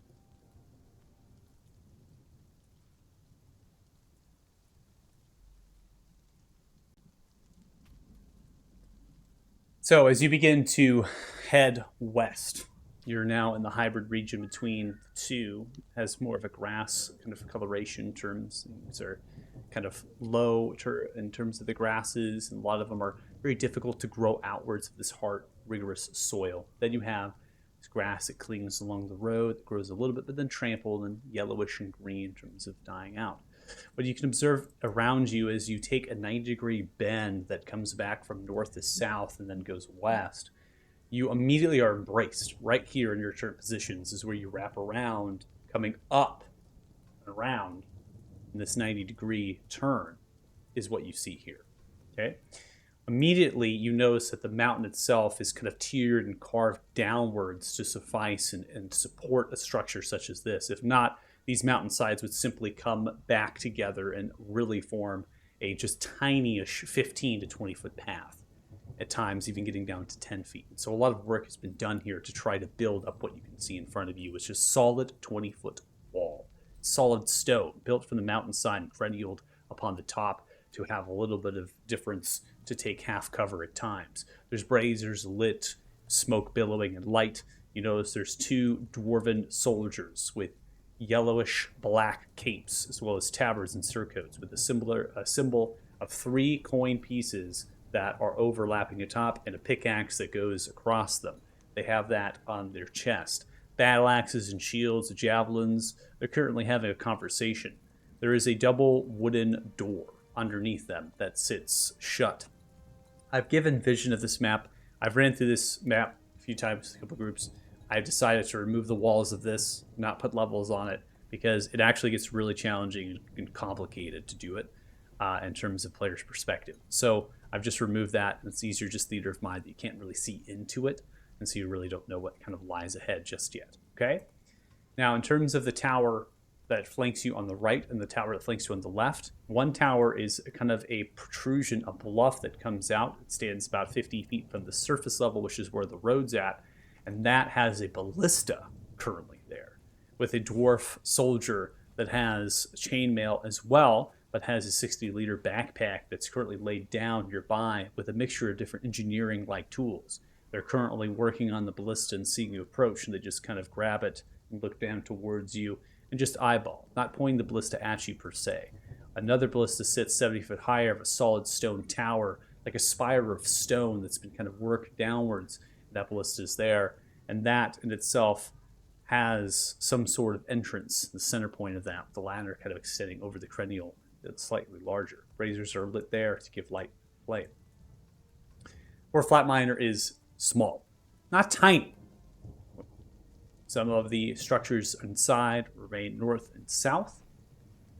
So, as you begin to head west, you're now in the hybrid region between the two. Has more of a grass kind of coloration terms. These are kind of low in terms of the grasses, and a lot of them are very difficult to grow outwards of this hard, rigorous soil. Then you have this grass that clings along the road, that grows a little bit, but then trampled and yellowish and green in terms of dying out. What you can observe around you as you take a 90-degree bend that comes back from north to south and then goes west, you immediately are embraced right here in your turn positions is where you wrap around, coming up and around. And this 90-degree turn is what you see here. Okay. Immediately, you notice that the mountain itself is kind of tiered and carved downwards to suffice and support a structure such as this. If not, these mountainsides would simply come back together and really form a just tiny-ish 15 to 20 foot path, at times even getting down to 10 feet. So a lot of work has been done here to try to build up what you can see in front of you, which is solid 20-foot wall. Solid stone, built from the mountainside and crenuled upon the top to have a little bit of difference to take half cover at times. There's braziers lit, smoke billowing and light. You notice there's two dwarven soldiers with yellowish black capes, as well as tabards and surcoats, with a symbol of 3 coin pieces that are overlapping atop and a pickaxe that goes across them. They have that on their chest. Battle axes and shields, javelins. They're currently having a conversation. There is a double wooden door underneath them that sits shut. I've given vision of this map. I've ran through this map a few times, a couple groups. I've decided to remove the walls of this, not put levels on it, because it actually gets really challenging and complicated to do it in terms of player's perspective. So I've just removed that, and it's easier just theater of mind that you can't really see into it, and so you really don't know what kind of lies ahead just yet. Okay? Now, in terms of the tower that flanks you on the right and the tower that flanks you on the left, one tower is kind of a protrusion, a bluff that comes out. It stands about 50 feet from the surface level, which is where the road's at, and that has a ballista currently there with a dwarf soldier that has chainmail as well, but has a 60-liter backpack that's currently laid down nearby with a mixture of different engineering-like tools. They're currently working on the ballista and seeing you approach, and they just kind of grab it and look down towards you and just eyeball, not pointing the ballista at you per se. Another ballista sits 70 foot higher of a solid stone tower, like a spire of stone that's been kind of worked downwards. That ballista is there, and that in itself has some sort of entrance, the center point of that, the ladder kind of extending over the cranial that's slightly larger. Braziers are lit there to give light play. Or flat miner is small, not tiny. Some of the structures inside remain north and south,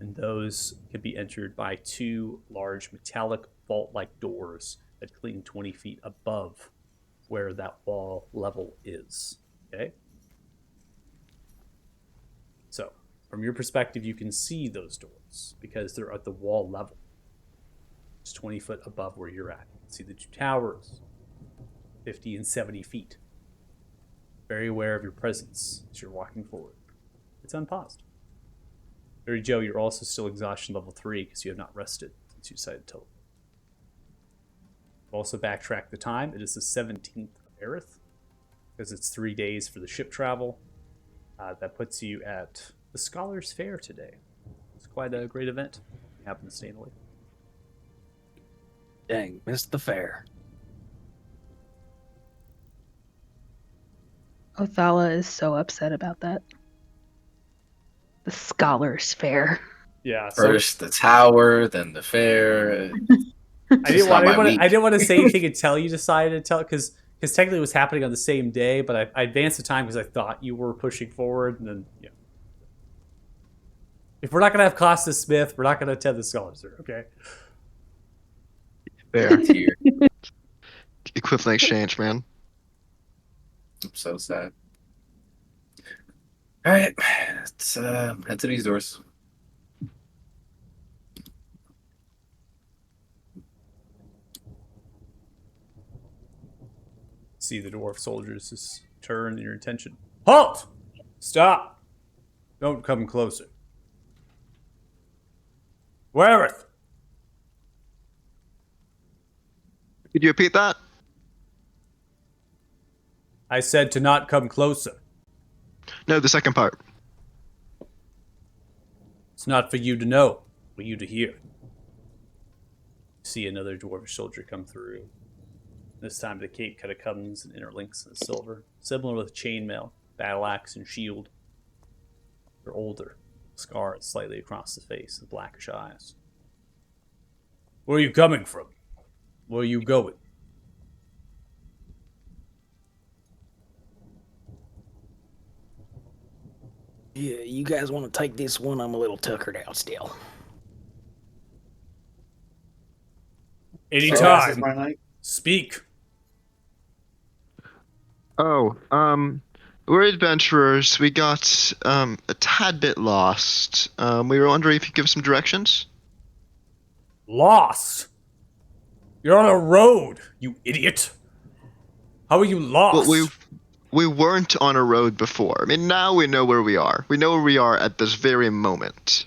and those can be entered by 2 large metallic vault-like doors that cling 20 feet above where that wall level is. Okay? So, from your perspective, you can see those doors because they're at the wall level. It's 20 foot above where you're at. You can see the 2 towers, 50 and 70 feet. Very aware of your presence as you're walking forward. It's unpaused. Very Joe, you're also still exhaustion level 3 because you have not rested since you decided to teleport. Also backtrack the time. It is the 17th of Aerith because it's 3 days for the ship travel. That puts you at the Scholars Fair today. It's quite a great event. You happen to stay in Italy. Dang, missed the fair. Othala is so upset about that. The Scholars Fair. Yeah. So First the tower, then the fair. I didn't want to say anything until you decided to tell, because technically it was happening on the same day, but I advanced the time because I thought you were pushing forward, and then yeah. If we're not gonna have Costa Smith, we're not gonna attend the Scholars Fair, okay? Fair. Here. Equivalent exchange, man. I'm so sad. All right, let's head to these doors. See the dwarf soldiers just turn your attention. Halt! Stop! Don't come closer. Wayward! Could you repeat that? I said to not come closer. No, the second part. It's not for you to know, for you to hear. See another dwarvish soldier come through. This time the cape kind of comes and interlinks in silver, similar with chainmail, battle axe, and shield. They're older, scarred slightly across the face, with blackish eyes. Where are you coming from? Where are you going? Yeah, you guys want to take this one? I'm a little tuckered out still. Anytime. My night. Speak. Oh, we're adventurers. We got a tad bit lost. We were wondering if you could give some directions. Lost. You're on a road, you idiot. How are you lost? Well, we weren't on a road before. I mean, now we know where we are. We know where we are at this very moment.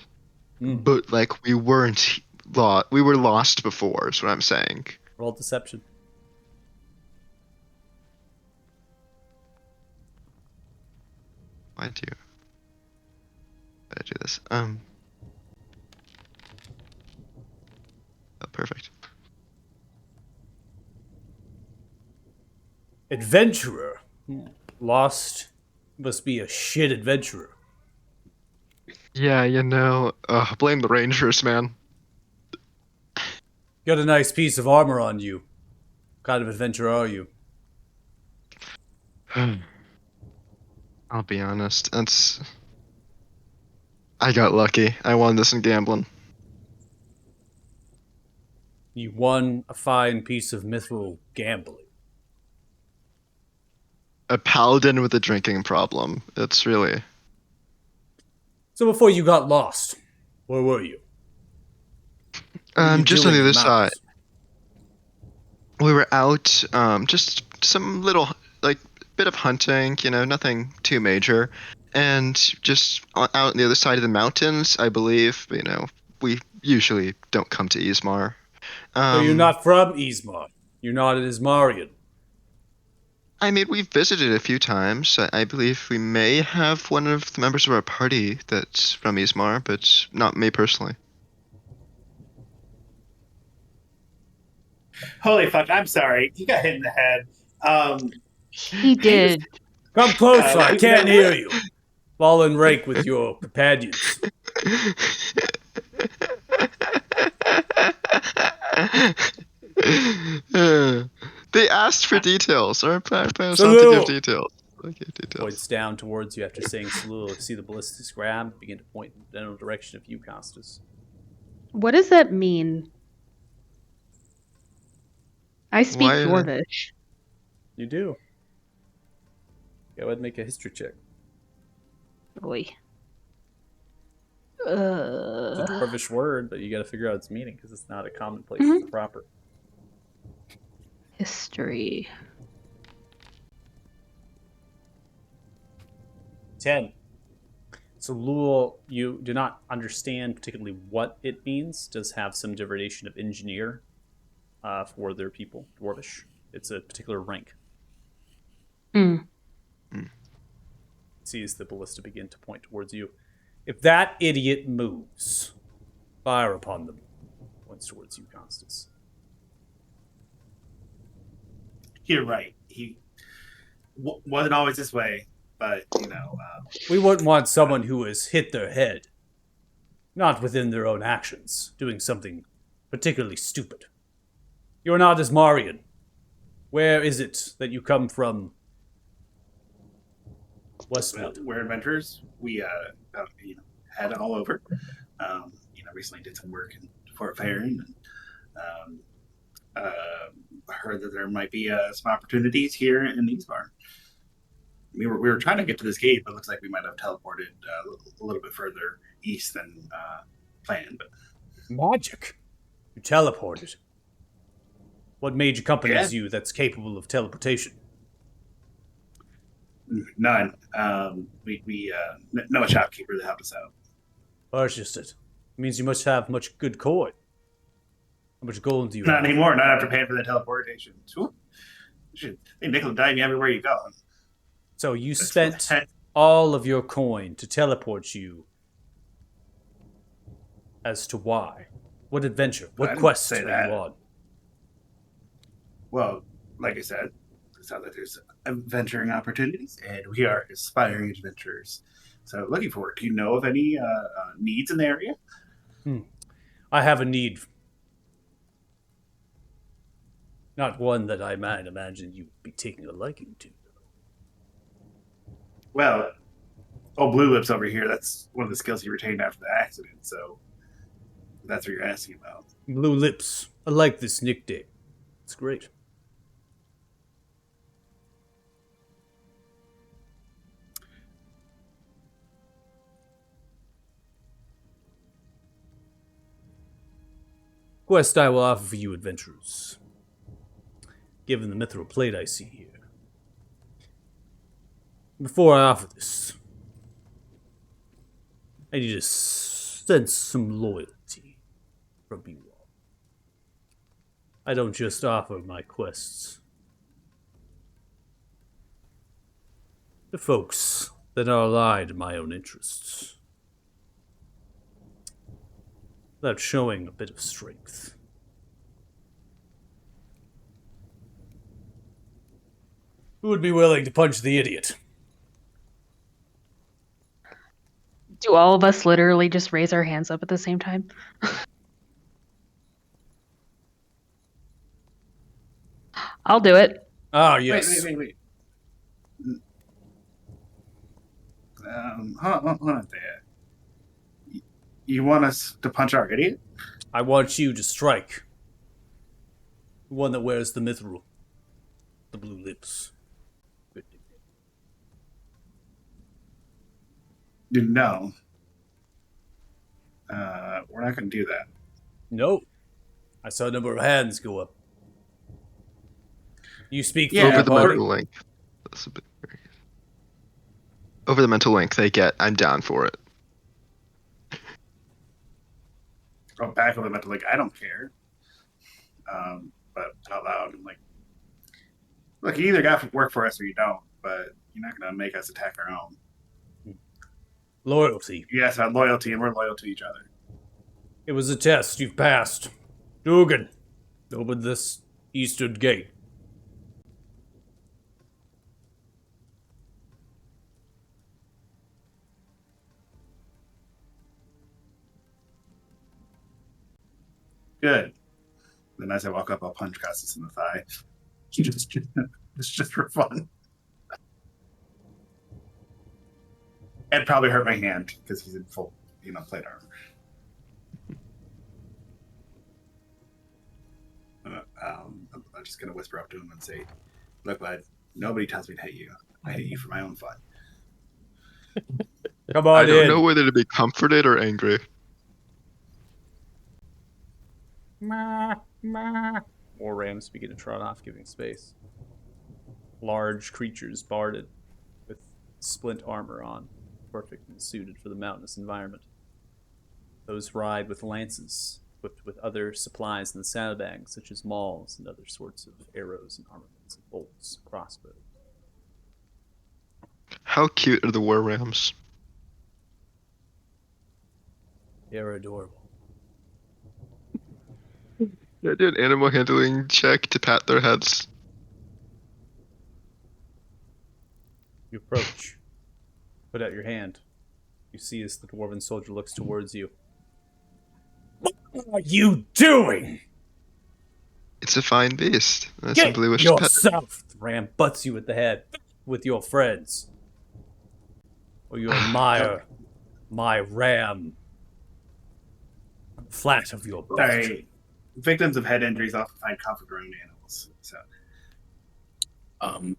But like, we weren't lost. We were lost before. Is what I'm saying. Roll deception. Why do I do this? Oh, perfect. Adventurer. Lost must be a shit adventurer. Yeah, blame the Rangers, man. Got a nice piece of armor on you. What kind of adventurer are you? I'll be honest. I got lucky. I won this in gambling. You won a fine piece of mithril gambling. A paladin with a drinking problem. It's really... So before you got lost, where were you? What were you just doing on the in other side. mountains? We were out, just some little, like, bit of hunting, nothing too major. And just out on the other side of the mountains, I believe, we usually don't come to Ismar. So you're not from Ismar. You're not an Ismarian. I mean, we've visited a few times. I believe we may have one of the members of our party that's from Ismar, but not me personally. Holy fuck! I'm sorry. You got hit in the head. He did. Come closer, I can't no. hear you. Fall in rank with your companions. They asked for details. Our plan was not to Salute! give details. Okay, details. Points down towards you after saying salute. See the ballistics grab, begin to point in the general direction of you, Costas. What does that mean? I speak Why, Dwarvish. You do. Go ahead and make a history check. Boy. It's a dwarvish word, but you gotta figure out its meaning because it's not a commonplace. Mhm. It's proper. History. 10. So Lul, you do not understand particularly what it means. Does have some derivation of engineer for their people, dwarvish. It's a particular rank. Sees the ballista begin to point towards you. If that idiot moves, fire upon them. Points towards you, Constance. You're right. He wasn't always this way, but We wouldn't want someone who has hit their head, not within their own actions, doing something particularly stupid. You're not Ismarian. Where is it that you come from? Westwood. we're adventurers. We had it all over. Recently did some work in Fort Farron, and heard that there might be some opportunities here in Ismar. We were trying to get to this gate, but it looks like we might have teleported a little bit further east than planned. But Magic. You teleported. What major company is Yeah. you that's capable of teleportation? none. We know a shopkeeper that helped us out. Purchased it. It means you must have much good coin. How much gold do you Not have? anymore. Not after paying for the teleportation. They nickel and dime you everywhere you go. So you That's spent what- all of your coin to teleport you. As to why? What adventure? I What didn't quest say are that. you on? Well, like I said, it sounds like there's adventuring opportunities, and we are aspiring adventurers. So, looking forward. Do you know of any needs in the area? I have a need. Not one that I might imagine you would be taking a liking to. Well, Blue Lips over here, that's one of the skills he retained after the accident, so that's what you're asking about. Blue Lips. I like this nickname. It's great. Quest I will offer for you adventurers. Given the mithril plate I see here. Before I offer this, I need to sense some loyalty from you all. I don't just offer my quests to folks that are allied to my own interests, without showing a bit of strength. Who would be willing to punch the idiot? Do all of us literally just raise our hands up at the same time? I'll do it. Ah, yes. Wait. Hold on there. You want us to punch our idiot? I want you to strike. The one that wears the mithril. The blue lips. Good nickname. No. We're not going to do that. No. I saw a number of hands go up. You speak Yeah, for Over your the party? mental link. That's a bit weird. Over the mental link they get, I'm down for it. Oh, back of the mental, like, I don't care. But out loud, I'm like, look, you either got to work for us or you don't, but you're not going to make us attack our own. Loyalty. You asked about loyalty, and we're loyal to each other. It was a test. You've passed. Dugan, open this eastern gate. Good. Then as I walk up, I'll punch Costas in the thigh. It's just for fun. And probably hurt my hand because he's in full, plate armor. I'm just gonna whisper up to him and say, "Look, bud, nobody tells me to hate you. I hate you for my own fun." Come I on don't in. know whether to be comforted or angry. More rams begin to trot off, giving space. Large creatures barded with splint armor on, perfectly suited for the mountainous environment. Those ride with lances, equipped with other supplies in the saddlebags, such as mauls and other sorts of arrows and armaments, and bolts, crossbows. How cute are the war rams? They're adorable. Yeah, do an animal handling check to pat their heads. You approach. Put out your hand. You see as the dwarven soldier looks towards you. What are you doing? It's a fine beast. I Get simply wish to pet it. yourself! The ram butts you with the head with your friends. Or you admire my ram. Flat of your belt. Sorry, victims of head injuries often find comfort around animals. So,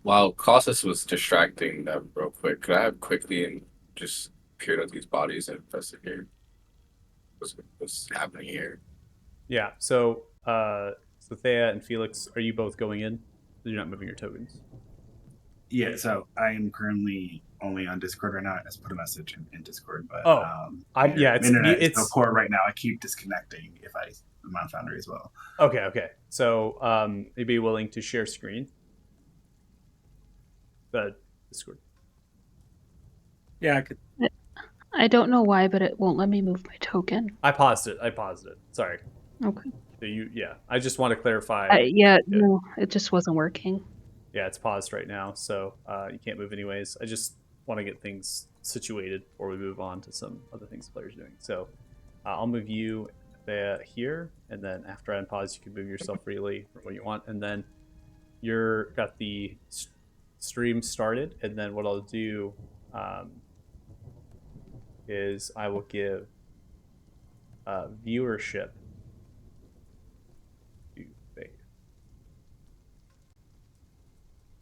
While Colossus was distracting them real quick, could I have quickly and just peered at these bodies and investigate what's happening here? Yeah, so Thea and Felix, are you both going in? You're not moving your tokens. yeah, so I am currently only on Discord right now. I just put a message in Discord, but internet is so poor right now. I keep disconnecting if I'm on Foundry as well. Okay. So you'd be willing to share screen? The Discord. Yeah, I could. I don't know why, but it won't let me move my token. I paused it. Sorry. Okay. So yeah. I just want to clarify. Yeah, no, it just wasn't working. Yeah, it's paused right now, so you can't move anyways. I just want to get things situated before we move on to some other things the player's doing. So I'll move you here, and then after I unpause, you can move yourself freely for what you want, and then you're got the stream started, and then what I'll do is I will give viewership to Faith.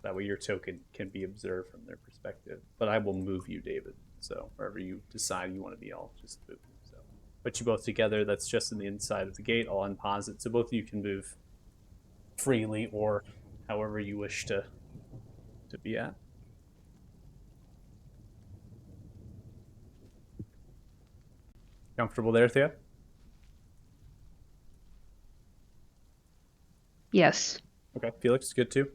That way your token can be observed from their perspective. But I will move you, David. So wherever you decide you want to be, I'll just move you. So put you both together. That's just in the inside of the gate. I'll unpause it. So both of you can move freely or however you wish to be at. Comfortable there, Thea? Yes. Okay. Felix, good too?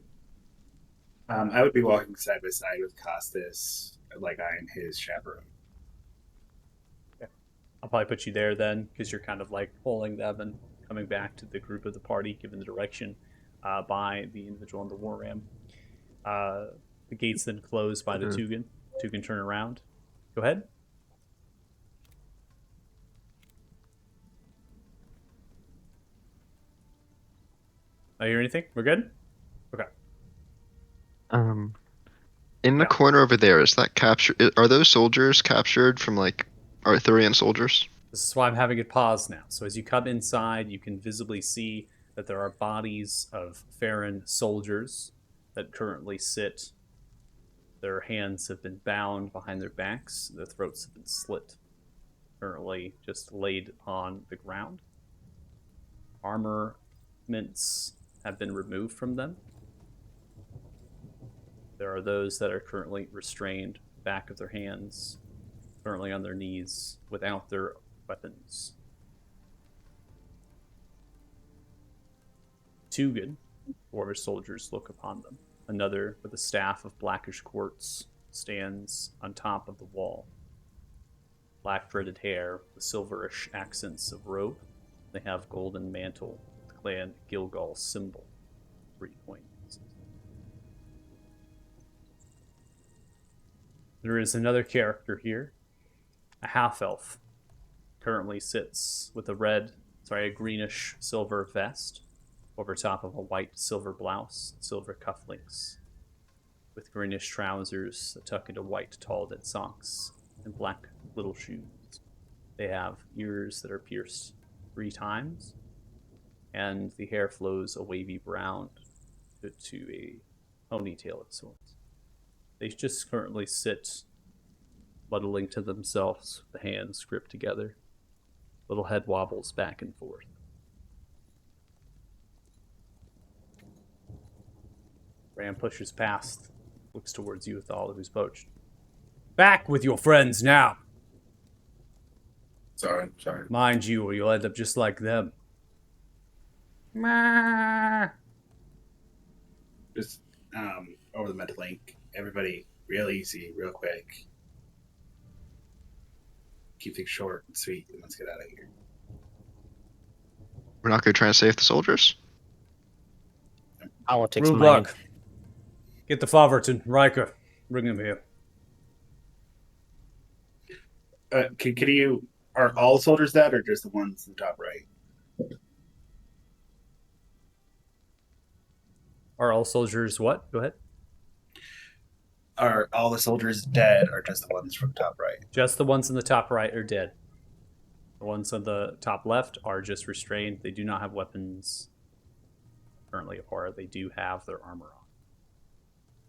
I would be walking side by side with Costas, like I am his chaperone. I'll probably put you there then, because you're kind of like pulling them and coming back to the group of the party, given the direction by the individual on the war ram. The gates then close by the Tugan. Tugan, turn around. Go ahead. I hear anything? We're good? Okay. In the Yeah. corner over there, is that captured? Are those soldiers captured from like Arthurian soldiers? This is why I'm having it paused now. So as you come inside, you can visibly see that there are bodies of Farron soldiers that currently sit. Their hands have been bound behind their backs. Their throats have been slit. Currently just laid on the ground. Armaments have been removed from them. There are those that are currently restrained back of their hands, currently on their knees, without their weapons. Two good dwarvish soldiers look upon them. Another, with a staff of blackish quartz, stands on top of the wall. Black threaded hair, the silverish accents of robe. They have golden mantle, with the clan Gilgal symbol. 3 points. There is another character here, a half-elf. Currently sits with a greenish silver vest over top of a white silver blouse, silver cufflinks, with greenish trousers that tuck into white tall knit socks and black little shoes. They have ears that are pierced 3 times, and the hair flows a wavy brown to a ponytail of sorts. They just currently sit muddling to themselves, the hands gripped together. Little head wobbles back and forth. Ram pushes past, looks towards you with all of his poached. Back with your friends now! Sorry. Mind you, or you'll end up just like them. Just over the mental link. Everybody, real easy, real quick. Keep things short and sweet, and let's get out of here. We're not going to try and save the soldiers? Politics, man. Rublock, get the Faverton, Riker, bring him here. Can you? Are all soldiers dead, or just the ones in the top right? Are all soldiers what? Go ahead. Are all the soldiers dead, or just the ones from top right? Just the ones in the top right are dead. The ones on the top left are just restrained. They do not have weapons currently, or they do have their armor on.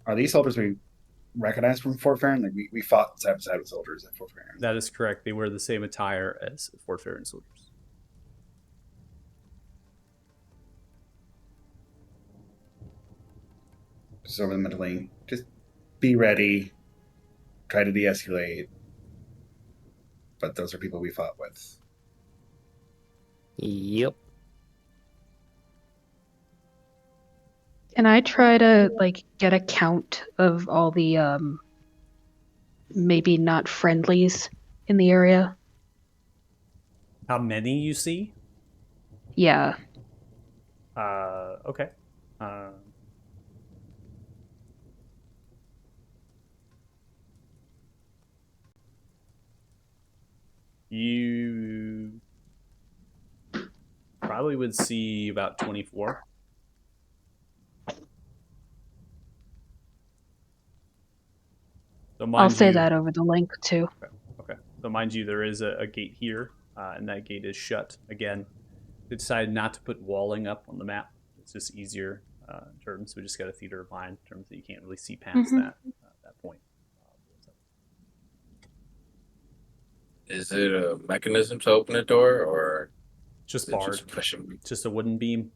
Are these soldiers we recognize from Fort Farron? Like we fought side by side with soldiers at Fort Farron. That is correct. They wear the same attire as Fort Farron soldiers. Just over the mental link. Just be ready. Try to de-escalate. But those are people we fought with. Yep. Can I try to like get a count of all the maybe not friendlies in the area. How many you see? Yeah. Okay. You probably would see about 24. So I'll mind say you, that over the link too. okay. So mind you, there is a gate here, and that gate is shut. Again, they decided not to put walling up on the map. It's just easier in terms. We just got a theater of mind in terms that you can't really see past Mhm. that point. Is it a mechanism to open the door, or Just is it barred. just pushing me? Just a wooden beam.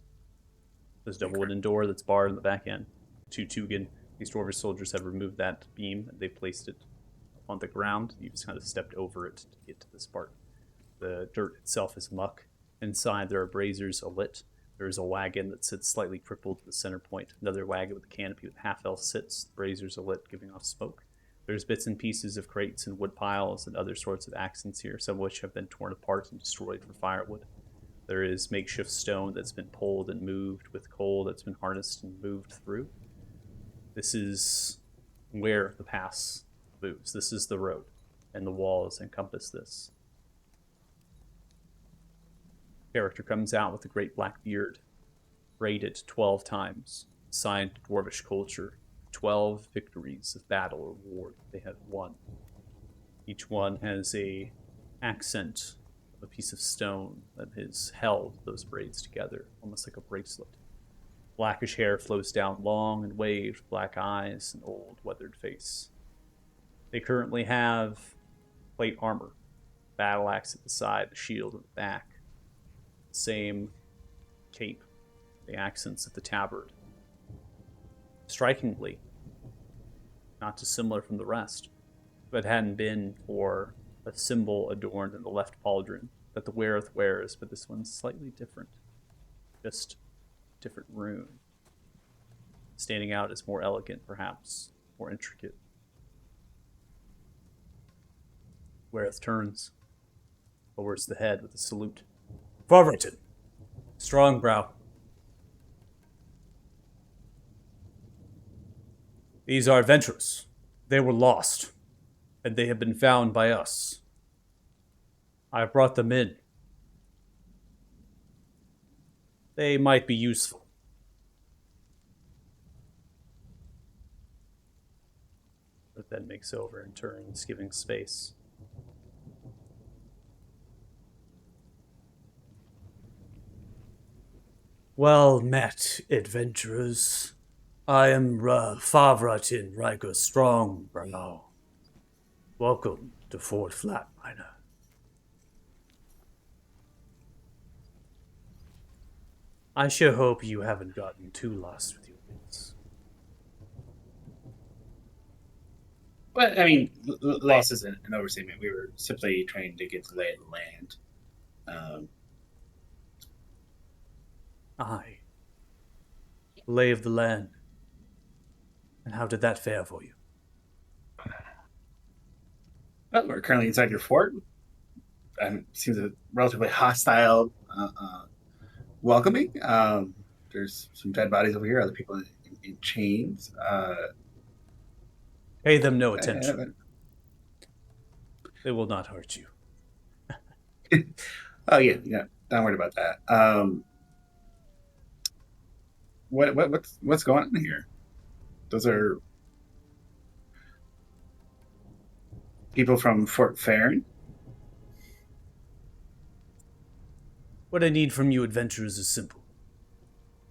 There's a Okay. wooden door that's barred in the back end. Two Tugan. These dwarvish soldiers have removed that beam and they placed it on the ground. You just kind of stepped over it to get to this part. The dirt itself is muck. Inside there are braziers alit. There is a wagon that sits slightly crippled at the center point. Another wagon with a canopy with half elf sits. The braziers alit, giving off smoke. There's bits and pieces of crates and wood piles and other sorts of accents here, some of which have been torn apart and destroyed for firewood. There is makeshift stone that's been pulled and moved with coal that's been harnessed and moved through. This is where the pass moves. This is the road, and the walls encompass this. Character comes out with a great black beard, rated 12 times, signed dwarvish culture, 12 victories of battle or war they have won. Each one has a accent of a piece of stone that has held those braids together, almost like a bracelet. Blackish hair flows down long and waved, black eyes, and old, weathered face. They currently have plate armor, battle axe at the side, a shield at the back, same cape, the accents of the tabard. Strikingly, not dissimilar from the rest, if it hadn't been for a symbol adorned in the left pauldron that the weareth wears, but this one's slightly different. Just different rune. Standing out as more elegant, perhaps, more intricate. Weareth turns, lowers the head with a salute. Farverton, strong brow. These are adventurers. They were lost, and they have been found by us. I have brought them in. They might be useful. But then makes over and turns, giving space. Well met, adventurers. I am Favratin Riker Strongbrow. Welcome to Fort Flatminer. I sure hope you haven't gotten too lost with your wits. But I mean, loss isn't an overstatement. We were simply trying to get the lay of the land. Aye. Lay of the land. And how did that fare for you? Well, we're currently inside your fort. Seems a relatively hostile welcoming. There's some dead bodies over here. Other people in chains. Pay them no attention. They will not hurt you. Oh yeah. Don't worry about that. What's going on here? Those are people from Fort Farron. What I need from you adventurers is simple.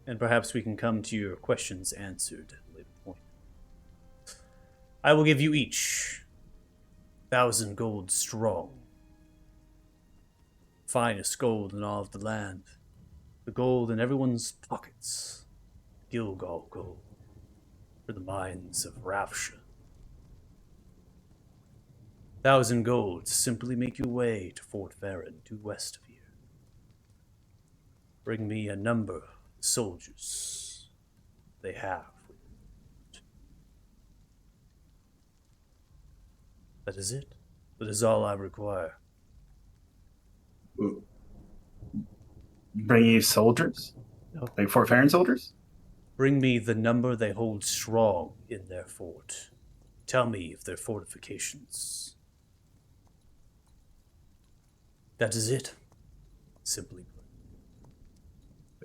And perhaps we can come to your questions answered at a later point. I will give you each 1,000 gold strong. Finest gold in all of the land. The gold in everyone's pockets. Gilgal gold. For the mines of Ravsha. 1,000 gold to simply make your way to Fort Farron, due west of here. Bring me a number of soldiers they have. That is it. That is all I require. Bring you soldiers? No. Like Fort Farron soldiers? Bring me the number they hold strong in their fort. Tell me if they're fortifications. That is it. Simply put.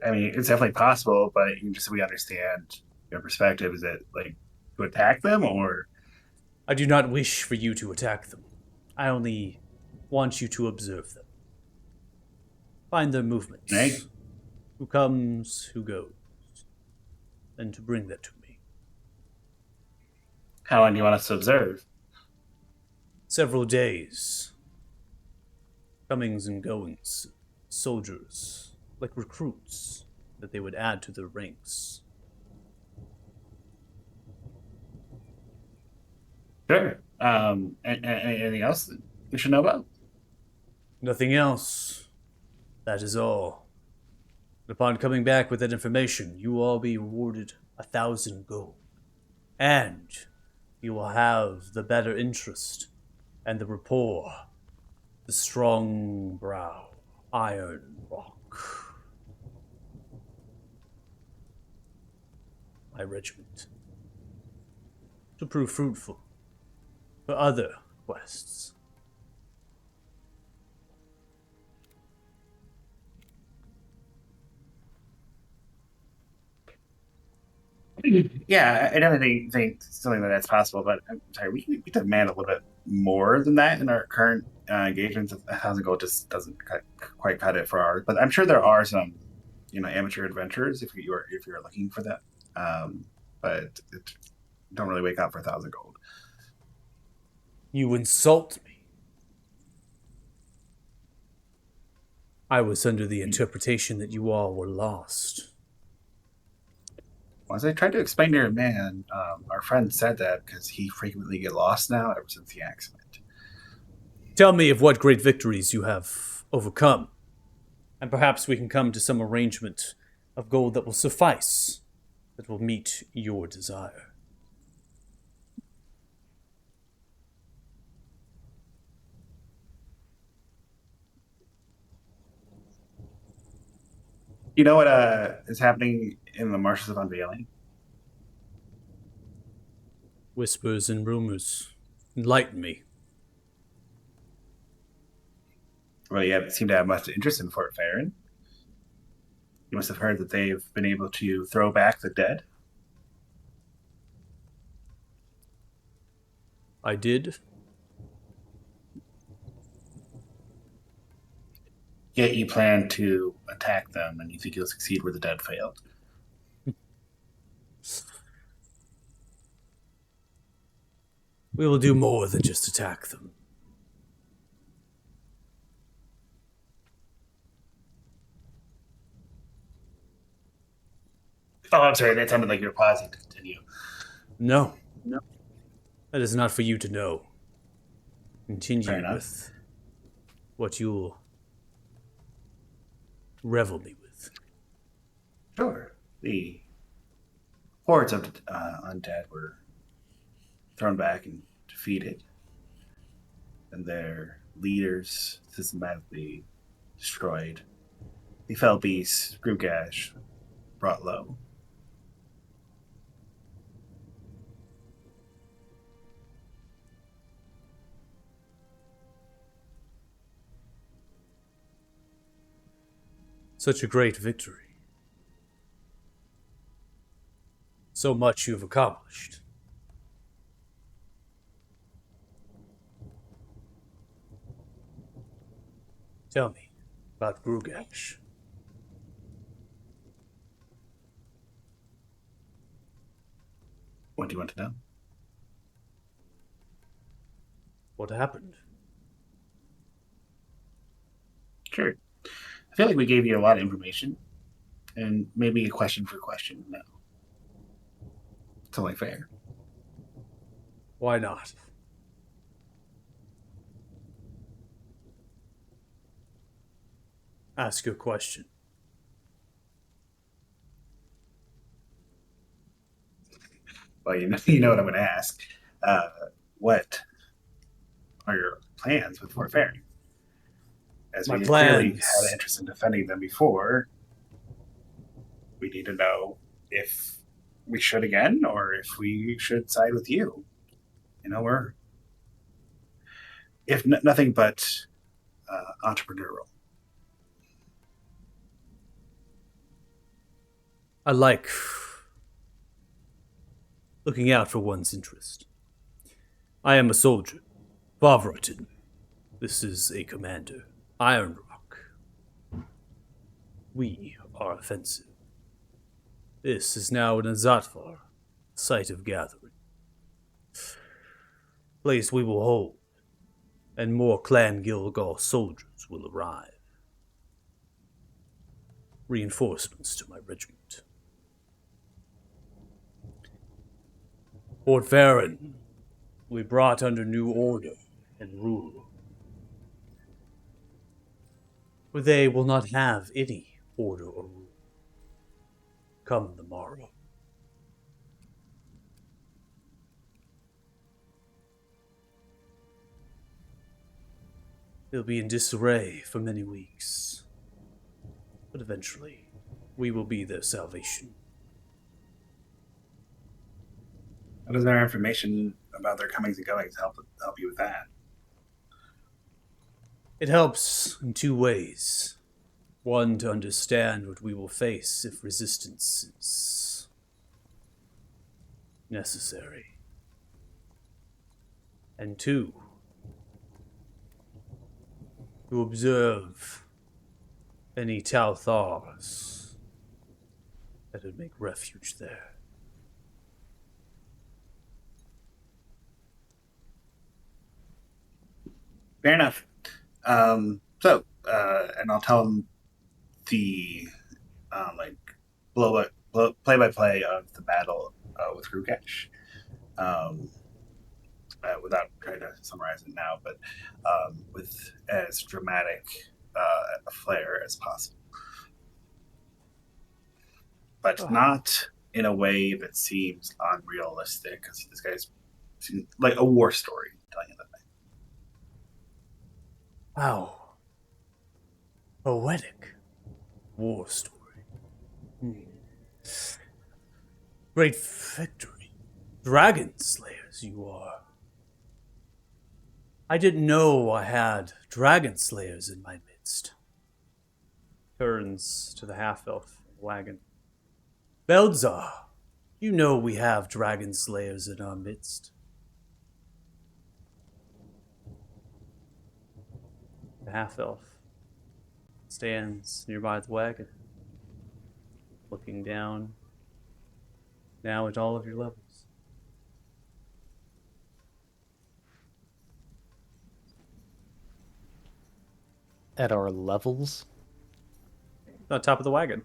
I mean, it's definitely possible, but just so we understand your perspective, is it like to attack them or? I do not wish for you to attack them. I only want you to observe them. Find their movements. Right. Who comes, who goes. And to bring that to me. How long do you want us to observe? Several days. Comings and goings. Soldiers. Like recruits. That they would add to their ranks. Sure. Anything else that we should know about? Nothing else. That is all. And upon coming back with that information, you will all be rewarded 1,000 gold. And you will have the better interest and the rapport, the strong brow, iron rock. My regiment. To prove fruitful for other quests. Yeah, I definitely think something that's possible, but I'm sorry, we demand a little bit more than that in our current engagements. 1,000 gold just doesn't quite cut it for ours, but I'm sure there are some, amateur adventurers if you're looking for that. But don't really wake up for 1,000 gold. You insult me. I was under the interpretation that you all were lost. As I tried to explain to your man, our friend said that because he frequently get lost now ever since the accident. Tell me of what great victories you have overcome, and perhaps we can come to some arrangement of gold that will suffice, that will meet your desire. You know what is happening in the marshes of Unveiling? Whispers and rumors. Enlighten me. Well, you seem to have much interest in Fort Farron. You must have heard that they've been able to throw back the dead. I did. Yet you plan to attack them, and you think you'll succeed where the dead failed. We will do more than just attack them. Oh, I'm sorry. That sounded like you were pausing to continue. No. That is not for you to know. Continue Fair enough. with what you'll revel me with. Sure. The hordes of undead were thrown back and defeated, and their leaders systematically destroyed. The fell beasts, Grugash, brought low. Such a great victory. So much you've accomplished. Tell me about Grugash. What do you want to know? What happened? Sure. I feel like we gave you a lot of information, and maybe a question for question. No. It's only fair. Why not? Ask your question. Well, you know what I'm going to ask. What are your plans with Fort Faring? As My we clearly plans. had an interest in defending them before, we need to know if we should again or if we should side with you. You know, we're if nothing but entrepreneurial. I like looking out for one's interest. I am a soldier, Vavrotin. This is a commander, Iron Rock. We are offensive. This is now an Azatvar, site of gathering. Place we will hold, and more Clan Gilgal soldiers will arrive. Reinforcements to my regiment. Fort Farron, we brought under new order and rule. For they will not have any order or rule. Come the morrow. They'll be in disarray for many weeks. But eventually, we will be their salvation. How does our information about their comings and goings help you with that? It helps in two ways. One, to understand what we will face if resistance is necessary. And two, to observe any Talthars that would make refuge there. Fair enough. And I'll tell him the play-by-play of the battle with Rukesh. Without trying to summarize it now, but with as dramatic a flair as possible. But not in a way that seems unrealistic, because this guy's like a war story telling you that. Wow. Poetic. War story. Great victory. Dragon slayers you are. I didn't know I had dragon slayers in my midst. Turns to the half-elf wagon. Belzar, you know we have dragon slayers in our midst. The half-elf stands nearby the wagon, looking down now at all of your levels. At our levels? On top of the wagon.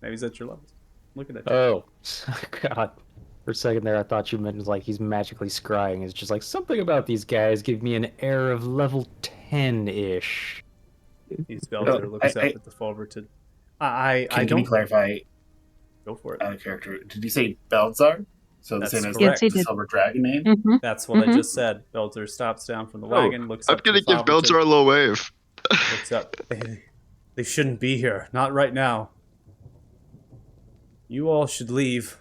Maybe he's at your levels. Look at that. Oh, God. For a second there, I thought you meant like he's magically scrying. It's just like something about these guys give me an air of level 10-ish. He's Belzer looks up at the Fulverton. I Can don't you clarify? go for it. Character. Did you say Belzar? So That's the same as correct. Yes, he the did. Silver Dragon name? Mm-hmm. That's what I just said. Belzer stops down from the wagon, looks I'm up to gonna give Fulverton, Belzar a low wave. looks up. They shouldn't be here. Not right now. You all should leave.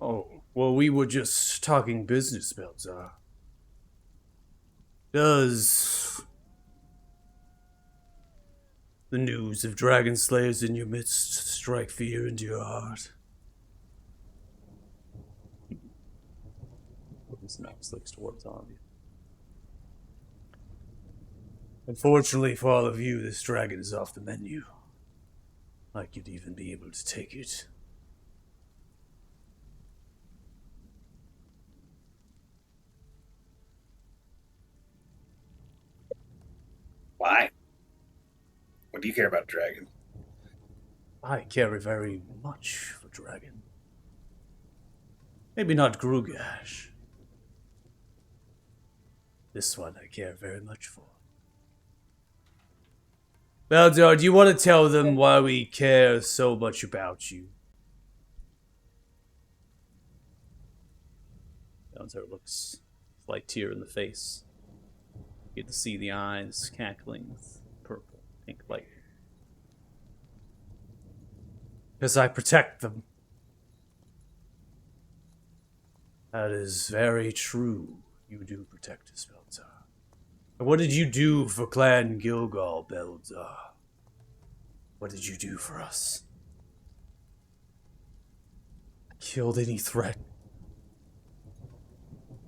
Oh, well, we were just talking business, Belzar. Does the news of dragon slayers in your midst strike fear into your heart? His mouse looks towards all of you. Unfortunately for all of you, this dragon is off the menu. I could even be able to take it. Why? What do you care about dragon? I care very much for dragon. Maybe not Grugash. This one I care very much for. Beldar, do you want to tell them why we care so much about you? Gonzo looks slight tear in the face. You get to see the eyes cackling with purple, pink light. Because I protect them. That is very true. You do protect us, Belzar. And what did you do for Clan Gilgal, Belzar? What did you do for us? Killed any threat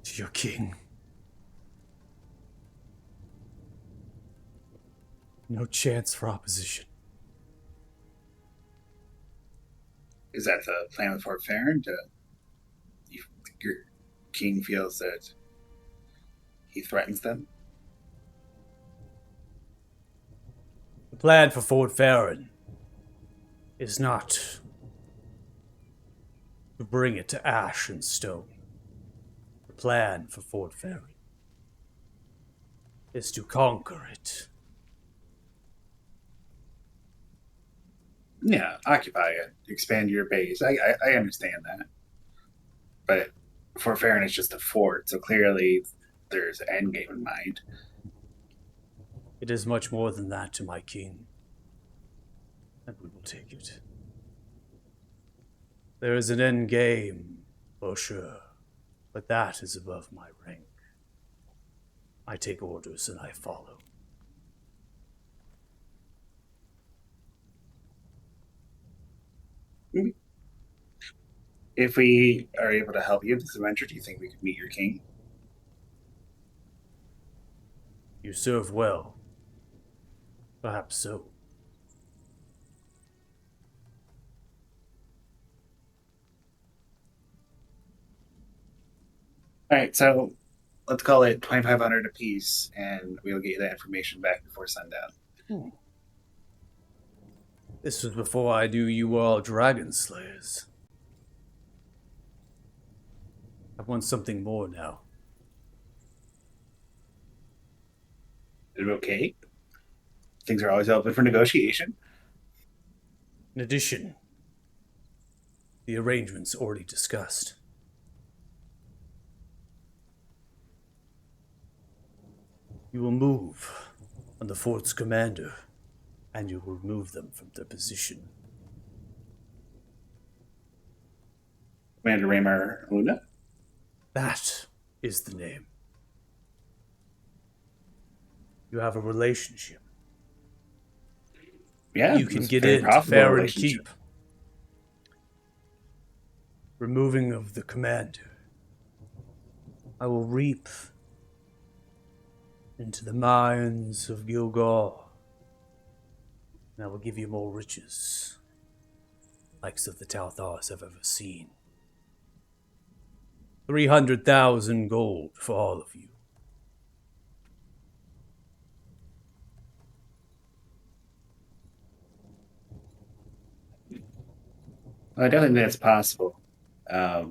to your king. No chance for opposition. Is that the plan with Fort Farron? Your king feels that he threatens them? The plan for Fort Farron is not to bring it to ash and stone. The plan for Fort Farron is to conquer it. Yeah, occupy it, expand your base. I understand that, but Fort Farron is just a fort, so clearly there's an end game in mind. It is much more than that to my king, and we will take it. There is an end game, for sure, but that is above my rank. I take orders and I follow. If we are able to help you with this adventure, do you think we could meet your king? You serve well. Perhaps so. All right, so let's call it 2,500 apiece, and we'll get you that information back before sundown. This was before I knew you were all dragon slayers. I want something more now. Is it okay? Things are always open for negotiation. In addition, the arrangements already discussed. You will move on the fort's commander, and you will remove them from their position. Commander Raymer Luna? That is the name. You have a relationship. Yeah, You can it's a get very into profitable Farron relationship. Keep. Removing of the commander. I will reap into the mines of Gilgal. And I will give you more riches, likes of the Talthars have ever seen. 300,000 gold for all of you. I don't think that's possible. I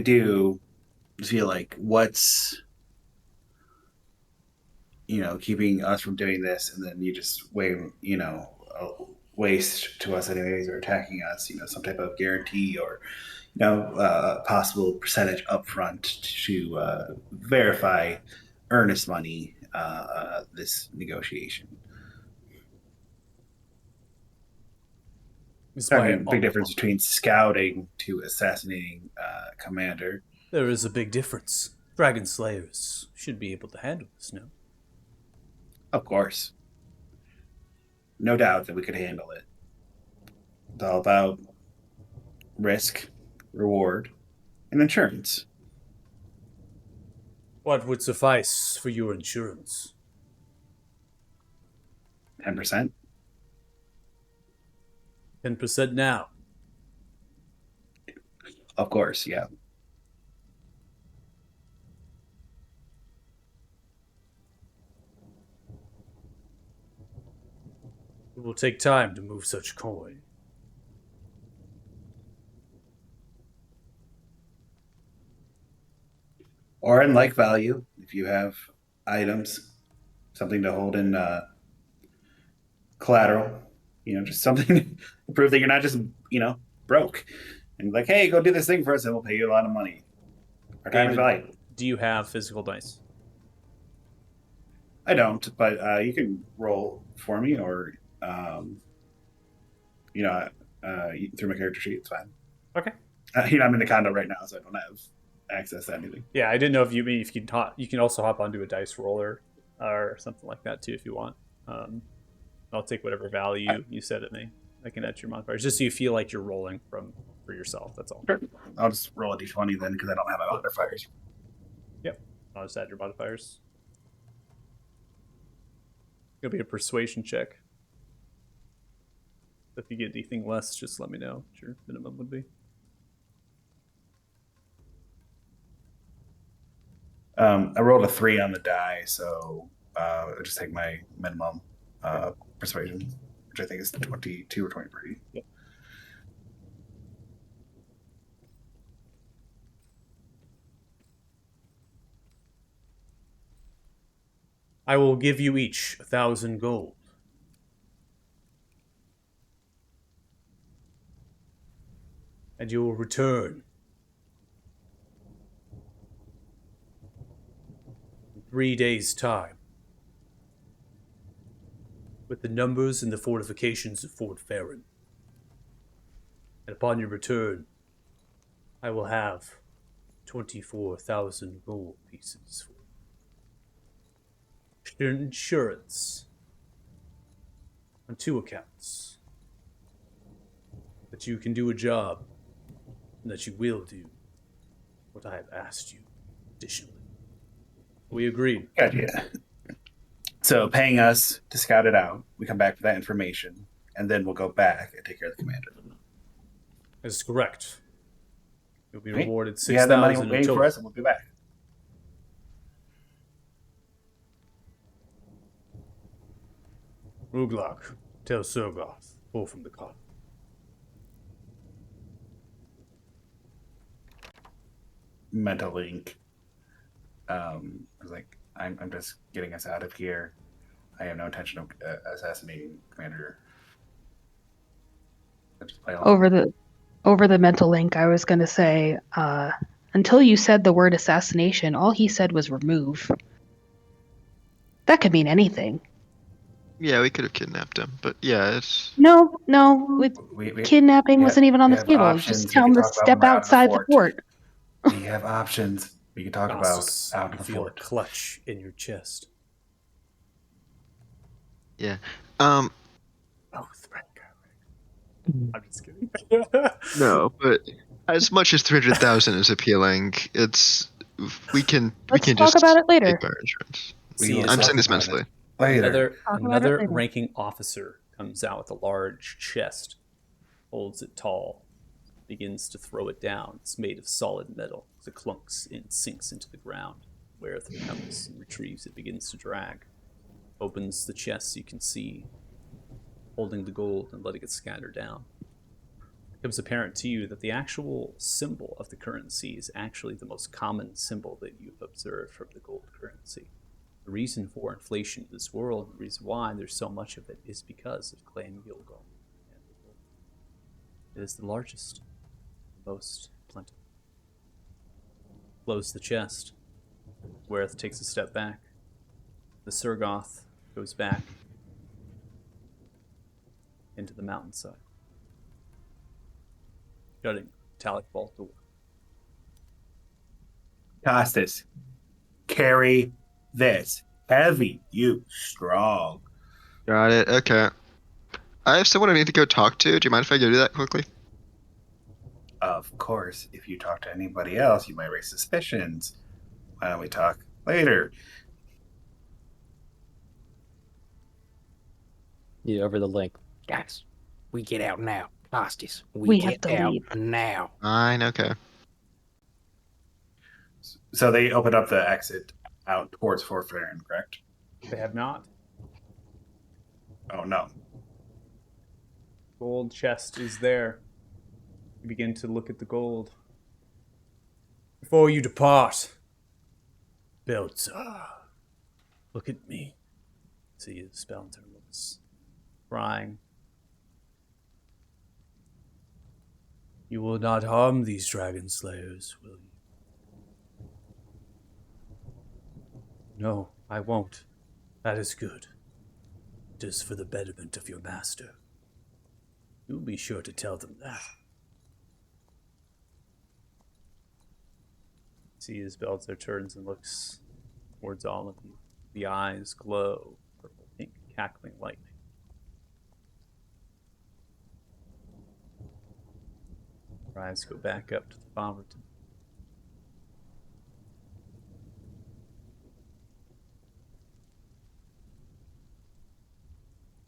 do feel like what's keeping us from doing this, and then you just waste to us anyways, or attacking us. Some type of guarantee or possible percentage upfront to verify earnest money. This negotiation. Despite Big difference between scouting to assassinating commander. There is a big difference. Dragon Slayers should be able to handle this, no? Of course. No doubt that we could handle it. It's all about risk, reward, and insurance. What would suffice for your insurance? 10%. 10% now. Of course, yeah. It will take time to move such coin. Or in like value, if you have items, something to hold in collateral, just something to prove that you're not just, broke, and like, hey, go do this thing for us, and we'll pay you a lot of money. Our time is David, valuable. do you have physical dice? I don't, but you can roll for me, or through my character sheet. It's fine. Okay. I'm in the condo right now, so I don't have access to anything. Yeah, I didn't know if you can also hop onto a dice roller or something like that too if you want. I'll take whatever value you set at me. I can add your modifiers just so you feel like you're rolling for yourself. That's all. Sure. I'll just roll a d20 then because I don't have my modifiers. Yep. I'll just add your modifiers. It'll be a persuasion check. If you get anything less, just let me know what your minimum would be. I rolled a 3 on the die, so I'll just take my minimum persuasion, which I think is 22 or 23. Yep. I will give you each 1,000 gold. And you will return in 3 days' time with the numbers and the fortifications of Fort Farron. And upon your return, I will have 24,000 gold pieces for you. Insurance on 2 accounts. That you can do a job, and that you will do what I have asked you additionally. We agreed. Gotcha. So paying us to scout it out, we come back with that information, and then we'll go back and take care of the commander. That is correct. You'll be Right. rewarded We have that money 6,000 waiting for us, and we'll be back. Ruglok, tell Surgoth, pull from the cot. Mental link. I was like, I'm just getting us out of here. I have no intention of assassinating Commander. I just play along. Over the mental link, I was gonna say, until you said the word assassination, all he said was remove. That could mean anything. Yeah, we could have kidnapped him, but yeah, it's No, with We kidnapping we wasn't have- even on we the have table. options. Just We tell can him to talk about step when we're out of the outside the fort. We have options. We can talk about Costas, out you of the feel a fort. clutch in your chest. yeah. Oh, I'm just kidding. No, but as much as 300,000 is appealing, we can Let's talk just about it later. take our insurance. See, will as I'm talk saying this about mentally. it later. Talk about it Another later. ranking officer comes out with a large chest, holds it tall, begins to throw it down. It's made of solid metal. As it clunks and sinks into the ground. Where it comes and retrieves, it begins to drag. Opens the chest so you can see, holding the gold and letting it scatter down. It becomes apparent to you that the actual symbol of the currency is actually the most common symbol that you've observed from the gold currency. The reason for inflation in this world, the reason why there's so much of it, is because of Clan Gilgal. It is the largest, most plentiful. Close the chest. Wereth takes a step back. The Surgoth goes back into the mountainside, shutting metallic vault door. Costas, carry this. Heavy, you strong. Got it. Okay. I have someone I need to go talk to. Do you mind if I go do that quickly? Of course, if you talk to anybody else, you might raise suspicions. Why don't we talk later? Yeah, over the link. Guys, we get out now. Costas, We have get to out leave. now. Fine. Okay. So they opened up the exit out towards Fort Farron, correct? They have not. Oh no. Gold chest is there. You begin to look at the gold. Before you depart, Belzer, look at me. See, the Spelter looks crying. You will not harm these dragon slayers, will you? No, I won't. That is good. It is for the betterment of your master. You'll be sure to tell them that. See as Belzer turns and looks towards all of you. The eyes glow purple pink, cackling lightning. Your eyes go back up to the Bomberton.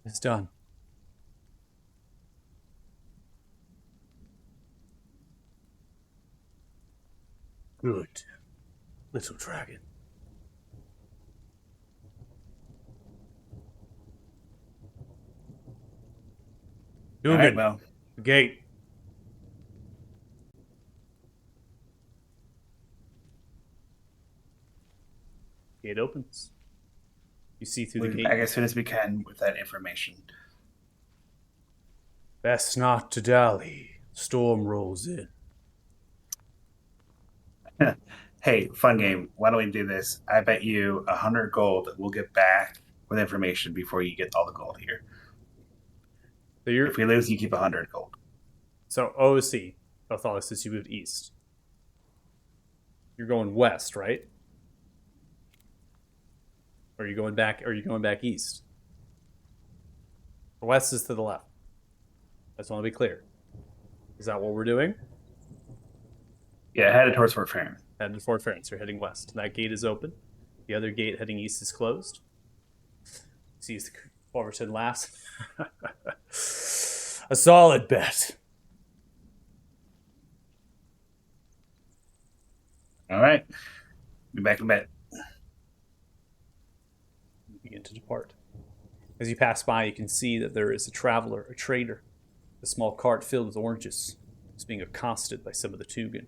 It's done. Good, little dragon. All Human, right, well, the gate. Gate opens. You see through the we'll be gate. back as soon as we can with that information. Best not to dally. Storm rolls in. Hey, fun game. Why don't we do this? I bet you 100 gold we'll get back with information before you get all the gold here. So you're If we lose, you keep 100 gold. so OC. Othalysis, you moved east. You're going west, right? Or are you going back? Or are you going back east? The west is to the left. I just want to be clear. Is that what we're doing? Yeah, headed towards Fort Farron. Heading to Fort Ference. You're heading west. That gate is open. The other gate heading east is closed. Sees the Fullerton laughs. A solid bet. All right. Be back in bed. You begin to depart. As you pass by, you can see that there is a traveler, a trader. A small cart filled with oranges is being accosted by some of the Tugan.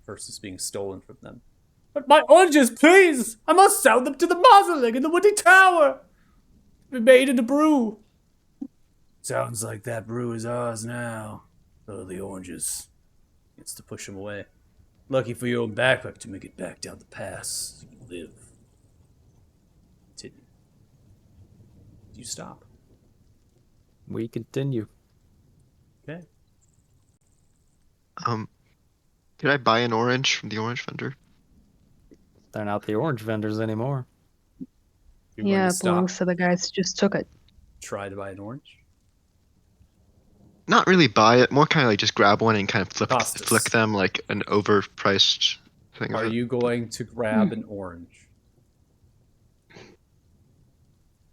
First is being stolen from them. But my oranges, please! I must sell them to the Mausoleum in the Woody Tower! To be made into brew. Sounds like that brew is ours now. Oh, the oranges. Gets to push him away. Lucky for your own backpack to make it back down the pass. You live. Continue. Do you stop? We continue. Okay. Could I buy an orange from the orange vendor? They're not the orange vendors anymore. You're Yeah, going it to stop. belongs to the guys who just took it. Try to buy an orange. Not really buy it, more kind of like just grab one and kind of Costas. flick them like an overpriced thing. Are of it. you going to grab an orange?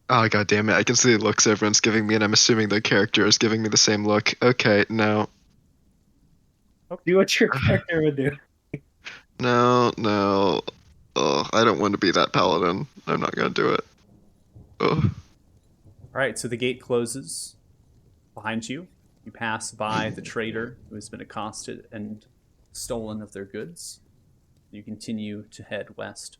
Oh god damn it! I can see the looks everyone's giving me, and I'm assuming the character is giving me the same look. Okay, no, Do what your character would do. no. Oh, I don't want to be that paladin. I'm not gonna do it. Oh. All right, so the gate closes behind you. You pass by the trader who has been accosted and stolen of their goods. You continue to head west.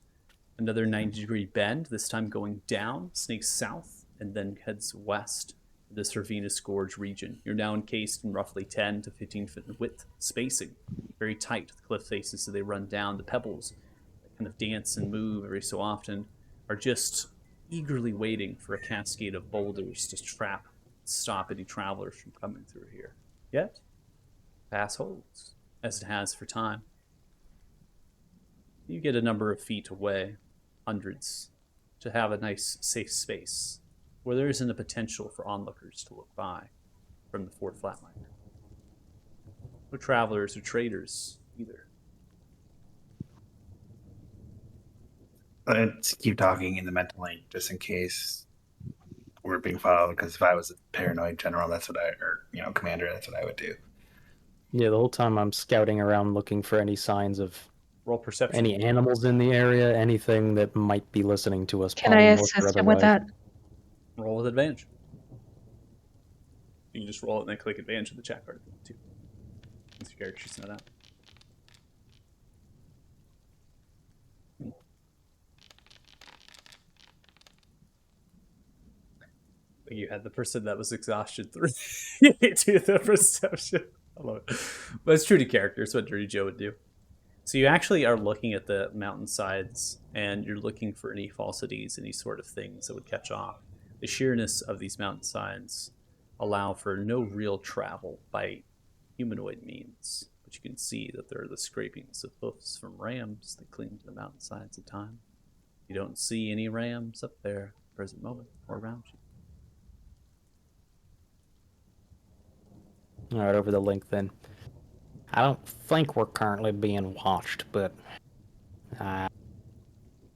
Another 90-degree bend, this time going down, snakes south, and then heads west to the Cervinus Gorge region. You're now encased in roughly 10 to 15 foot in width spacing, very tight to the cliff faces so they run down. The pebbles that kind of dance and move every so often are just eagerly waiting for a cascade of boulders to stop any travelers from coming through here. Yet, pass holds, as it has for time. You get a number of feet away, hundreds, to have a nice, safe space where there isn't a potential for onlookers to look by from the Fort Flatland. No travelers or traders either. Let's keep talking in the mental link just in case we're being followed. Because if I was a paranoid general, that's what commander, that's what I would do. Yeah, the whole time I'm scouting around looking for any signs of Roll perception. any animals in the area, anything that might be listening to us. Can I polymorph or assist him with otherwise. that? Roll with advantage. You can just roll it and then click advantage of the chat card if you want to. Since your character's not out. You had the person that was exhausted through. You do the perception. I love it. But it's true to character. It's what Dirty Joe would do. So you actually are looking at the mountainsides, and you're looking for any falsities, any sort of things that would catch off. The sheerness of these mountainsides allow for no real travel by humanoid means, but you can see that there are the scrapings of hoofs from rams that cling to the mountainsides at time. You don't see any rams up there at the present moment or around you. All right, over the link then. I don't think we're currently being watched, but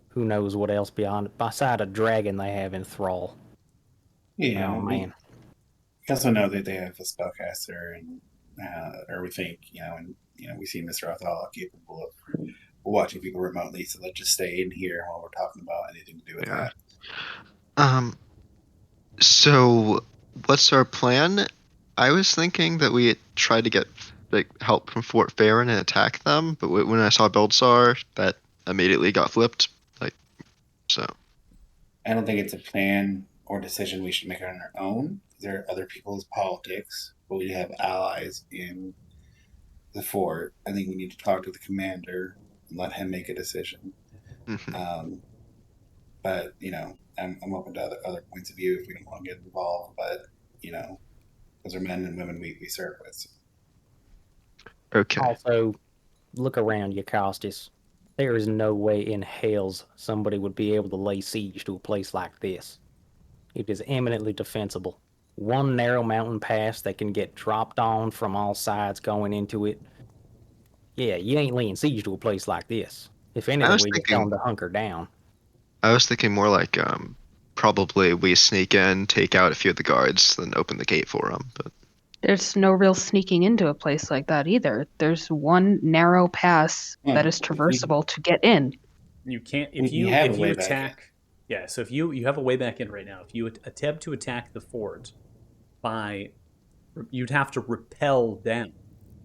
who knows what else beside a dragon they have in thrall. Yeah, Oh man. we also know that they have a spellcaster, and or we think, and we see Mr. Othal capable of watching people remotely. So let's just stay in here while we're talking about anything to do with Yeah. that. So what's our plan? I was thinking that we try to get help from Fort Farron and attack them, but when I saw Belzar, that immediately got flipped. So I don't think it's a plan or decision we should make on our own. There are other people's politics, but we have allies in the fort. I think we need to talk to the commander and let him make a decision. mhm. But I'm open to other points of view if we don't want to get involved. But those are men and women we serve with. So. Okay. Also, look around you, Costas. There is no way in hells somebody would be able to lay siege to a place like this. It is eminently defensible. One narrow mountain pass that can get dropped on from all sides going into it. Yeah, you ain't laying siege to a place like this. If I anything, was we just tell them thinking to hunker down. more like probably we sneak in, take out a few of the guards, then open the gate for them. But There's no real sneaking into a place like that either. There's one narrow pass that is traversable to get in. You can't We have if a you way back in. attack. Yeah, so if you have a way back in right now. If you attempt to attack the fort you'd have to rappel down.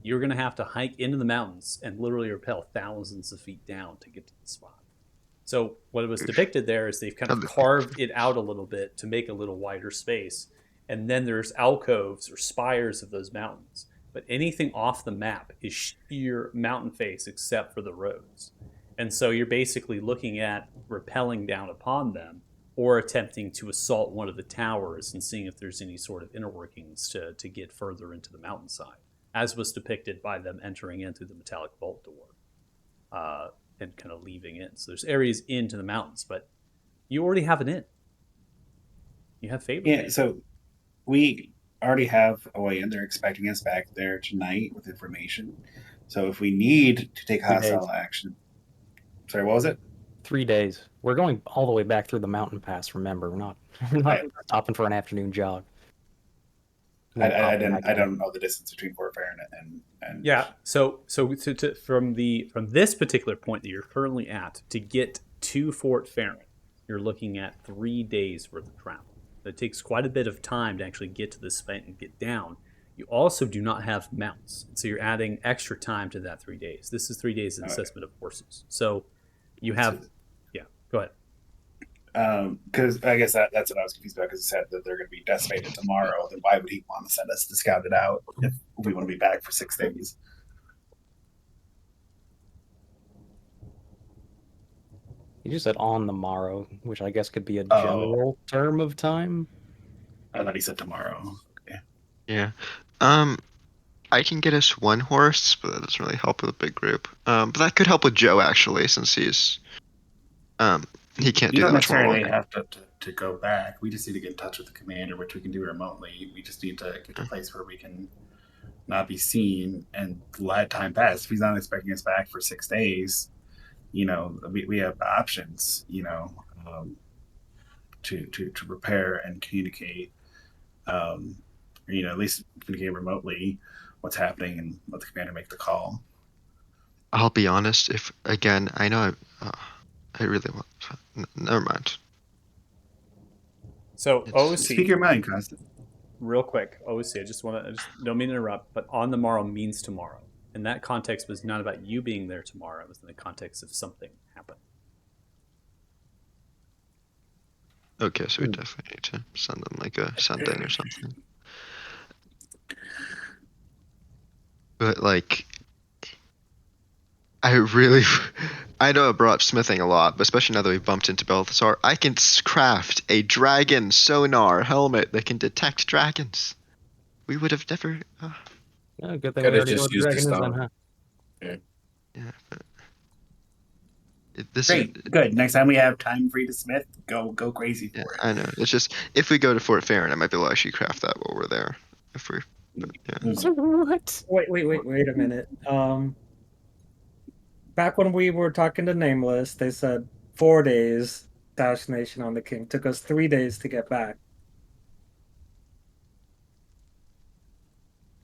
You're going to have to hike into the mountains and literally rappel thousands of feet down to get to the spot. So what was depicted there is they've kind of carved it out a little bit to make a little wider space, and then there's alcoves or spires of those mountains. But anything off the map is sheer mountain face except for the roads. And so you're basically looking at rappelling down upon them or attempting to assault one of the towers and seeing if there's any sort of inner workings to get further into the mountainside, as was depicted by them entering in through the metallic vault door and kind of leaving in. So there's areas into the mountains, but you already have an in. You have favor. Yeah, so we already have a way in. They're expecting us back there tonight with information. So if we need to take hostile action, sorry, what was it? 3 days. We're going all the way back through the mountain pass. Remember, we're not stopping for an afternoon jog. I don't know the distance between Fort Farron and yeah. So from this particular point that you're currently at to get to Fort Farron, you're looking at 3 days worth of travel. It takes quite a bit of time to actually get to this spot and get down. You also do not have mounts, so you're adding extra time to that 3 days. This is 3 days of assessment of horses. So you have, go ahead. Because I guess that's what I was confused about, because it said that they're going to be decimated tomorrow. Then why would he want to send us to scout it out if we want to be back for 6 days? You just said on the morrow, which I guess could be a general term of time. I thought he said tomorrow. Yeah. I can get us one horse, but that doesn't really help with a big group. But that could help with Joe, actually, since he's he can't do don't that much more necessarily walking. have to go back. We just need to get in touch with the commander, which we can do remotely. We just need to get to a place where we can not be seen and let time pass. If he's not expecting us back for 6 days, we have options, to repair and communicate, at least communicate remotely what's happening and let the commander make the call. I'll be honest. If again, I know I really want. Never mind. So OC, Speak your mind, Constant. Real quick, OC. I just don't mean to interrupt, but on the morrow means tomorrow. And that context was not about you being there tomorrow. It was in the context of something happening. Okay, so we definitely need to send them like a sending or something. But like, I really, I know I brought up smithing a lot, but especially now that we've bumped into Balthasar, I can craft a dragon sonar helmet that can detect dragons. We would have never. Oh, good thing we Gotta already know just what the use the dragon is then, stone. huh? Yeah, but this is. Great, good. Next time we have time for you to smith, go crazy Yeah, for it. I know. It's just if we go to Fort Farron, I might be able to actually craft that while we're there. If we're, but yeah. What? Wait a minute. Back when we were talking to Nameless, they said 4 days assassination on the king. Took us 3 days to get back.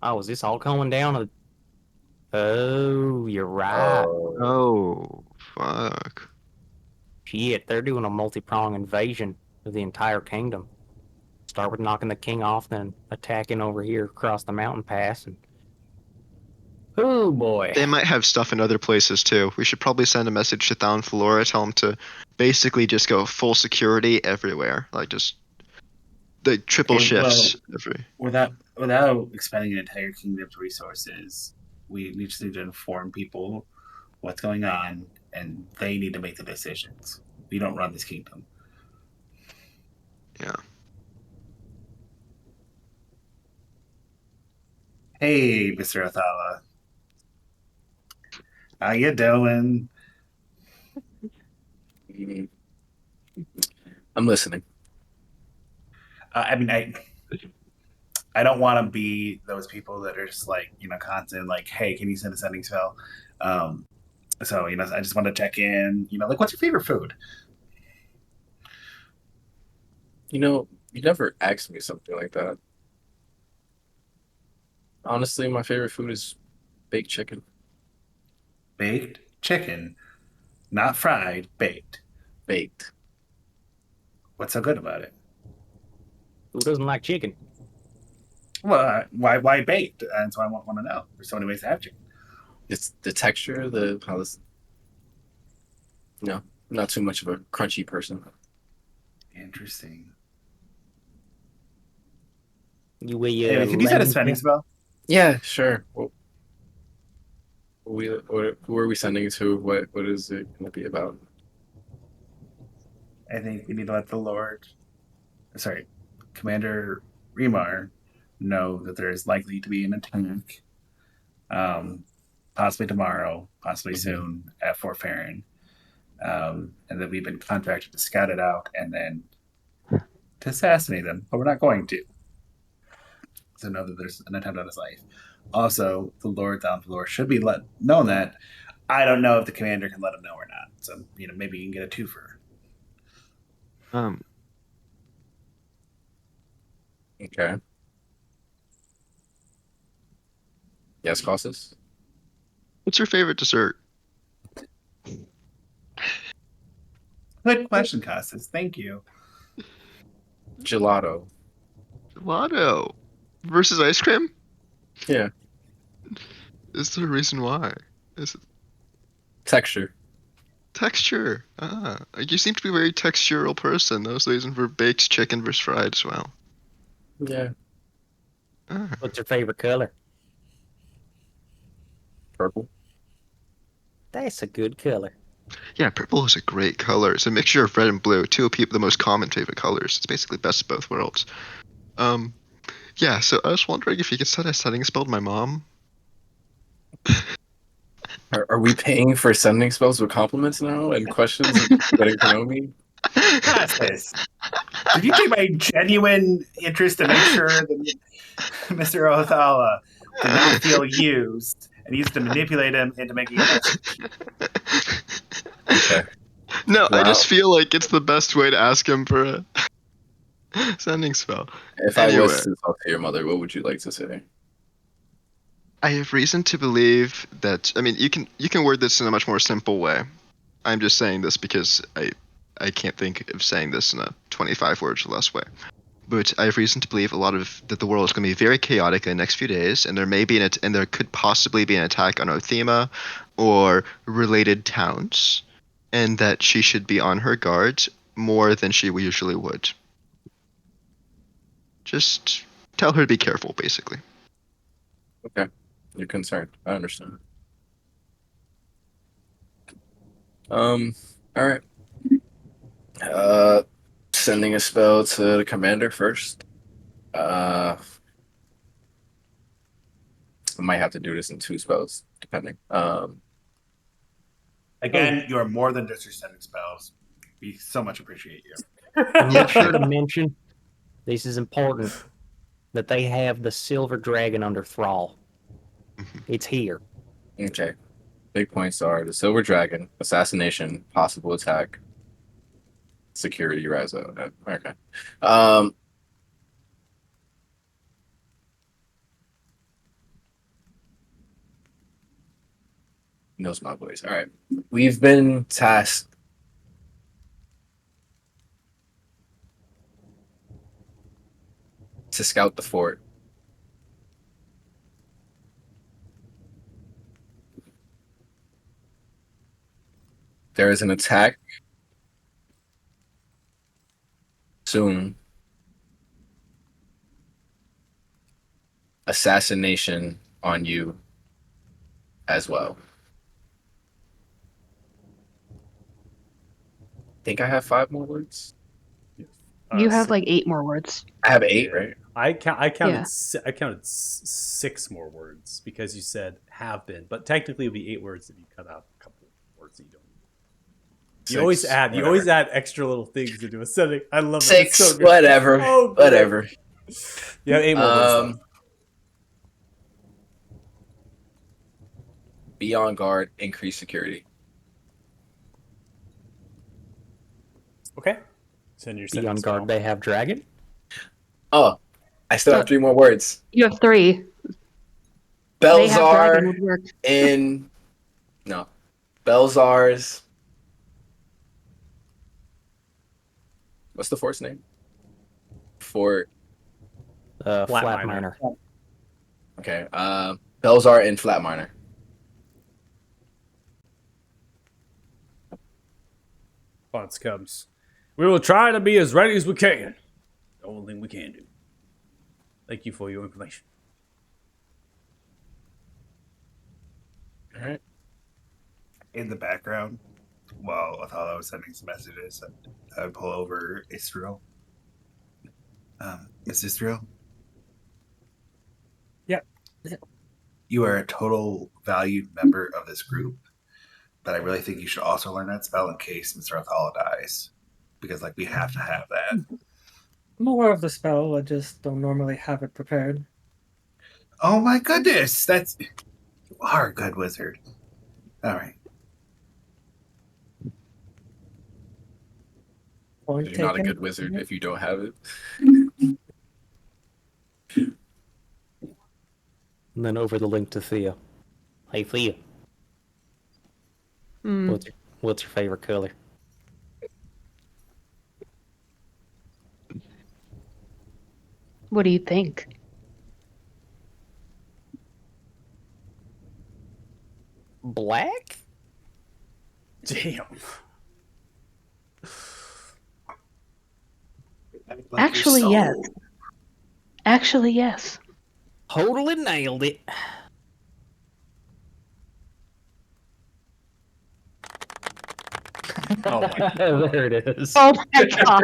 Oh, is this all coming down to? Oh, you're right. Oh, fuck. Shit, they're doing a multi-pronged invasion of the entire kingdom. Start with knocking the king off, then attacking over here across the mountain pass, and oh boy. They might have stuff in other places too. We should probably send a message to Thal and Flora, tell them to basically just go full security everywhere, like just the triple Okay, shifts every. without expending an entire kingdom's resources, we just need to inform people what's going on, and they need to make the decisions. We don't run this kingdom. Yeah. Hey, Mr. Athala. How you doing? Mm, I'm listening. I mean, I don't want to be those people that are just like, constant, like, hey, can you send a sending spell? So, I just want to check in, like, what's your favorite food? You never asked me something like that. Honestly, my favorite food is baked chicken. Baked chicken, not fried, baked. Baked. What's so good about it? Who doesn't like chicken? Well, why baked? And so I want to know. There's so many ways to have chicken. It's the texture, the how this. No, not too much of a crunchy person. Interesting. You weigh Anyway, can you send a spending spell? Yeah, sure. Well, who are we sending it to? What is it going to be about? I think we need to let Commander Remar, know that there is likely to be an attack, possibly tomorrow, possibly soon at Fort Farron, and that we've been contracted to scout it out and then to assassinate him, but we're not going to. So know that there's an attempt on his life. Also, the Lord Downfloor should be known that. I don't know if the commander can let him know or not. So maybe you can get a twofer. Um, Okay. Yes, Costas? what's your favorite dessert? Good question, Costas. Thank you. Gelato. Gelato versus ice cream. Yeah. Is there a reason why? Is it Texture. texture? You seem to be a very textural person. That was the reason for baked chicken versus fried as well. Yeah. What's your favorite color? Purple. That's a good color. Yeah, purple is a great color. It's a mixture of red and blue, two of the most common favorite colors. It's basically best of both worlds. Yeah, so I was wondering if you could set a setting spell to my mom. Are we paying for sending spells with compliments now and questions of getting to know me? Costas, did you take my genuine interest to make sure that Mr. Othala did not feel used and used to manipulate him into making a message? Okay. No, I Wow. just feel like it's the best way to ask him for a sending spell. If Anyway. I was to talk to your mother, what would you like to say? I have reason to believe that. I mean, you can word this in a much more simple way. I'm just saying this because I can't think of saying this in a 25 words or less way. But I have reason to believe that the world is going to be very chaotic in the next few days, and there could possibly be an attack on Othema or related towns, and that she should be on her guard more than she usually would. Just tell her to be careful, basically. Okay. You're concerned. I understand. All right. Sending a spell to the commander first. I might have to do this in 2 spells, depending. Again, you are more than just your sending spells. We so much appreciate you. And make sure to mention, this is important, that they have the silver dragon under thrall. It's here. Okay. Big points are the silver dragon, assassination, possible attack, security rise up. Okay. Knows my voice. All right. We've been tasked to scout the fort. There is an attack soon. Assassination on you as well. Think I have 5 more words? You have like 8 more words. I have 8, right? I counted. Yeah. I counted 6 more words because you said have been, but technically it would be 8 words if you cut out a couple of words that you don't need. You always add. You always add extra little things into a sentence. I love that. 6, It's so good. whatever. Oh, great. Whatever. You have 8 more words left. Be on guard, increase security. Okay. Send your Be on sentence guard, spell. they have dragon. Oh, I still have 3 more words. You have 3. They have dragon Belzar would work. in no. Belzar's what's the fort's name? Fort Flat Flat Miner. miner. okay. Belzar in Flatminer. Response comes. We will try to be as ready as we can. The only thing we can do. Thank you for your information. All right. In the background, while I thought I was sending some messages, I would pull over Israel. Miss Israel? Yeah. You are a total valued member of this group, but I really think you should also learn that spell in case Mr. Othala dies. Because, like, we have to have that. I'm aware of the spell, I just don't normally have it prepared. Oh my goodness! You are a good wizard. Alright. Point You're not a taken. good wizard if you don't have it. And then over the link to Thea. Hey Thea, Hmm. what's your favorite color? What do you think? Black? Damn. Actually, yes. Actually, yes. Totally nailed it. Oh my There it is. Oh my god.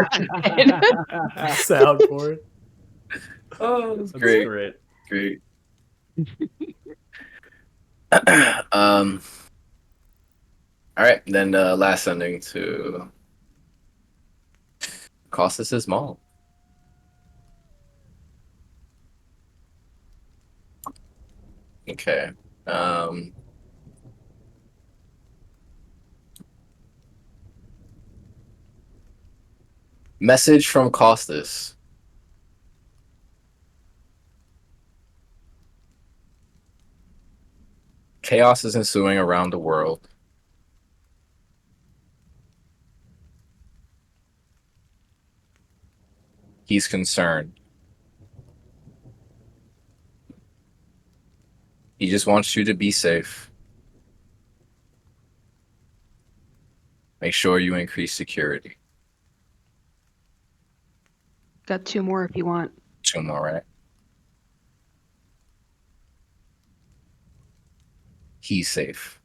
soundboard. Oh, that's That's great. great. Great. All right, then last sending to Costas' mall. Okay. Message from Costas. Chaos is ensuing around the world. He's concerned. He just wants you to be safe. Make sure you increase security. Got 2 more if you want. 2 more, right? he's safe.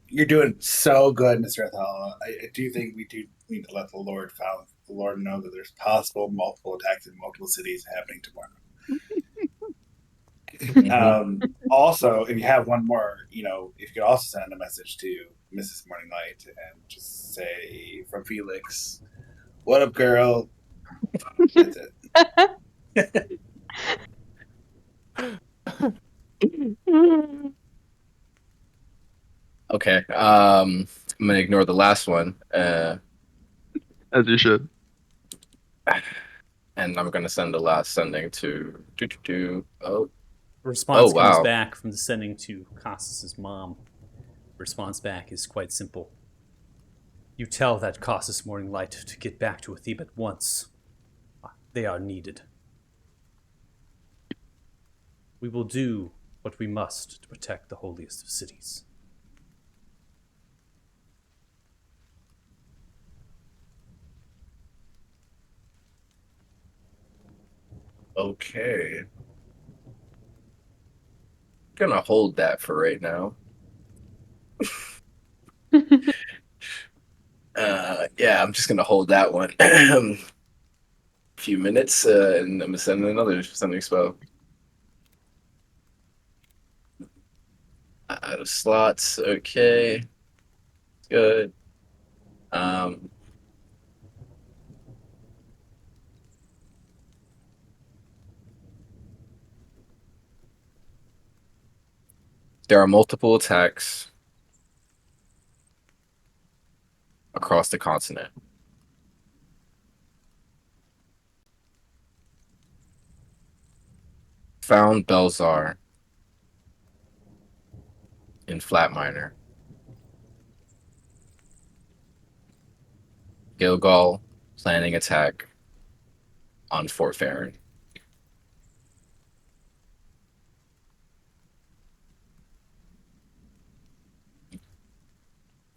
You're doing so good, Mr. Athala. I do think we do need to let the Lord know that there's possible multiple attacks in multiple cities happening tomorrow. Also, if you have one more, if you could also send a message to Mrs. Morning Light and just say from Felix, "What up, girl?" That's it. Okay. I'm gonna ignore the last one. As you should. And I'm gonna send the last sending to oh Response comes wow. back from the sending to Cassus's mom. Response back is quite simple. You tell that Cassus Morning Light to get back to Athebe at once. They are needed. We will do what we must to protect the holiest of cities. Okay. Gonna hold that for right now. Yeah, I'm just gonna hold that one. A few minutes, and I'm gonna send another sending spell. Out of slots. Okay. Good. There are multiple attacks across the continent. Found Belzar in Flat Minor. Gilgal planning attack on Fort Farron.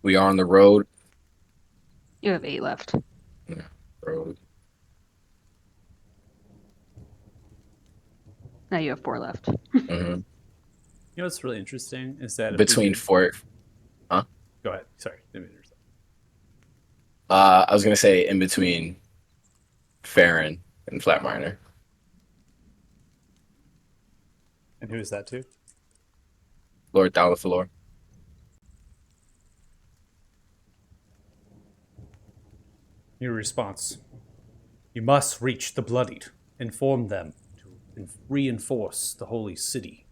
We are on the road. You have 8 left. Road. Now you have 4 left. Mm-hmm. You know what's really interesting is that Between Fort. Huh? Go ahead. Sorry. Didn't mean to interrupt. I was gonna say in between Farron and Flat Minor. And who is that to? Lord Dalifalor. Your response. You must reach the bloodied. Inform them to reinforce the holy city.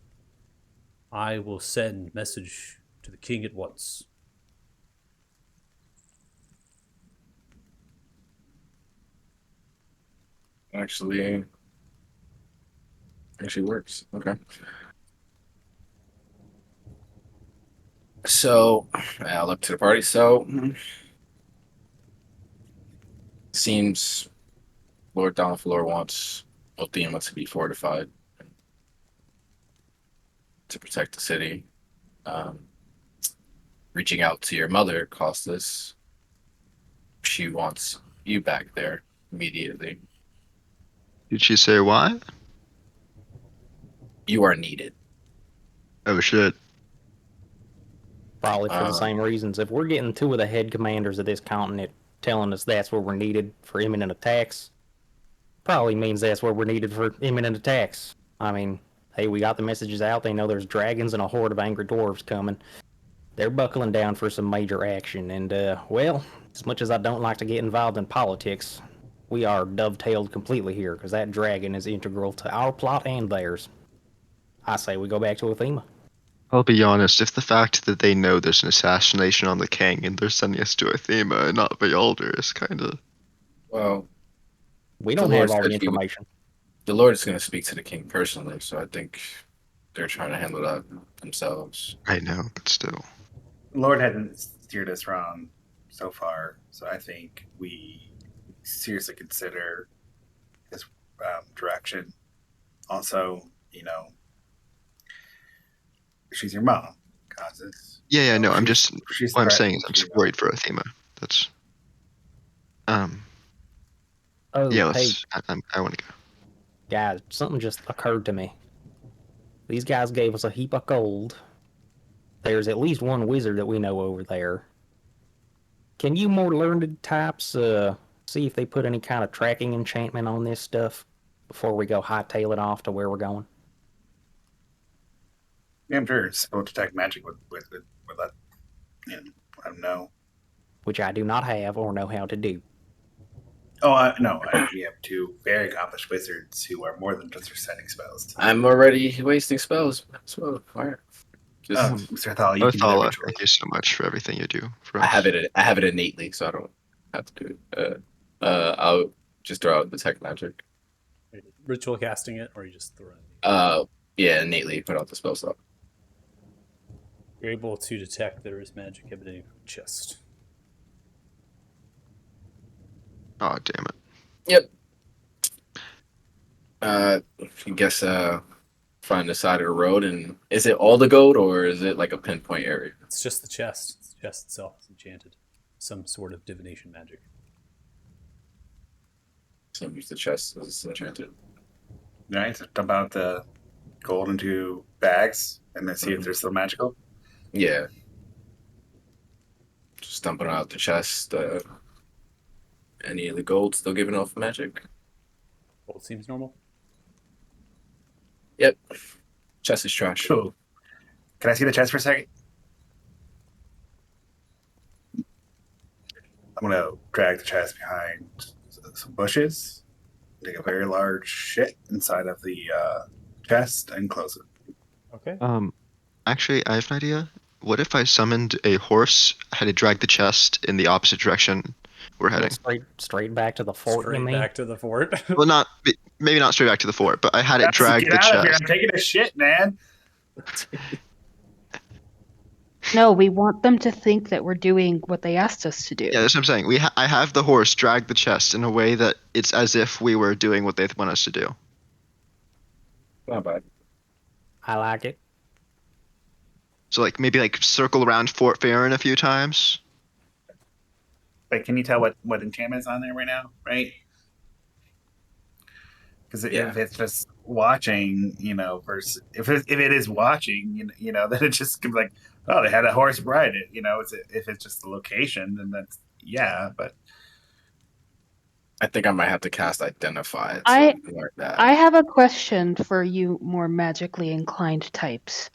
I will send message to the king at once. Actually works. Okay. So I'll look to the party. So seems Lord Donflor wants Othema to be fortified to protect the city. Reaching out to your mother, Costas. She wants you back there immediately. Did she say why? You are needed. Oh shit. Probably for the same reasons. If we're getting 2 of the head commanders of this continent telling us that's where we're needed for imminent attacks, probably means that's where we're needed for imminent attacks. I mean, hey, we got the messages out. They know there's dragons and a horde of angry dwarves coming. They're buckling down for some major action. And, well, as much as I don't like to get involved in politics, we are dovetailed completely here because that dragon is integral to our plot and theirs. I say we go back to Athema. I'll be honest, if the fact that they know there's an assassination on the king and they're sending us to Athema and not Bealder is kinda... Well, we don't have all the information. The Lord is going to speak to the king personally, so I think they're trying to handle that themselves. I know, but still. Lord hasn't steered us wrong so far, so I think we seriously consider his direction. Also, she's your mom, Causes. Yeah, no, I'm just... She's What I'm saying is I'm threatened, just worried for Athema. That's... Oh, Yeah, hey, I want to go. guys, something just occurred to me. These guys gave us a heap of gold. There's at least one wizard that we know over there. Can you more learned types see if they put any kind of tracking enchantment on this stuff before we go hightail it off to where we're going? Yeah, I'm sure it's supposed to detect magic with that. You know, I don't know. Which I do not have or know how to do. Oh, no, we have two very accomplished wizards who are more than just reciting spells. I'm already wasting spells. So fire. Just Mr. Thal, you can do that Othala, ritually. thank you so much for everything you do for I us. have it innately, so I don't have to do it. I'll just throw out detect magic. Are you ritual casting it, or are you just throwing it? Yeah, innately put out the spell slot. You're able to detect there is magic emanating from the chest. Oh, damn it. Yep. I guess find the side of the road, and is it all the gold or is it like a pinpoint area? It's just the chest. The chest itself is enchanted. Some sort of divination magic. So use the chest as enchanted. Right, so dump out the gold into bags and then see if they're still magical. Yeah. Just dumping out the chest. Any of the gold still giving off magic? Gold seems normal. Yep. Chest is trash. Cool. Can I see the chest for a second? I'm gonna drag the chest behind some bushes, take a very large shit inside of the chest, and close it. Okay. Actually, I have an idea. What if I summoned a horse, had to drag the chest in the opposite direction we're Well, heading? straight back to the fort, you Straight mean? back to the fort. Well, not maybe not straight back to the fort, but I had it Guys, drag get the out of here! chest. I'm taking a shit, man. No, we want them to think that we're doing what they asked us to do. Yeah, that's what I'm saying. I have the horse drag the chest in a way that it's as if we were doing what they want us to do. Not bad. I like it. So like maybe like circle around Fort Farron a few times. Like, can you tell what enchantment is on there right now? Right? Because Yeah. if it's just watching, versus if it is watching, then it just could be like, oh, they had a horse ride it. If it's just the location, then that's but I think I might have to cast Identify it. I- learn that. I have a question for you more magically inclined types.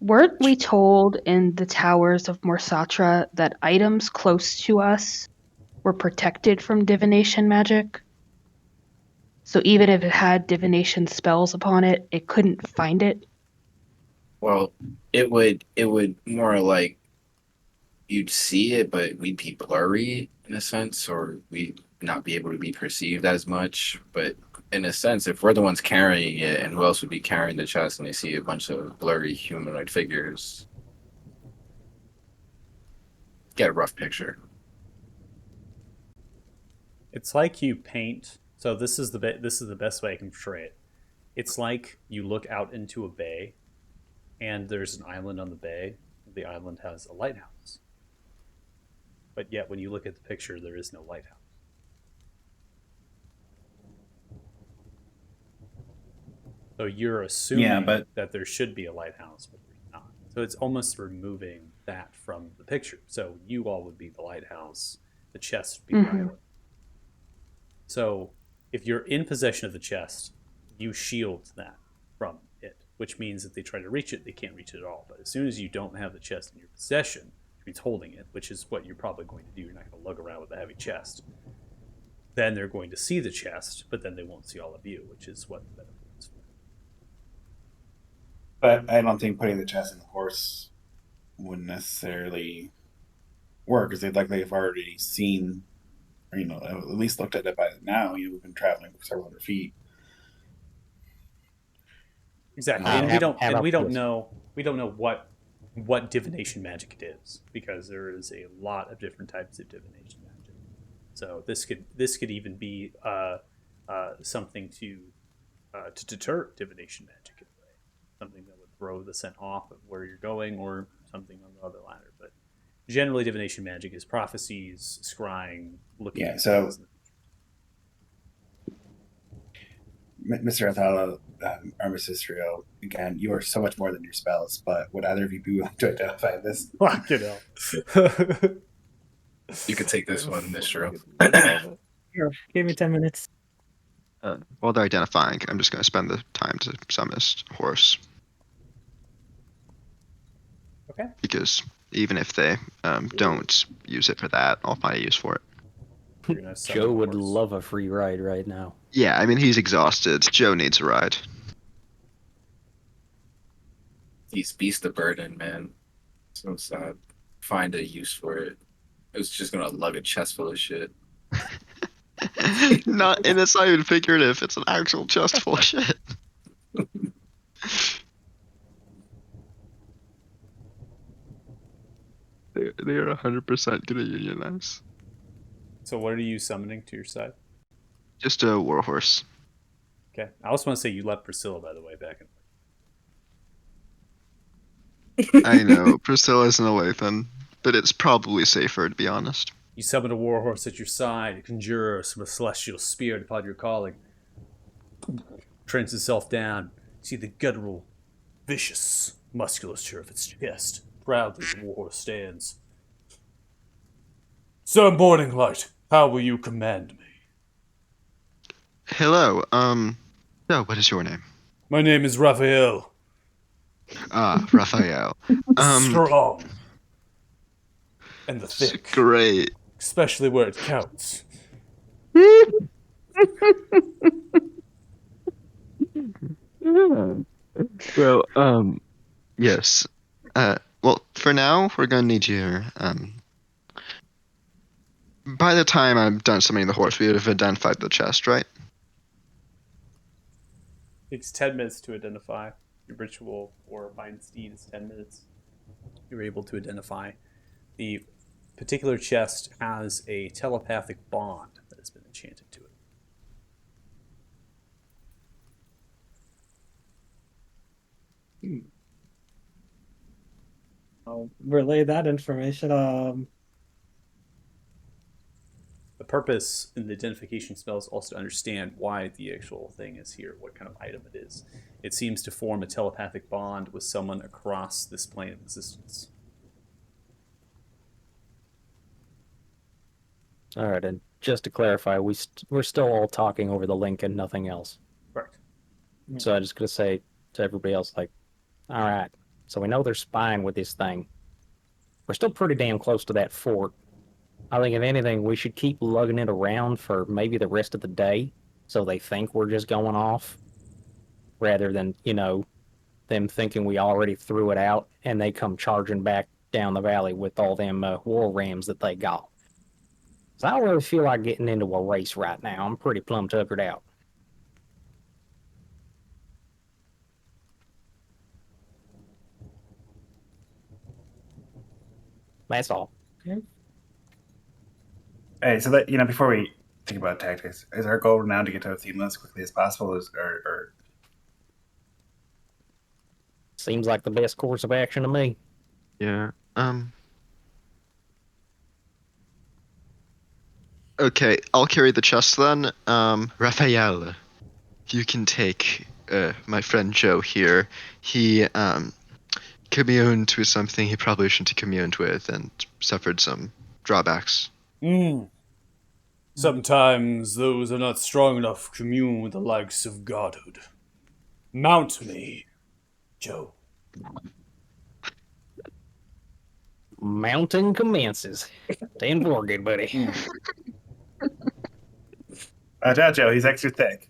Weren't we told in the towers of Morsatra that items close to us were protected from divination magic? So even if it had divination spells upon it, it couldn't find it? Well, it would more like you'd see it, but we'd be blurry in a sense, or we'd not be able to be perceived as much. But in a sense, if we're the ones carrying it, and who else would be carrying the chest, and they see a bunch of blurry humanoid figures, get a rough picture. It's like you paint. So this is the best way I can portray it. It's like you look out into a bay, and there's an island on the bay. The island has a lighthouse, but yet when you look at the picture, there is no lighthouse. So you're assuming that there should be a lighthouse, but there's not. So it's almost removing that from the picture. So you all would be the lighthouse, the chest would be the island. So if you're in possession of the chest, you shield that from it, which means if they try to reach it, they can't reach it at all. But as soon as you don't have the chest in your possession, which means holding it, which is what you're probably going to do, you're not going to lug around with a heavy chest, then they're going to see the chest, but then they won't see all of you, which is what the metaphor is for. But I don't think putting the chest in the horse wouldn't necessarily work, because they'd likely have already seen, or at least looked at it by now. We've been traveling for several hundred feet. Exactly, and we don't know what divination magic it is, because there is a lot of different types of divination magic. So this could even be something to deter divination magic in a way, something that would throw the scent off of where you're going, or something on the other ladder. But generally divination magic is prophecies, scrying, looking. Yeah, at so- things. Mr. Athala, or Mrs. Trio, again, you are so much more than your spells, but would either of you be willing to identify this? Fucking hell. You could take this one, Mistro. Here, give me 10 minutes. While they're identifying, I'm just going to spend the time to summon his horse. Okay. Because even if they don't use it for that, I'll find a use for it. You're gonna summon Joe a would horse. love a free ride right now. Yeah, I mean, he's exhausted. Joe needs a ride. These beasts of burden, man. So sad. Find a use for it. It was just gonna lug a chest full of shit. And it's not even figurative. It's an actual chest full of shit. They are 100% gonna unionize. So what are you summoning to your side? Just a warhorse. Okay. I also want to say you left Priscilla, by the way, back in. I know, Priscilla's an Olathan, but it's probably safer, to be honest. You summon a warhorse at your side, conjures from a celestial spirit upon your calling. Trains itself down. See the guttural, vicious musculature of its chest. Proudly the warhorse stands. Sir Morning Light, how will you command me? Hello, so what is your name? My name is Raphael. Ah, Raphael. Strong. And the thick. Great. Especially where it counts. Well, yes. Well, for now, we're gonna need your, by the time I'm done summoning the horse, we would have identified the chest, right? Takes 10 minutes to identify. Your ritual or find steed is 10 minutes. You're able to identify. The particular chest has a telepathic bond that has been enchanted to it. I'll relay that information. The purpose in the identification spell is also to understand why the actual thing is here, what kind of item it is. It seems to form a telepathic bond with someone across this plane of existence. All right, and just to clarify, we're still all talking over the link and nothing else. Correct. So I'm just gonna say to everybody else, like, all right, so we know they're spying with this thing. We're still pretty damn close to that fort. I think if anything, we should keep lugging it around for maybe the rest of the day, so they think we're just going off, rather than them thinking we already threw it out and they come charging back down the valley with all them war rams that they got. So I don't really feel like getting into a race right now. I'm pretty plumb tuckered out. That's all. Hey, so that before we think about tactics, is our goal now to get to Athena as quickly as possible, or Seems like the best course of action to me. Yeah. Okay, I'll carry the chest then. Raphael, you can take my friend Joe here. He communed with something he probably shouldn't have communed with and suffered some drawbacks. Sometimes those are not strong enough to commune with the likes of godhood. Mount me, Joe. Mountain commences. 10-4, good buddy. watch out, Joe? He's extra thick.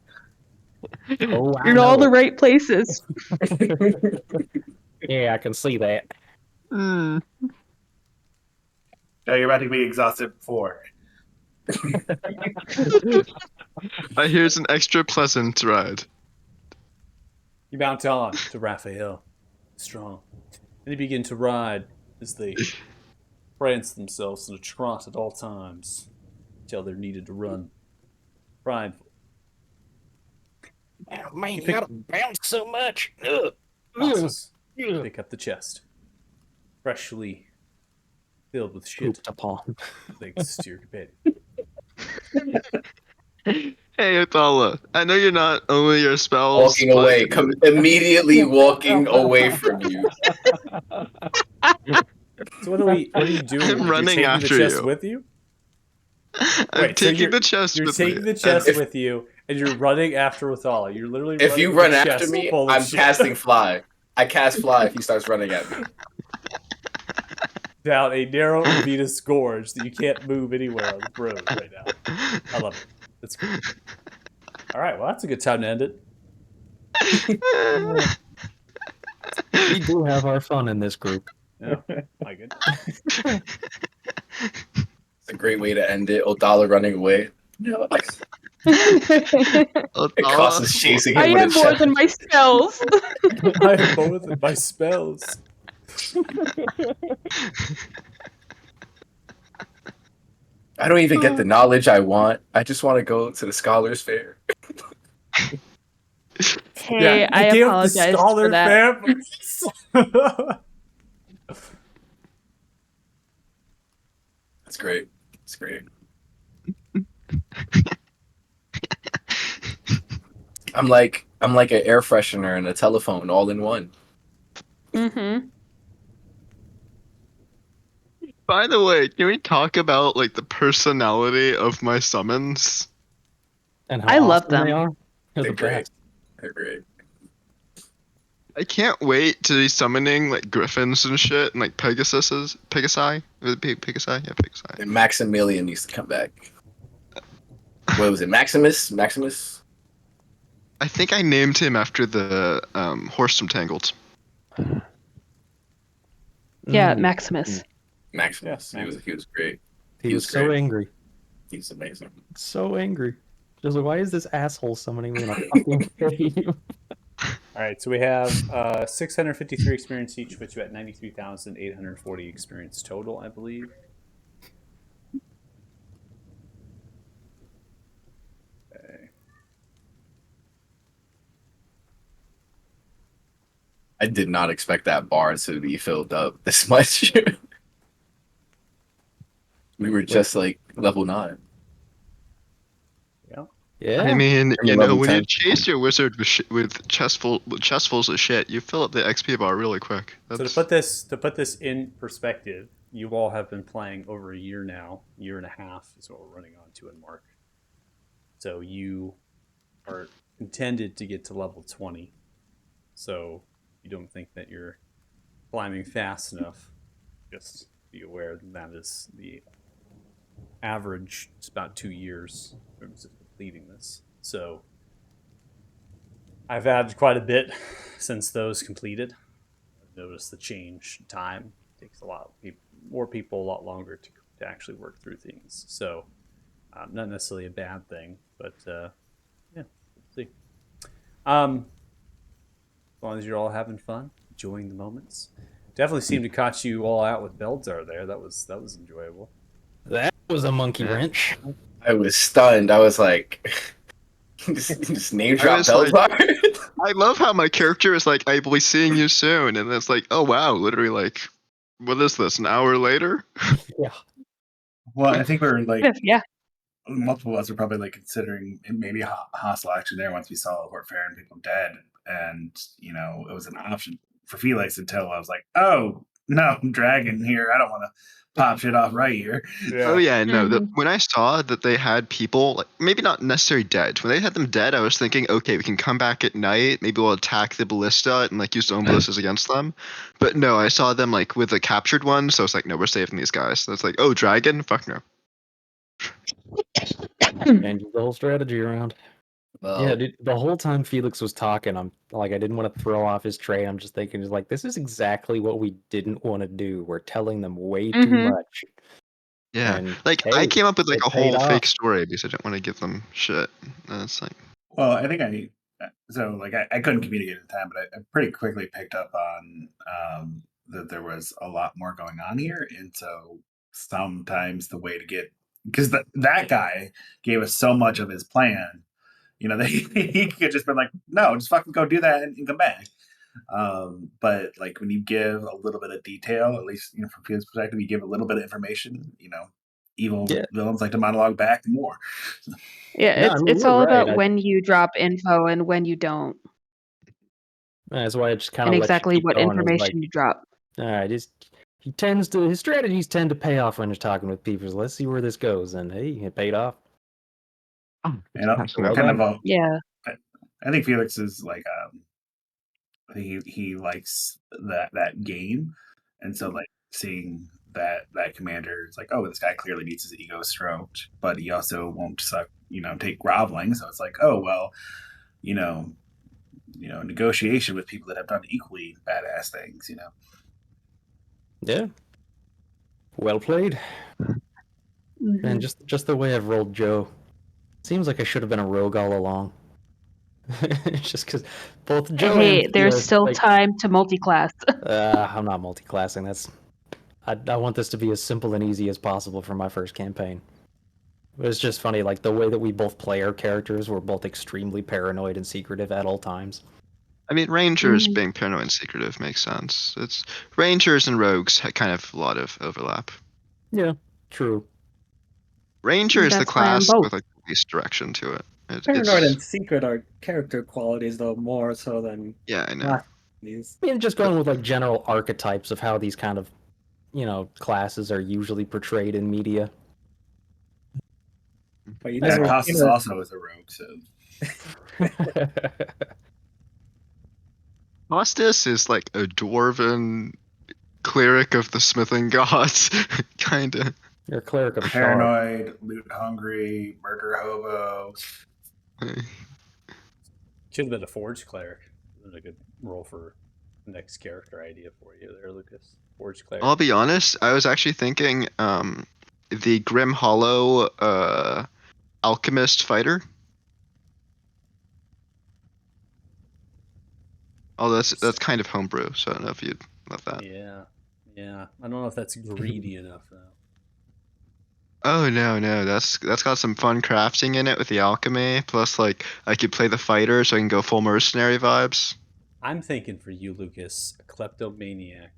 Oh, I You're in all know. the right places. Yeah, I can see that. Joe, you're about to be exhausted before. Here's an extra pleasant ride. You mount on to Raphael, strong, and they begin to ride as they prance themselves in a trot at all times until they're needed to run. Prideful. Oh, man, you gotta bounce so much. Ugh. Tosses. Ugh. Pick up the chest. Freshly filled with shit Pooped upon. thanks to your companion. Hey, Atala, I know you're not only your spells. Walking away, immediately walking away from you. So what are you doing? I'm You're running taking the after chest you. with you? I'm Wait, so taking the chest you're with me. taking the chest If- with you, and you're running after Atala. You're literally If running you with run a after chest me, full of I'm shit casting fly. I cast fly if he starts running at me. down a narrow Venus gorge that you can't move anywhere on the road right now. I love it. That's great. All right, well, that's a good time to end it. We do have our fun in this group. Yeah, my good. It's a great way to end it. Odala running away. No. It costs us chasing him I with have a more chest. than my spells. I have more than my spells. I don't even get the knowledge I want. I just want to go to the Scholars Fair. Hey, I you gave up apologize the scholar for that. fair. That's great. It's great. I'm like an air freshener and a telephone all in one. Mm-hmm. By the way, can we talk about like the personality of my summons? And I how love awesome they them. are. They're They're the great. best. They're great. I can't wait to be summoning like griffins and shit and like Pegasi? Pegasi? Yeah, Pegasi. And Maximilian needs to come back. What was it? Maximus? I think I named him after the horse from Tangled. Yeah, Mm. Maximus. Maximus. Yeah, He was great. He was so great. angry. He's amazing. So angry. Just like, why is this asshole summoning me in a fucking cave? All right, so we have 653 experience each, puts you at 93,840 experience total, I believe. Okay. I did not expect that bar to be filled up this much. We were just like level 9. Yeah. Yeah. I mean, I'm level when 10. you chase your wizard with chestfuls of shit, you fill up the XP bar really quick. So to put this in perspective, you all have been playing over a year now. Year and a half is what we're running on to in Mark. So you are intended to get to level 20. So you don't think that you're climbing fast enough. Just be aware that is the average. It's about 2 years in terms of completing this. So I've had quite a bit since those completed. I've noticed the change in time. It takes a lot more people a lot longer to actually work through things. So not necessarily a bad thing, but yeah, we'll see. As long as you're all having fun, enjoying the moments. Definitely seemed to catch you all out with Belzar there. That was enjoyable. That was a monkey wrench. I was stunned. I was like, just name drop was like- Belzar. I love how my character is like, I will be seeing you soon, and it's like, oh wow, literally like, what is this? An hour later? Yeah. Well, I think we were like Yeah. multiple of us were probably like considering maybe a hostile action there once we saw Fort Fair and people dead, and it was an option for Felix until I was like, oh no, dragon here. I don't want to pop shit off right here. Oh yeah, no. Mhm. When I saw that they had people, like maybe not necessarily dead. When they had them dead, I was thinking, okay, we can come back at night. Maybe we'll attack the ballista and like use the own ballistas against them. But no, I saw them like with the captured ones. So it's like, no, we're saving these guys. So it's like, oh, dragon, fuck no. And use the whole strategy around. Well, Yeah, dude, the whole time Felix was talking, I'm like, I didn't want to throw off his tray. I'm just thinking, just like, this is exactly what we didn't want to do. We're telling them way too Mhm. much. Yeah, And, like hey, I came up with like it a paid whole fake off. story because I didn't want to give them shit. And it's like, Well, I think I couldn't communicate at the time, but I pretty quickly picked up on that there was a lot more going on here, and so sometimes the way to get because that guy gave us so much of his plan, that he could just been like, no, just fucking go do that and come back. But like when you give a little bit of detail, at least from Felix's perspective, you give a little bit of information. Evil Yeah. villains like to monologue back more. Yeah, No, I mean, it's you're all right. about when you drop info and when you don't, That's why I just kind and of let you exactly keep what going. It's like, information you drop. all right, his strategies tend to pay off when you're talking with people. So let's see where this goes. And hey, it paid off. Absolutely. Kind of Yeah. I think Felix is like I think he likes that game, and so like seeing that commander is like, oh, this guy clearly needs his ego stroked, but he also won't take groveling. So it's like, oh well, you know, negotiation with people that have done equally badass things. Yeah. Well played. Mhm. And just the way I've rolled Joe, seems like I should have been a rogue all along. Just because both Joe Hey, and there's Theo, still like, time to multi-class. I'm not multi-classing. I want this to be as simple and easy as possible for my first campaign. It was just funny, like the way that we both play our characters, we're both extremely paranoid and secretive at all times. I mean, Rangers Mhm. being paranoid and secretive makes sense. It's Rangers and Rogues kind of a lot of overlap. Yeah, true. Ranger is the That's why I'm class both. with like the least direction to it. Paranoid It's and secret are character qualities, though, more so than yeah, I know. not these. I mean, just going with like general archetypes of how these kind of, classes are usually portrayed in media. But you Yeah, never, Costas also is a rogue, so Costas is like a dwarven cleric of the smithing gods, kinda. You're a cleric of Shar. paranoid, loot hungry, murder hobo. Should have been a Forge Cleric. That was a good role for next character idea for you there, Lucas. Forge Cleric. I'll be honest, I was actually thinking the Grim Hollow alchemist fighter. Oh, that's kind of homebrew, so I don't know if you'd love that. Yeah. I don't know if that's greedy enough though. Oh no, that's got some fun crafting in it with the alchemy. Plus, like I could play the fighter, so I can go full mercenary vibes. I'm thinking for you, Lucas, a kleptomaniac.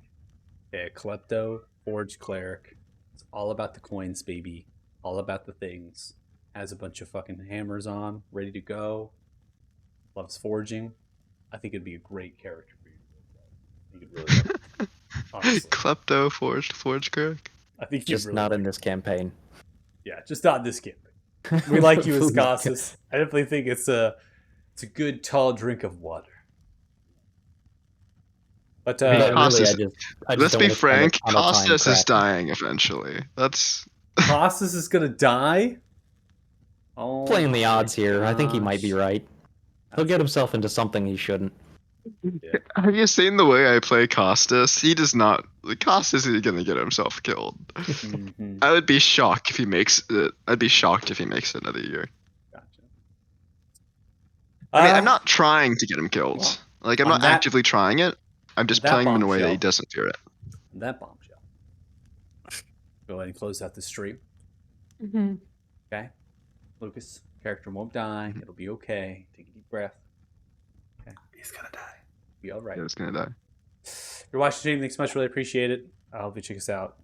Okay, a klepto Forge Cleric. It's all about the coins, baby. All about the things. Has a bunch of fucking hammers on, ready to go. Loves forging. I think it'd be a great character for you to play. I think you'd really love it. Honestly. Klepto forge cleric. I think you'd Just really not like in it. this campaign. Yeah, just not in this campaign. We like you as Please. Costas. I definitely think it's a good tall drink of water. But I mean, Really, Costas. I just Let's don't be want to spend frank. a ton of time Costas is crafting. dying eventually. That's Costas is gonna die. Oh, Playing the my odds here. I think he might be gosh. right. He'll get himself into something he shouldn't. Yeah. Have you seen the way I play Costas? He does not. Costas is gonna get himself killed. Mhm. I would be shocked if he makes it. I'd be shocked if he makes it another year. Gotcha. I mean, I'm not trying to get him killed. well, Like, I'm on not that- actively trying it. I'm just that playing him in a way that he bombshell. doesn't fear it. That bombshell. Go ahead and close out the stream. Mhm. Okay, Lucas, character won't die. It'll be okay. Take a deep breath. Okay, He's gonna die. be all right. Yeah, it's gonna die. If you're watching the stream, thanks so much. Really appreciate it. I hope you check us out.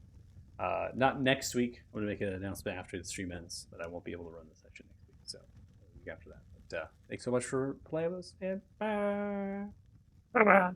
Not next week. I'm going to make an announcement after the stream ends, but I won't be able to run the session next week. So, the week after that. But thanks so much for playing with us, and bye. Bye-bye.